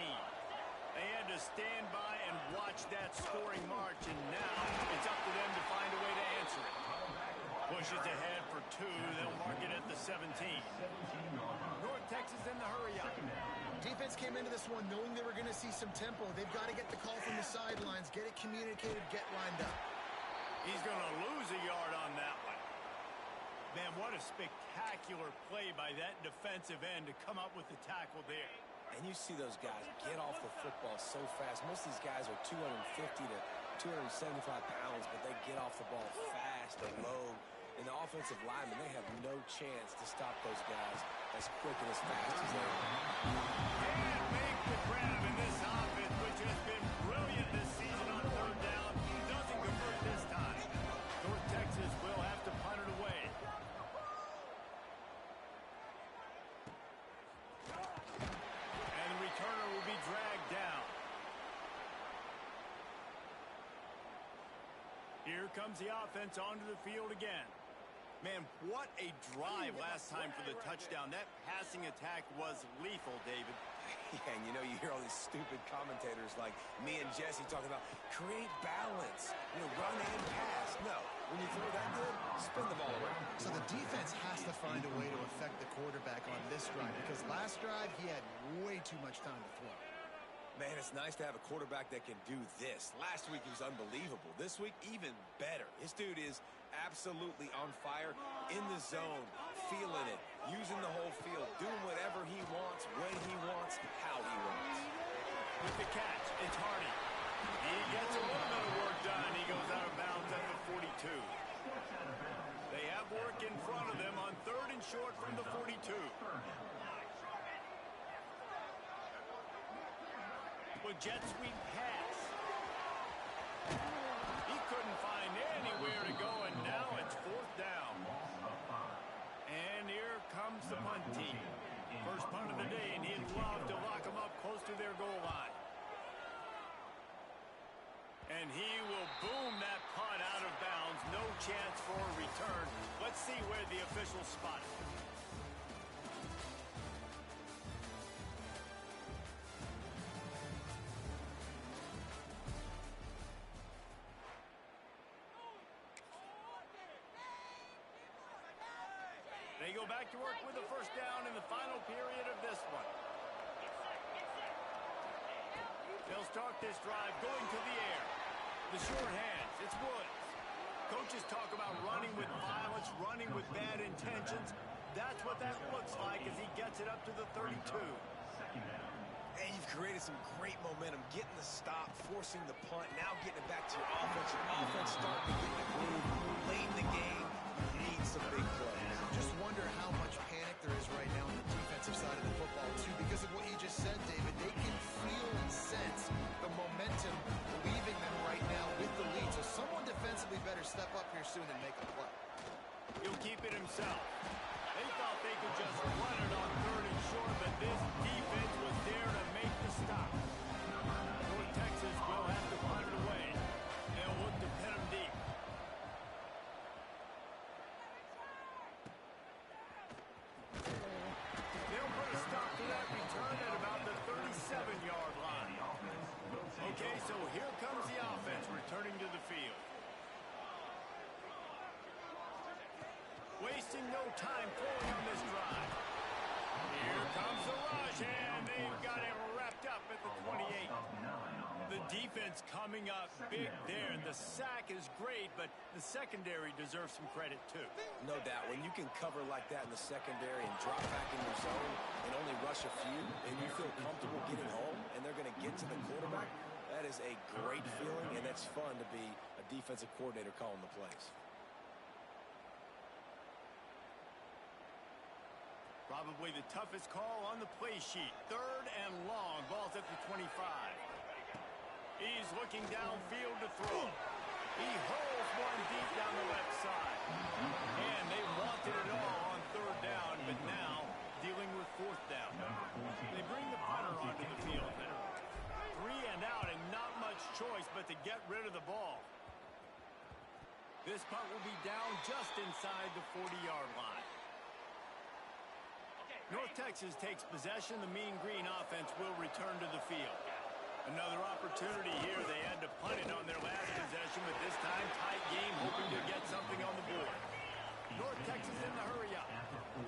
Speaker 1: They had to stand by and watch that scoring march, and now it's up to them to find a way to answer it. Pushes ahead for 2. They'll mark it at the 17. North Texas in the hurry-up.
Speaker 2: Defense came into this one knowing they were going to see some tempo. They've got to get the call from the sidelines, get it communicated, get lined up.
Speaker 1: He's going to lose a yard on that one. Man, what a spectacular play by that defensive end to come up with the tackle there.
Speaker 3: And you see those guys get off the football so fast. Most of these guys are 250 to 275 pounds, but they get off the ball fast and low. And the offensive linemen, they have no chance to stop those guys as quick and as fast as they are.
Speaker 1: And make the grab in this offense, which has been brilliant this season on third down. Doesn't convert this time. North Texas will have to punt it away. And the returner will be dragged down. comes the offense onto the field again. Man, what a drive last time for the touchdown. That passing attack was lethal, David.
Speaker 3: Yeah, and you know, you hear all these stupid commentators like me and Jesse talking about create balance, run and pass. No, when you throw that good, spin the ball around.
Speaker 2: So the defense has to find a way to affect the quarterback on this drive because last drive he had way too much time to throw.
Speaker 3: Man, it's nice to have a quarterback that can do this. Last week he was unbelievable. This week, even better. This dude is absolutely on fire, in the zone, feeling it, using the whole field, doing whatever he wants, when he wants, how he wants.
Speaker 1: With the catch, it's Hardy. He gets a little bit of work done. He goes out of bounds at the 42. They have work in front of them on 3rd and short from the 42. Jet sweep pass. He couldn't find anywhere to go, and now it's 4th down. And here comes the punt team. First punt of the day, and he'd love to lock them up close to their goal line. And he will boom that punt out of bounds. No chance for a return. Let's see where the officials spot it. They go back to work with a first down in the final period of this one. They'll start this drive going to the air. The short hands, it's Woods. Coaches talk about running with violence, running with bad intentions. That's what that looks like as he gets it up to the 32.
Speaker 3: And you've created some great momentum, getting the stop, forcing the punt, now getting it back to your offense. Your offense starting to get in the groove. Late in the game, you need some big plays.
Speaker 2: Just wonder how much panic there is right now on the defensive side of the football, too, because of what you just said, David. They can feel and sense the momentum leaving them right now with the lead. So someone defensively better step up here soon and make a play.
Speaker 1: He'll keep it himself. They thought they could just run it on 3rd and short, but this defense was there to make the stop. North Texas will have to punt it away. They'll look to pin him deep. They'll put a stop to that return at about the 37-yard line. Okay, so here comes the offense returning to the field. Wasting no time pulling on this drive. Here comes the rush, and they've got it wrapped up at the 28. The defense coming up big there. The sack is great, but the secondary deserves some credit, too.
Speaker 3: No doubt. When you can cover like that in the secondary and drop back in your zone and only rush a few, and you feel comfortable getting home, and they're going to get to the quarterback, that is a great feeling, and that's fun to be a defensive coordinator calling the plays.
Speaker 1: Probably the toughest call on the play sheet. 3rd and long. Ball's at the 25. He's looking downfield to throw. He holds one deep down the left side. And they wanted it all on 3rd down, but now dealing with 4th down. They bring the punter onto the field now. 3 and out, and not much choice but to get rid of the ball. This punt will be down just inside the 40-yard line. North Texas takes possession. The Mean Green offense will return to the field. Another opportunity here. They had to punt it on their last possession, but this time tight game, hoping to get something on the board. North Texas in the hurry up.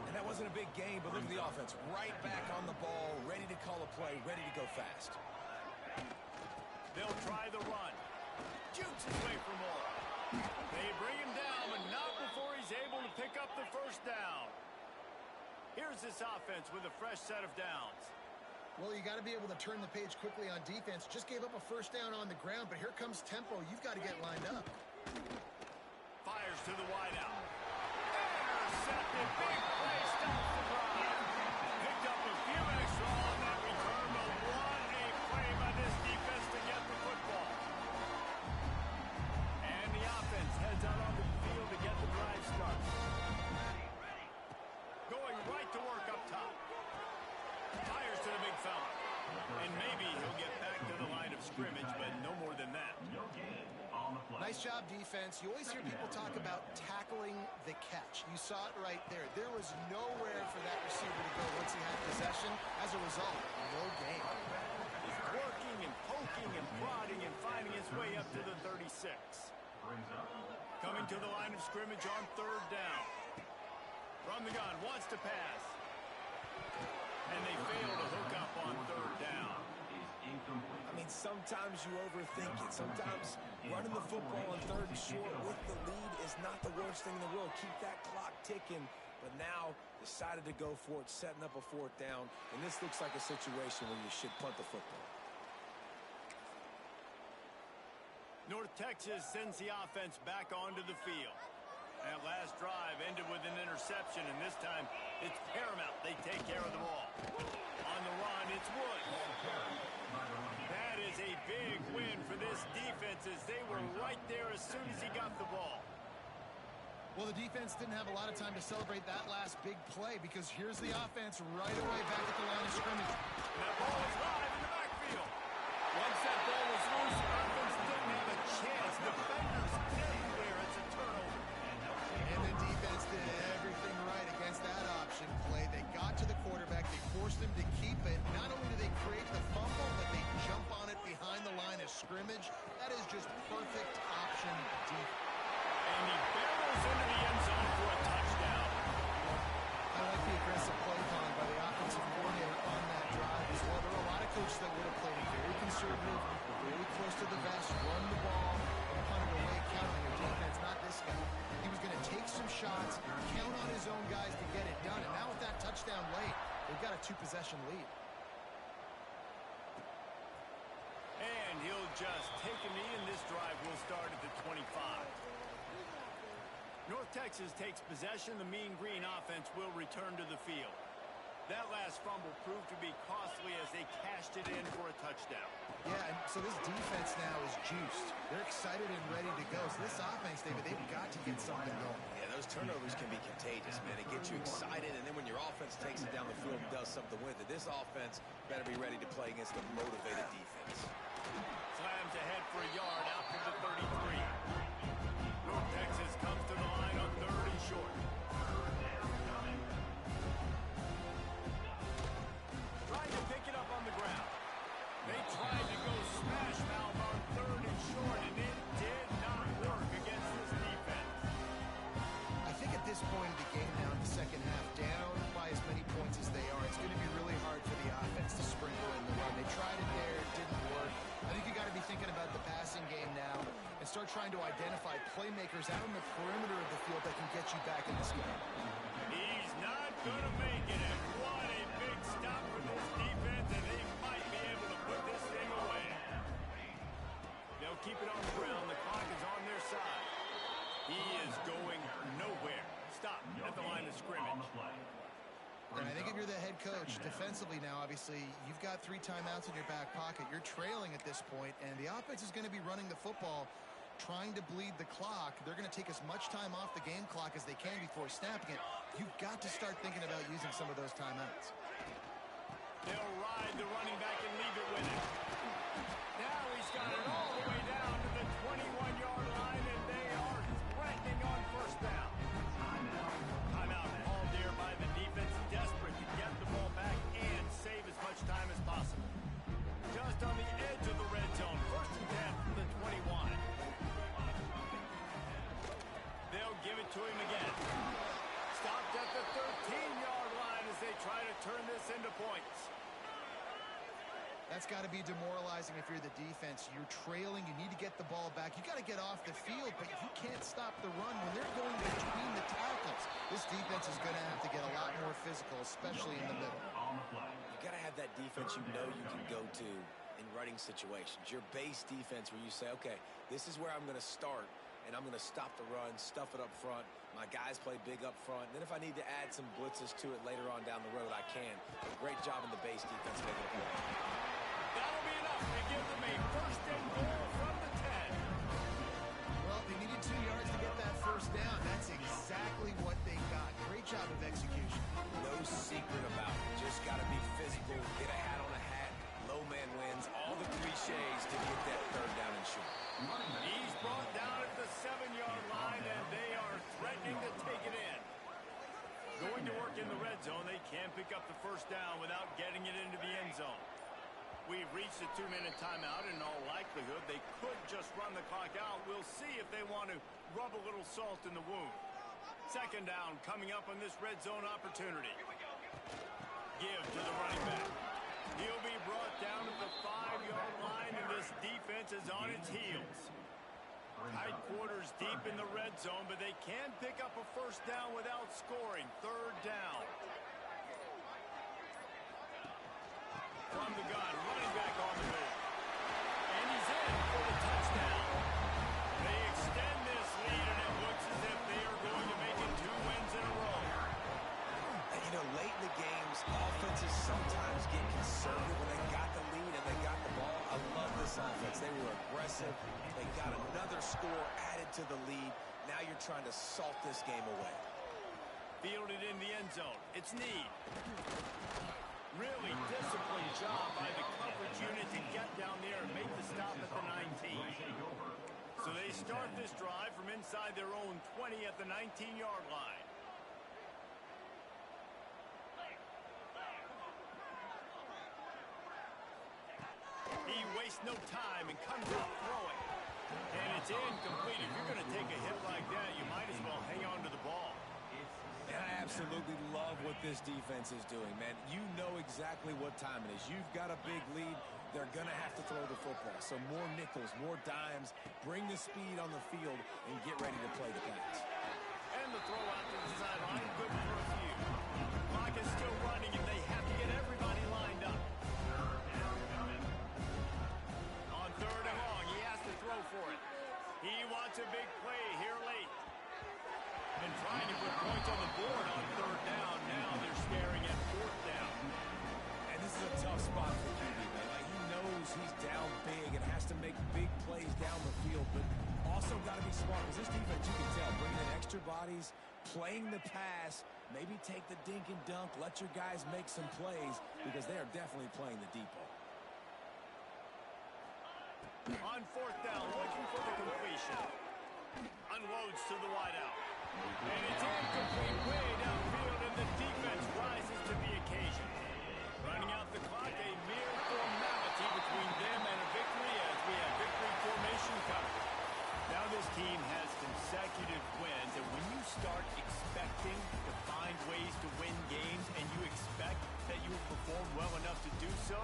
Speaker 3: And that wasn't a big game, but look at the offense. Right back on the ball, ready to call a play, ready to go fast.
Speaker 1: They'll try the run. Jukes his way for more. They bring him down, but not before he's able to pick up the first down. Here's this offense with a fresh set of downs.
Speaker 2: Well, you got to be able to turn the page quickly on defense. Just gave up a first down on the ground, but here comes tempo. You've got to get lined up.
Speaker 1: Fires to the wideout. Intercepted. Big play. Stops the drive. Picked up a few extra on that return, but what a play by this defense to get the football. And the offense heads out onto the field to get the drive started. Going right to work up top. Fires to the big fella. And maybe he'll get back to the line of scrimmage, but no more than that.
Speaker 2: Nice job, defense. You always hear people talk about tackling the catch. You saw it right there. There was nowhere for that receiver to go once he had possession. As a result, no gain.
Speaker 1: He's working and poking and prodding and finding his way up to the 36. Coming to the line of scrimmage on third down. From the gun, wants to pass. And they fail to hook up on third down.
Speaker 3: I mean, sometimes you overthink it. Sometimes running the football on third and short with the lead is not the worst thing in the world. Keep that clock ticking. But now decided to go for it, setting up a fourth down. And this looks like a situation where you should punt the football.
Speaker 1: North Texas sends the offense back onto the field. That last drive ended with an interception, and this time it's paramount they take care of the ball. On the run, it's Wood. That is a big win for this defense as they were right there as soon as he got the ball.
Speaker 2: Well, the defense didn't have a lot of time to celebrate that last big play because here's the offense right away back at the line of scrimmage.
Speaker 1: And that ball is live in the backfield. Once that ball was loose, the offense didn't have a chance. Defenders everywhere. It's a turnover.
Speaker 2: And the defense did everything right against that option play. They got to the quarterback. They forced him to keep it. Not only do they create the fumble, but they jump on it behind the line of scrimmage. That is just perfect option defense.
Speaker 1: And he barrels into the end zone for a touchdown.
Speaker 2: I like the aggressive play calling by the offensive coordinator on that drive as well. There are a lot of coaches that would have played it very conservative, very close to the vest, run the ball, and punt it away, count on your defense. Not this guy. He was going to take some shots, count on his own guys to get it done. And now with that touchdown late, they've got a 2-possession lead.
Speaker 1: And he'll just take a knee, and this drive will start at the 25. North Texas takes possession. The Mean Green offense will return to the field. That last fumble proved to be costly as they cashed it in for a touchdown.
Speaker 2: Yeah, and so this defense now is juiced. They're excited and ready to go. So this offense, David, they've got to get something going.
Speaker 3: Yeah, those turnovers can be contagious, man. It gets you excited, and then when your offense takes it down the field and does something with it, this offense better be ready to play against a motivated defense.
Speaker 1: Slams ahead for a yard out to the 33. North Texas comes to the line on third and short. Trying to pick it up on the ground. They tried to go smash mouth on third and short, and it did not work against this defense.
Speaker 2: I think at this point of the game now in the second half, down by as many points as they are, it's going to be really hard for the offense to sprinkle in the run. They tried it there, it didn't work. I think you got to be thinking about the passing game now and start trying to identify playmakers out on the perimeter of the field that can get you back in this game.
Speaker 1: He's not going to make it, and what a big stop for this defense, and they might be able to put this thing away. They'll keep it on the ground. The clock is on their side. He is going nowhere. Stop at the line of scrimmage.
Speaker 2: And I think if you're the head coach, defensively now, obviously, you've got 3 timeouts in your back pocket. You're trailing at this point, and the offense is going to be running the football, trying to bleed the clock. They're going to take as much time off the game clock as they can before snapping it. You've got to start thinking about using some of those timeouts.
Speaker 1: They'll ride the running back and leave it with him. Now he's got it all the way down to the 21-yard line, and they are threatening on first down. Timeout called there by the defense, desperate to get the ball back and save as much time as possible. Just on the edge of the red zone, first and 10 from the 21. They'll give it to him again. Stopped at the 13-yard line as they try to turn this into points.
Speaker 2: That's got to be demoralizing if you're the defense. You're trailing. You need to get the ball back. You got to get off the field, but you can't stop the run when they're going between the tackles. This defense is going to have to get a lot more physical, especially in the middle.
Speaker 3: You got to have that defense you know you can go to in running situations. Your base defense where you say, okay, this is where I'm going to start, and I'm going to stop the run, stuff it up front. My guys play big up front. And then if I need to add some blitzes to it later on down the road, I can. But great job in the base defense making a play.
Speaker 1: That'll be enough to give them a first and goal from the 10.
Speaker 2: Well, they needed 2 yards to get that first down. That's exactly what they got. Great job of execution.
Speaker 3: No secret about it. Just got to be physical, get a hat on a hat, load no-man wins, all the cliches to get that third down and short.
Speaker 1: He's brought down at the 7-yard line, and they are threatening to take it in. Going to work in the red zone, they can't pick up the first down without getting it into the end zone. We've reached a 2-minute timeout, and in all likelihood, they could just run the clock out. We'll see if they want to rub a little salt in the wound. Second down coming up on this red zone opportunity. Give to the running back. He'll be brought down at the 5-yard line, and this defense is on its heels. Tight quarters deep in the red zone, but they can pick up a first down without scoring. Third down. From the gun, running back on the move. And he's in for the touchdown. They extend this lead, and it looks as if they are going to make it 2 wins in a row.
Speaker 3: And, you know, late in the games, offenses sometimes get conservative when they got the lead and they got the ball. I love this offense. They were aggressive. They got another score added to the lead. Now you're trying to salt this game away.
Speaker 1: Fielded in the end zone. It's Need. Really disciplined job by the coverage unit to get down there and make the stop at the 19. So they start this drive from inside their own 20 at the 19-yard line. He wastes no time and comes out throwing. And it's incomplete. If you're going to take a hit like that, you might as well hang on to the ball.
Speaker 3: And I absolutely love what this defense is doing, man. You know exactly what time it is. You've got a big lead. They're going to have to throw the football. So more nickels, more dimes. Bring the speed on the field and get ready to play the pass.
Speaker 1: And the throw out to the sideline. Good for a few. Clock is still running, and they have to get everybody lined up. On third and long, he has to throw for it. He wants a big play here late. And trying to put points on the board on third down. Now they're staring at fourth down.
Speaker 3: And this is a tough spot for QB, man. Like, he knows he's down big and has to make big plays down the field, but also got to be smart because this defense, you can tell, bringing in extra bodies, playing the pass, maybe take the dink and dunk, let your guys make some plays because they are definitely playing the deep ball.
Speaker 1: On fourth down, looking for the completion. Unloads to the wideout. And it's incomplete way downfield, and the defense rises to the occasion. Running out the clock, a mere formality between them and a victory as we have victory formation covered. Now this team has consecutive wins, and when you start expecting to find ways to win games and you expect that you will perform well enough to do so,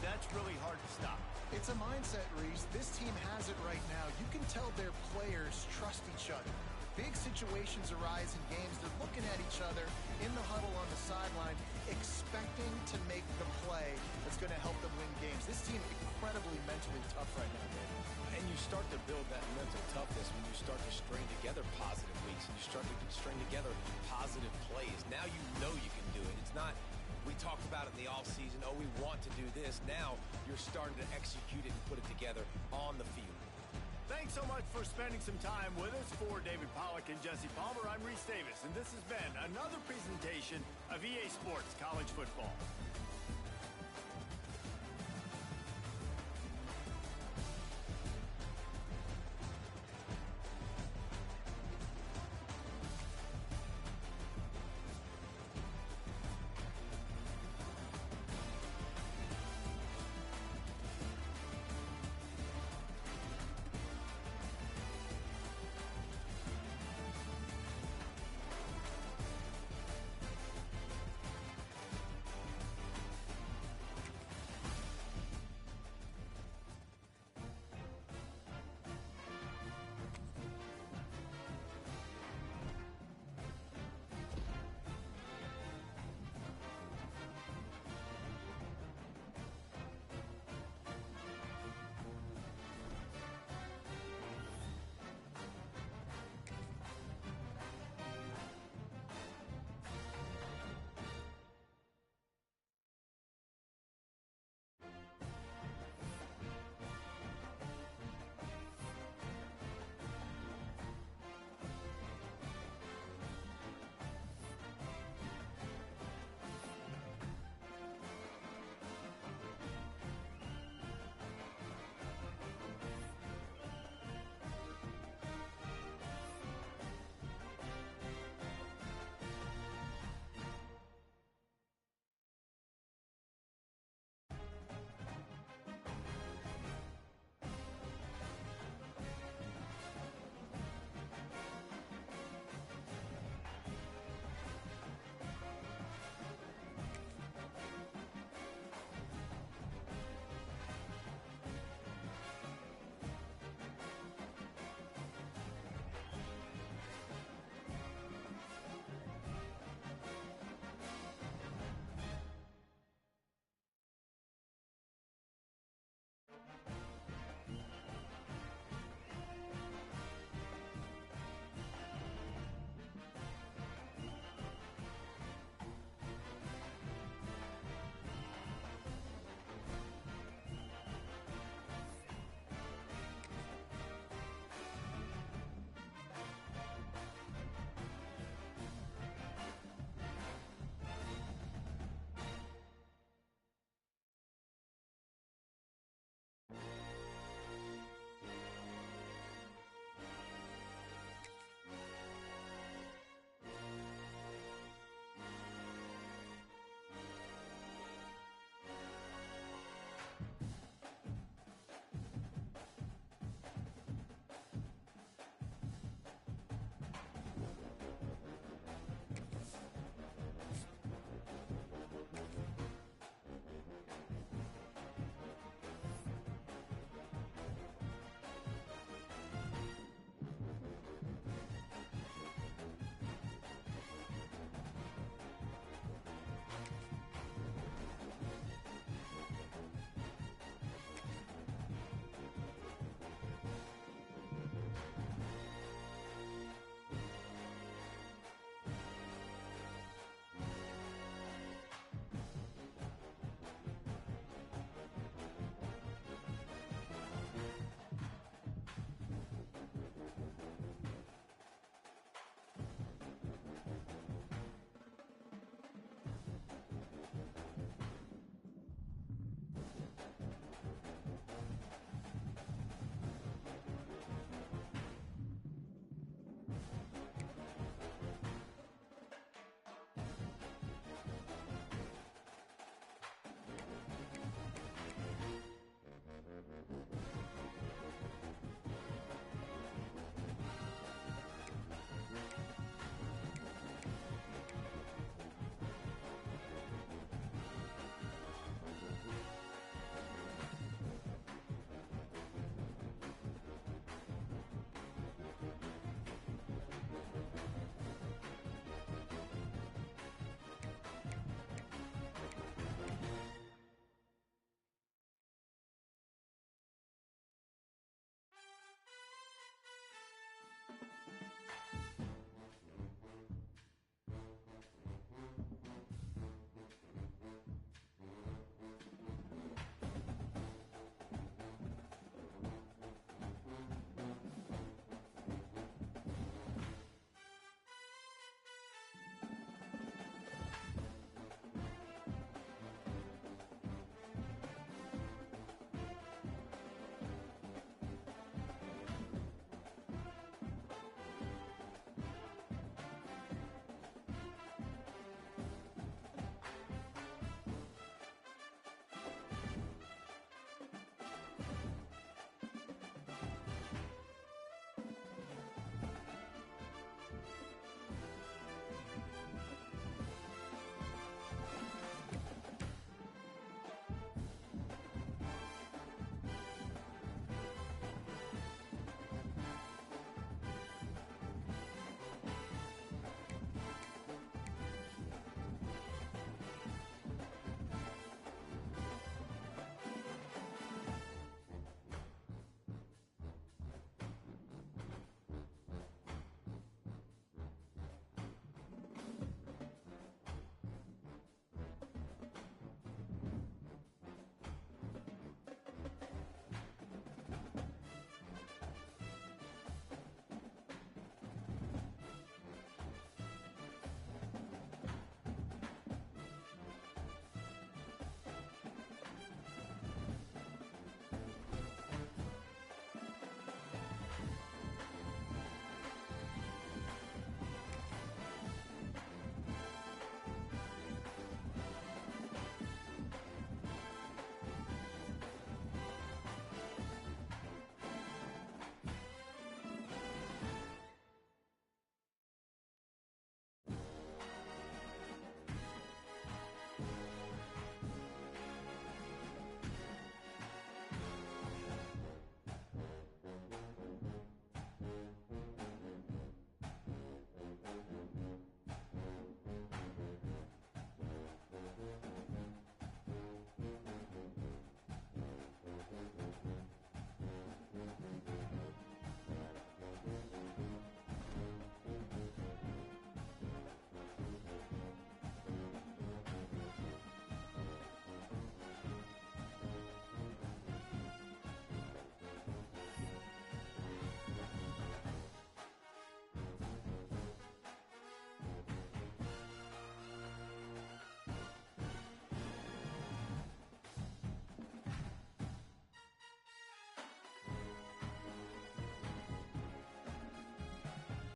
Speaker 1: that's really hard to stop.
Speaker 2: It's a mindset, Reese. This team has it right now. You can tell their players trust each other. Big situations arise in games. They're looking at each other in the huddle on the sideline, expecting to make the play that's going to help them win games. This team incredibly mentally tough right now, David.
Speaker 3: And you start to build that mental toughness when you start to string together positive weeks and you start to string together positive plays. Now you know you can do it. It's not, we talked about it in the offseason, oh, we want to do this. Now you're starting to execute it and put it together on the field.
Speaker 1: Thanks so much for spending some time with us. For David Pollack and Jesse Palmer, I'm Reese Davis, and this has been another presentation of EA Sports College Football.